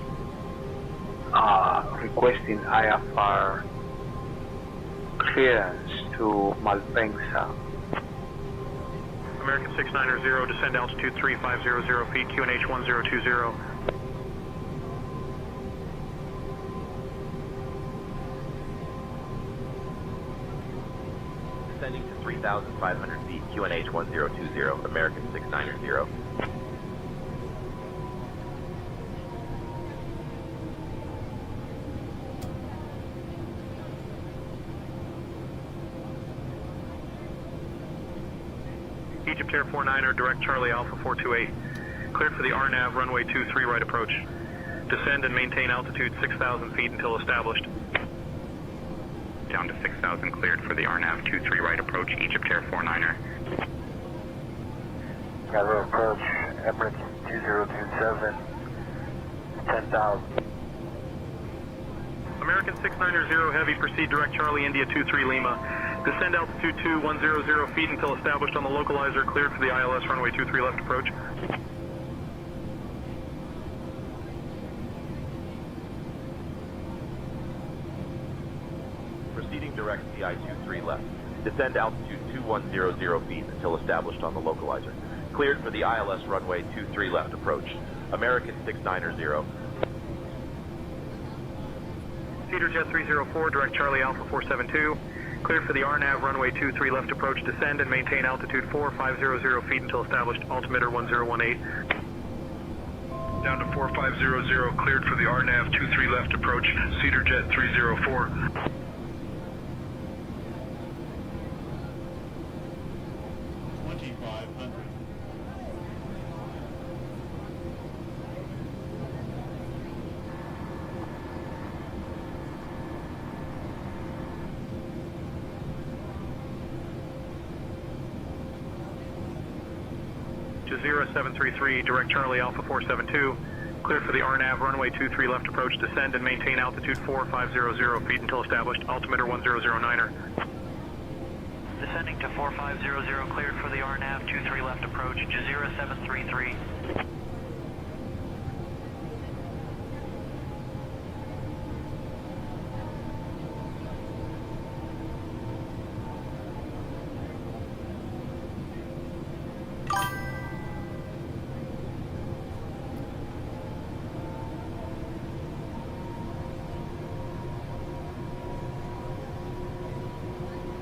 requesting IFR clearance to Malpensa. American 690, descend altitude 3500 feet, QNH 1020. Descending to 3,500 feet, QNH 1020, American 690. Egypt Air 49er, direct Charlie Alpha 428. Cleared for the RNAV runway 23 right approach. Descend and maintain altitude 6,000 feet until established. Down to 6,000, cleared for the RNAV 23 right approach, Egypt Air 49er. Cairo approach, Emirates 2027, 10,000. American 690 heavy, proceed direct Charlie India 23 Lima. Descend altitude 2100 feet until established on the localizer, cleared for the ILS runway 23 left approach. Proceeding direct CI-23 left. Descend altitude 2100 feet until established on the localizer. Cleared for the ILS runway 23 left approach. American 690. Cedar Jet 304, direct Charlie Alpha 472. Cleared for the RNAV runway 23 left approach. Descend and maintain altitude 4500 feet until established. Altimeter 1018. Down to 4500, cleared for the RNAV 23 left approach, Cedar Jet 304. Jazeera 733, direct Charlie Alpha 472. Cleared for the RNAV runway 23 left approach. Descend and maintain altitude 4500 feet until established. Altimeter 1009er. Descending to 4500, cleared for the RNAV 23 left approach, Jazeera 733.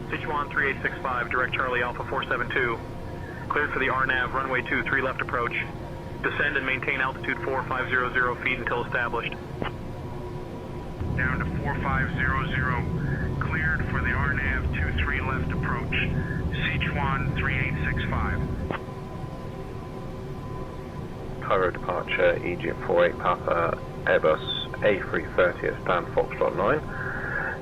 Sichuan 3865, direct Charlie Alpha 472. Cleared for the RNAV runway 23 left approach. Descend and maintain altitude 4500 feet until established. Down to 4500, cleared for the RNAV 23 left approach, Sichuan 3865. Cairo departure, Egypt 48 Papa, Airbus A330 at stand Foxtrot 9.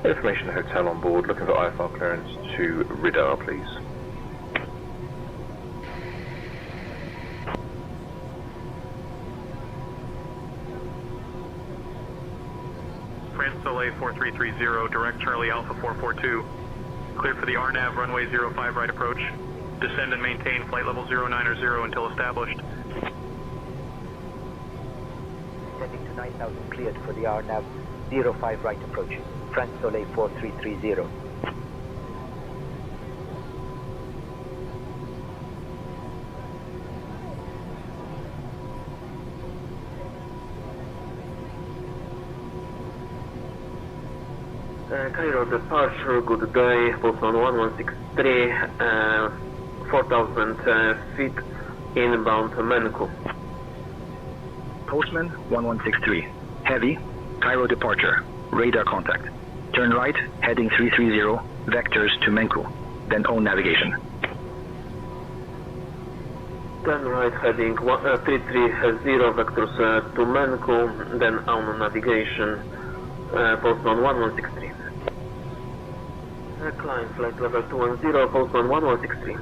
Information hotel on board, looking for IFR clearance to radar, please. France Soleil 4330, direct Charlie Alpha 442. Cleared for the RNAV runway 05 right approach. Descend and maintain flight level 090 until established. Descending to 9,000, cleared for the RNAV 05 right approach. France Soleil 4330. Cairo departure, good day, Bolson 1163, 4,000 feet inbound to Mexico. Postman 1163. Heavy, Cairo departure. Radar contact. Turn right, heading 330, vectors to Menku. Then own navigation. Turn right heading 3330 vectors to Menku, then on navigation, Postman 1163. Climb flight level 210, Postman 1163.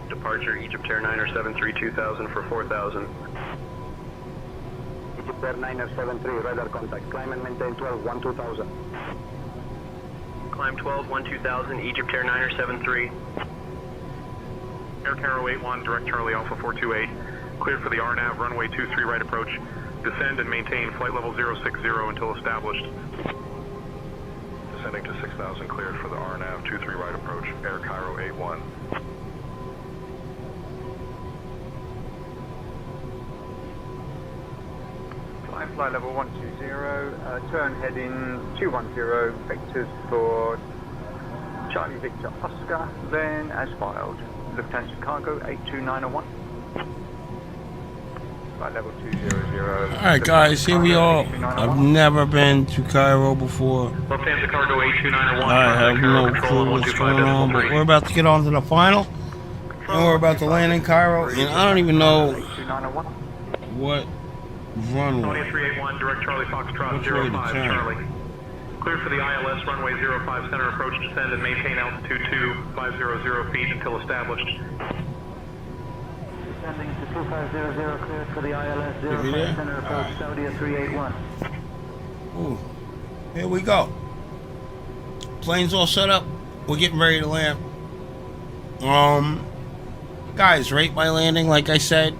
Departure Egypt Air 973 2000 for 4000. Egypt Air 973, radar contact. Climb and maintain 12, 12000. Climb 12, 12000, Egypt Air 973. Air Cairo 81, direct Charlie Alpha 428. Cleared for the RNAV, runway 23 right approach. Descend and maintain flight level 060 until established. Descending to 6000, cleared for the RNAV 23 right approach. Air Cairo 81. Flight level 120, turn heading 210, vectors for Charlie Victor Oscar, then as filed, Lufthansa Cargo 82901. Flight level 200. Alright guys, here we are. I've never been to Cairo before. Lufthansa Cargo 82901. I have no clue what's going on, but we're about to get on to the final. And we're about to land in Cairo, and I don't even know what runway. 381, direct Charlie Foxtrot 05 Charlie. Cleared for the ILS runway 05 center approach, descend and maintain altitude 2500 feet until established. Descending to 2500, cleared for the ILS 05 center approach, Saudi 381. Ooh, here we go. Plane's all set up. We're getting ready to land. Guys, rate my landing, like I said.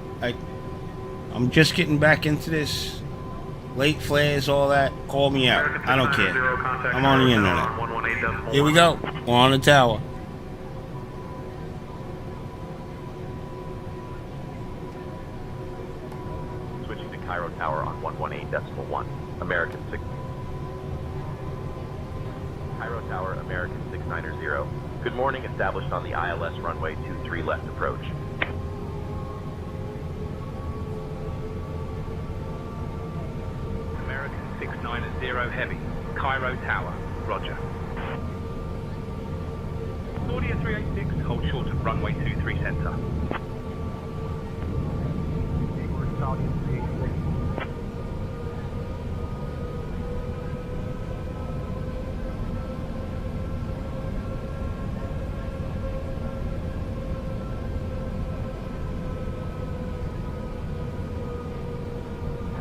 I'm just getting back into this. Late flares, all that. Call me out. I don't care. I'm on the internet. Here we go. We're on the tower. Switching to Cairo Tower on 118.1. American 6. Cairo Tower, American 690. Good morning, established on the ILS runway 23 left approach. American 690 Heavy, Cairo Tower, roger. Claudia 386, hold short of runway 23 center.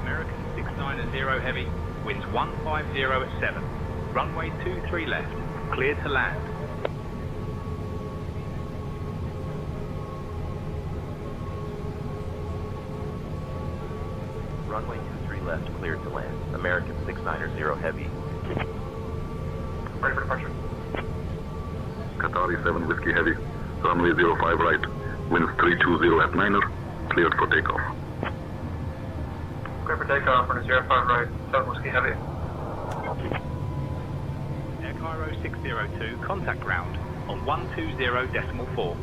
American 690 Heavy, winds 150 at 7. Runway 23 left, clear to land. Runway 23 left, cleared to land. American 690 Heavy. Ready for departure. Qatari 7 Whiskey Heavy, runway 05 right, winds 320 at 9er, cleared for takeoff. Clear for takeoff, runway 05 right, 7 Whiskey Heavy. Air Cairo 602, contact ground on 120.4.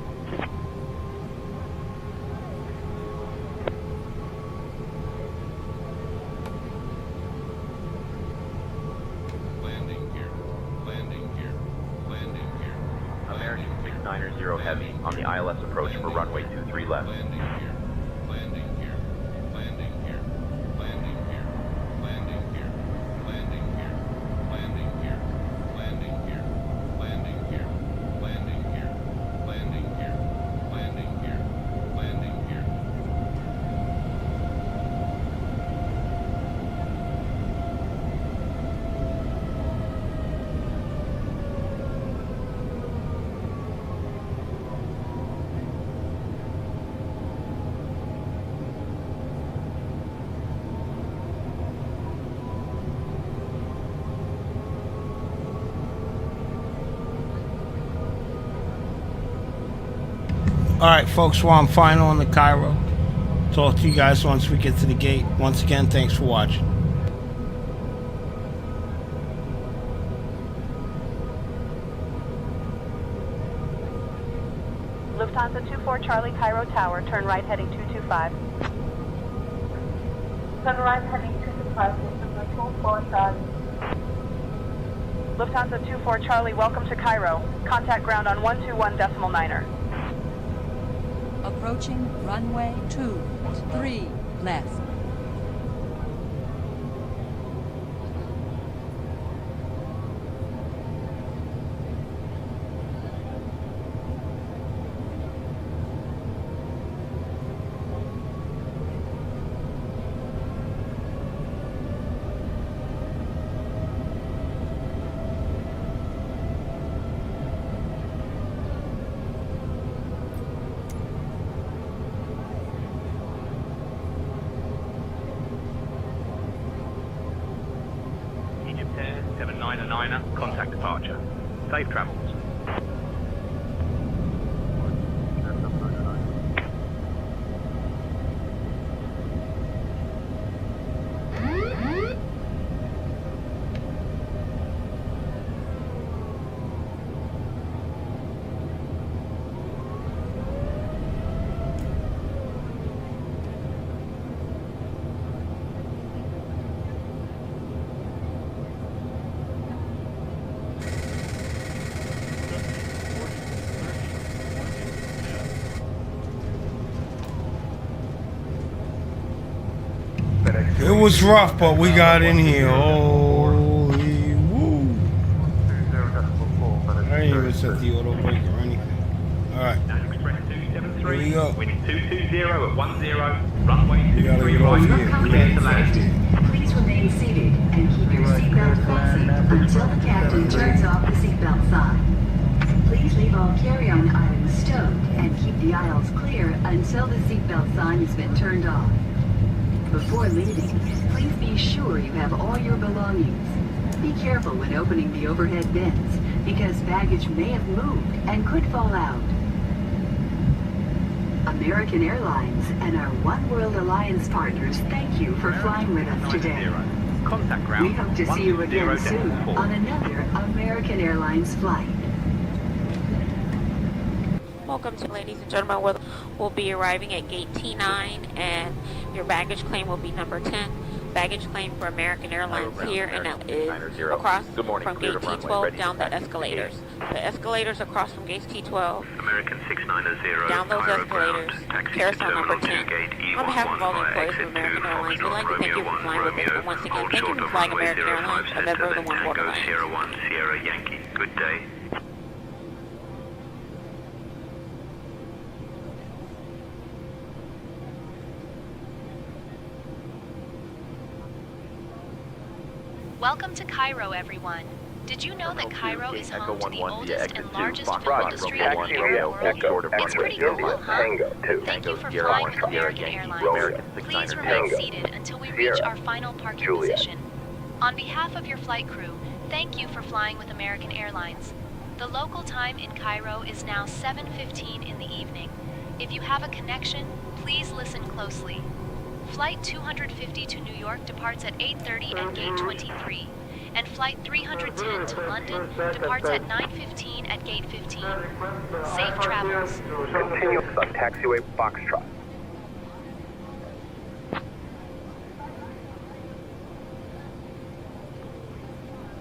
American 690 Heavy on the ILS approach for runway 23 left. Alright folks, well I'm final in the Cairo. Talk to you guys once we get to the gate. Once again, thanks for watching. Lufthansa 24 Charlie Cairo Tower, turn right heading 225. Turn right heading 225, Lufthansa 24 Charlie. Lufthansa 24 Charlie, welcome to Cairo. Contact ground on 121.9er. Approaching runway 23 left. Contact departure. Safe travels. It was rough, but we got in here. Holy woo. I didn't even set the auto brake or anything. Alright. Here we go. Wind 220 at 10, runway We gotta get off here. Please remain seated and keep your seatbelt fastened until the captain turns off the seatbelt sign. Please leave all carry-on items stowed and keep the aisles clear until the seatbelt sign has been turned off. Before leaving, please be sure you have all your belongings. Be careful when opening the overhead bins, because baggage may have moved and could fall out. American Airlines and our One World Alliance partners thank you for flying with us today. Contact ground. We hope to see you again soon on another American Airlines flight. Welcome to, ladies and gentlemen. We'll be arriving at gate T9, and your baggage claim will be number 10. Baggage claim for American Airlines here, and that is across from gate T12 down the escalators. The escalators across from gate T12. American 690 Down those escalators. Carousel number 10. On behalf of all the employees of American Airlines, we'd like to thank you for flying with us. And once again, thank you for flying American Airlines, a member of the One World Alliance. Sierra 1 Sierra Yankee. Good day. Welcome to Cairo, everyone. Did you know that Cairo is home to the oldest and largest film industry in the world? It's pretty cool, huh? Thank you for flying with American Airlines. Please remain seated until we reach our final parking position. On behalf of your flight crew, thank you for flying with American Airlines. The local time in Cairo is now 7:15 in the evening. If you have a connection, please listen closely. Flight 250 to New York departs at 8:30 at gate 23, and Flight 310 to London departs at 9:15 at gate 15. Safe travels. Continue on taxiway Foxtrot.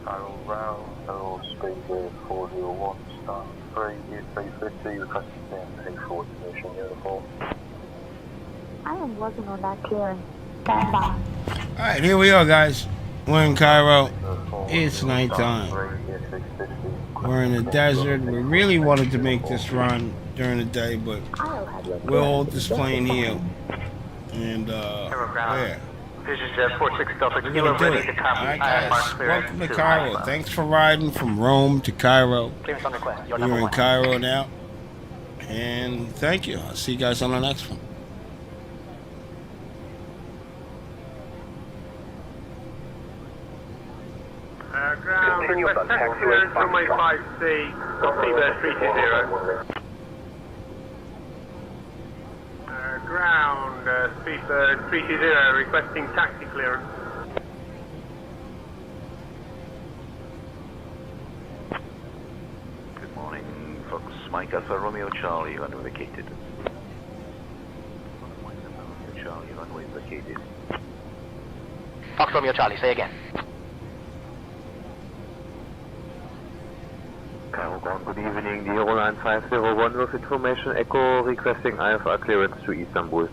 Cairo round, Cairo speedway 401, start 350, requesting CMP for destination uniform. I am working on that clearance. Stand by. Alright, here we are, guys. We're in Cairo. It's nighttime. We're in the desert. We really wanted to make this run during the day, but we'll hold this plane here. And, yeah. This is 46 Delta We're Kilo, gonna do ready it. to copy. Alright, guys. Welcome to Cairo. Thanks for riding from Rome to Cairo. Clearance on request. You're We're number in one. Cairo now. And thank you. I'll see you guys on the next one. Ground, request taxi clearance runway 5C, Seabird 320. Ground, Seabird 320, requesting taxi clearance. Good morning, Fox Mike Alpha Romeo Charlie, runway vacated. Romeo Charlie, runway vacated. Fox Romeo Charlie, say again. Good evening, the Roland 501 with information Echo requesting IFR clearance to Istanbul.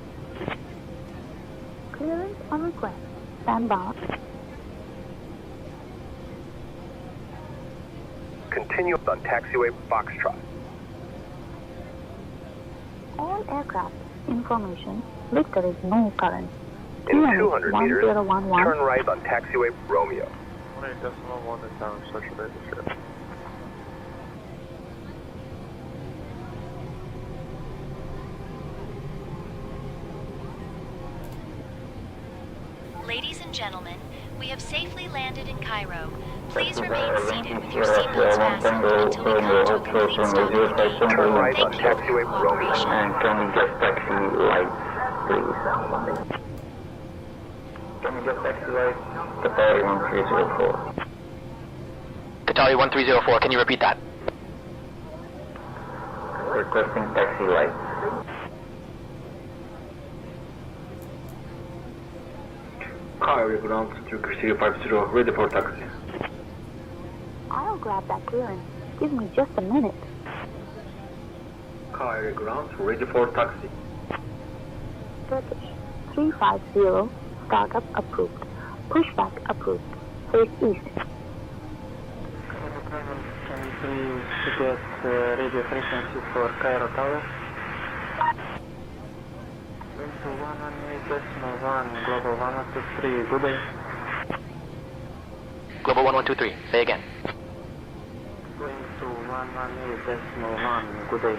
Clearance on request. Stand by. Continue on taxiway Foxtrot. All aircraft information. Victor is no current. In 200 meters, 1011. turn right on taxiway Romeo. 1 is down, social data strip. Ladies and gentlemen, we have safely landed in Cairo. Please remain seated with your seatbelts fastened until we come to a complete stop at the gate. Turn right on Thank you for taxiway your cooperation. Romeo. And can we get taxi lights, please? Can we get taxi lights? Qatari 1304. Qatari 1304, can you repeat that? Requesting taxi lights. Cairo ground Turkish 050, ready for taxi. I'll grab that clearance. Give me just a minute. Cairo ground ready for taxi. Turkish 350, startup approved. Pushback approved. Face east. Can you please get radio frequency for Cairo Tower? 118.1, Global 1123, good day. Global 1123, say again. 118.1, good day.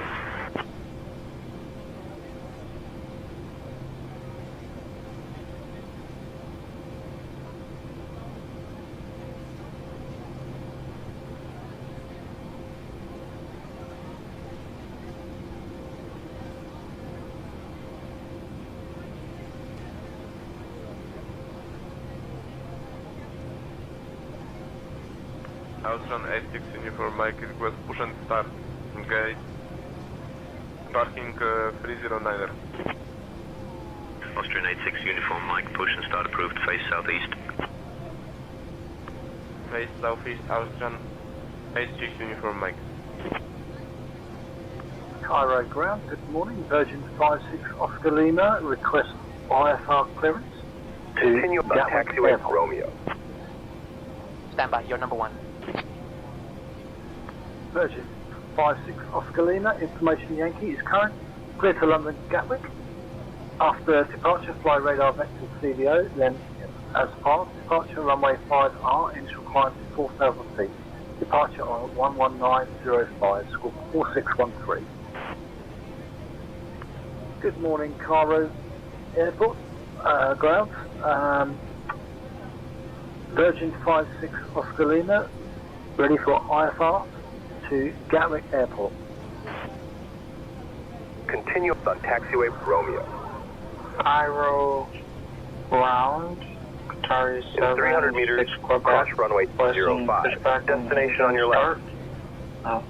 Austrian 86 uniform Mike request push and start. Gate. Parking 309er. Austrian 86 uniform Mike, push and start approved, face southeast. Face southeast, Austrian 86 uniform Mike. Cairo ground, good morning. Virgin 56 Oscar Lima, request IFR clearance to Continue on Gatwick taxiway Airport. Romeo. Stand by, you're number 1. Virgin 56 Oscar Lima, information Yankee is current. Clear to London Gatwick. After departure, fly radar vector CVO, then as part, departure runway 5R, initial climb to 4,000 feet. Departure on 11905, score 4613. Good morning, Cairo Airport, ground. Virgin 56 Oscar Lima, ready for IFR to Gatwick Airport. Continue on taxiway Romeo. Cairo ground, Qatari 7, 300 meters, cross runway 05. Destination on your left.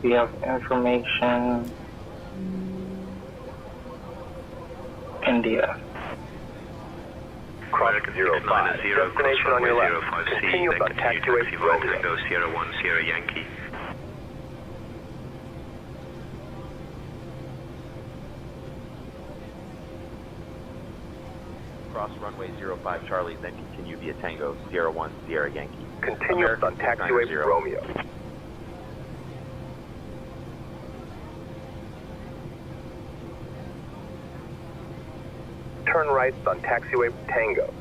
We have information India. Cross 05. Destination on your left. Continue on taxiway Romeo. Tango Sierra 1 Sierra Yankee. Cross runway 05 Charlie, then continue via Tango Sierra 1 Sierra Yankee. Continue on taxiway Romeo. Turn right on taxiway Tango.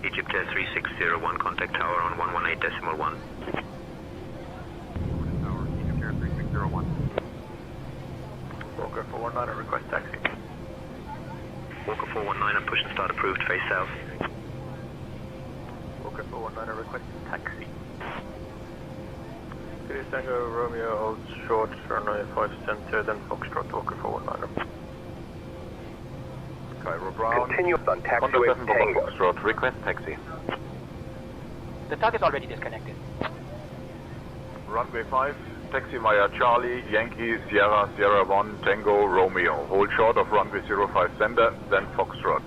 Egypt Air 3601, contact tower on 118.1. Tower, Egypt Air 3601. Walker 419, request taxi. Walker 419 and push and start approved, face south. Walker 419, request taxi. Clear Tango Romeo holds short, runway 5 center, then Foxtrot Walker 419. Cairo ground. Continue on taxiway Tango. Foxtrot, request taxi. The target's already disconnected. Runway 5, taxi via Charlie, Yankee, Sierra, Sierra 1, Tango, Romeo. Hold short of runway 05 center, then Foxtrot.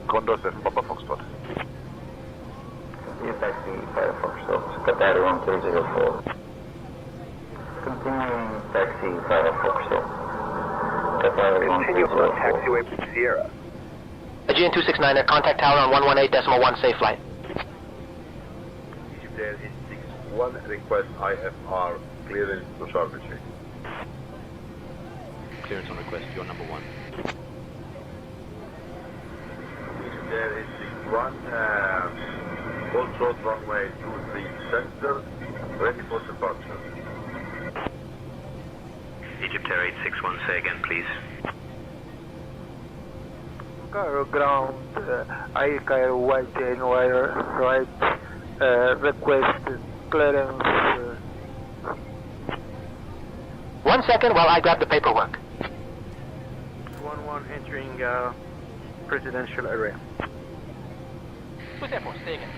Condor 7 Papa Foxtrot. Continue taxi via Foxtrot, Qatar 1304. Continuing taxi via Foxtrot. Continue on taxiway Sierra. Aegean 269er, contact tower on 118.1 safe flight. There is 61, request IFR, clearance to Charlie. Clearance on request, you're number 1. There is 61, full short runway 23 center, ready for departure. Egypt Air 861, say again, please. Cairo ground, Air Cairo White and Wire, right, request clearance. 1 second while I grab the paperwork. 1-1 entering presidential area. Who's there for? Stay again.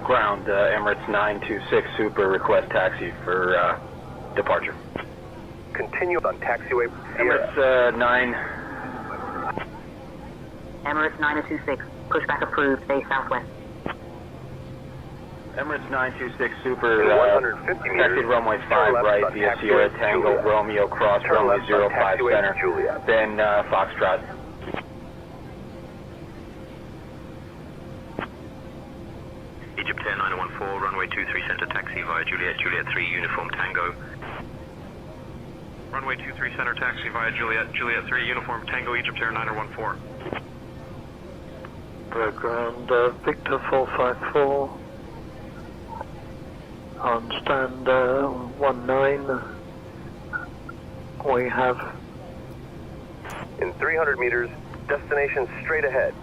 Ground, Emirates 926 Super, request taxi for departure. Continue on taxiway Sierra. Emirates 9. Emirates 9026. Pushback approved. Stay southwest. Emirates 926 Super, 150 meters, taxi runway 5 right via Sierra Tango, Romeo, cross runway 05 center, then Foxtrot. Egypt Air 914, runway 23 center, taxi via Juliet, Juliet 3, uniform Tango. Runway 23 center, taxi via Juliet, Juliet 3, uniform Tango, Egypt Air 914. Ground, Victor 454. On stand 19. We have. In 300 meters, destination straight ahead.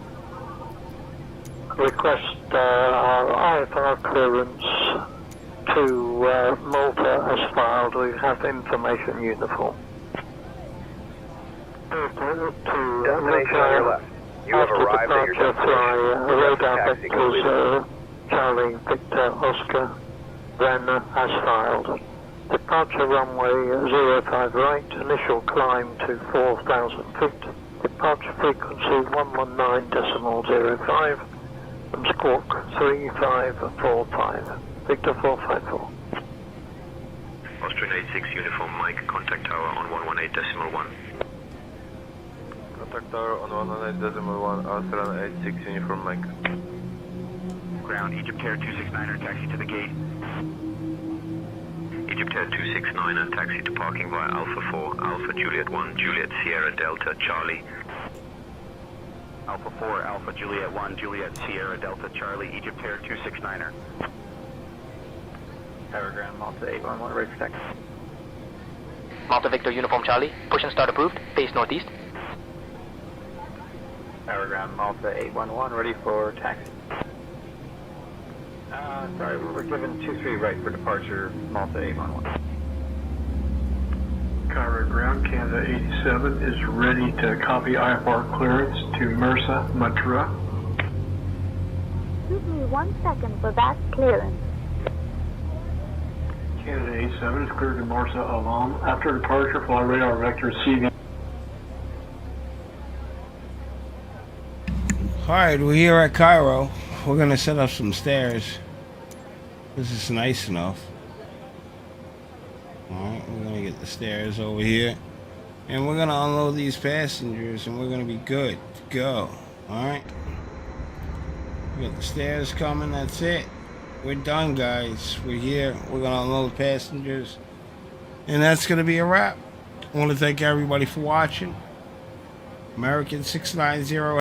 Request our IFR clearance to Malta as filed. We have information uniform. Destination on your left. You have arrived at your destination. Radar vectors Charlie, Victor, Oscar, then as filed. Departure runway 05 right, initial climb to 4,000 feet. Departure frequency 119.05. From squawk 3545. Victor 454. Austrian 86 uniform Mike, contact tower on 118.1. Contact tower on 118.1, Austrian 86 uniform Mike. Ground, Egypt Air 269er, taxi to the gate. Egypt Air 269er, taxi to parking via Alpha 4, Alpha Juliet 1, Juliet Sierra Delta Charlie. Alpha 4, Alpha Juliet 1, Juliet Sierra Delta Charlie, Egypt Air 269er. Tower ground, Malta 811, ready for taxi. Malta Victor uniform Charlie, push and start approved, face northeast. Tower ground, Malta 811, ready for taxi. Sorry, we're given 23 right for departure, Malta 811. Cairo ground, Canada 87 is ready to copy IFR clearance to Mersa, Madra. Give me 1 second for that clearance. Canada 87 is cleared to Marsa Alam. After departure, fly radar vector CV. Alright, we're here at Cairo. We're gonna set up some stairs. This is nice enough. Alright, we're gonna get the stairs over here. And we're gonna unload these passengers and we're gonna be good to go. Alright. We got the stairs coming, that's it. We're done, guys. We're here. We're gonna unload passengers. And that's gonna be a wrap. I wanna thank everybody for watching. American 690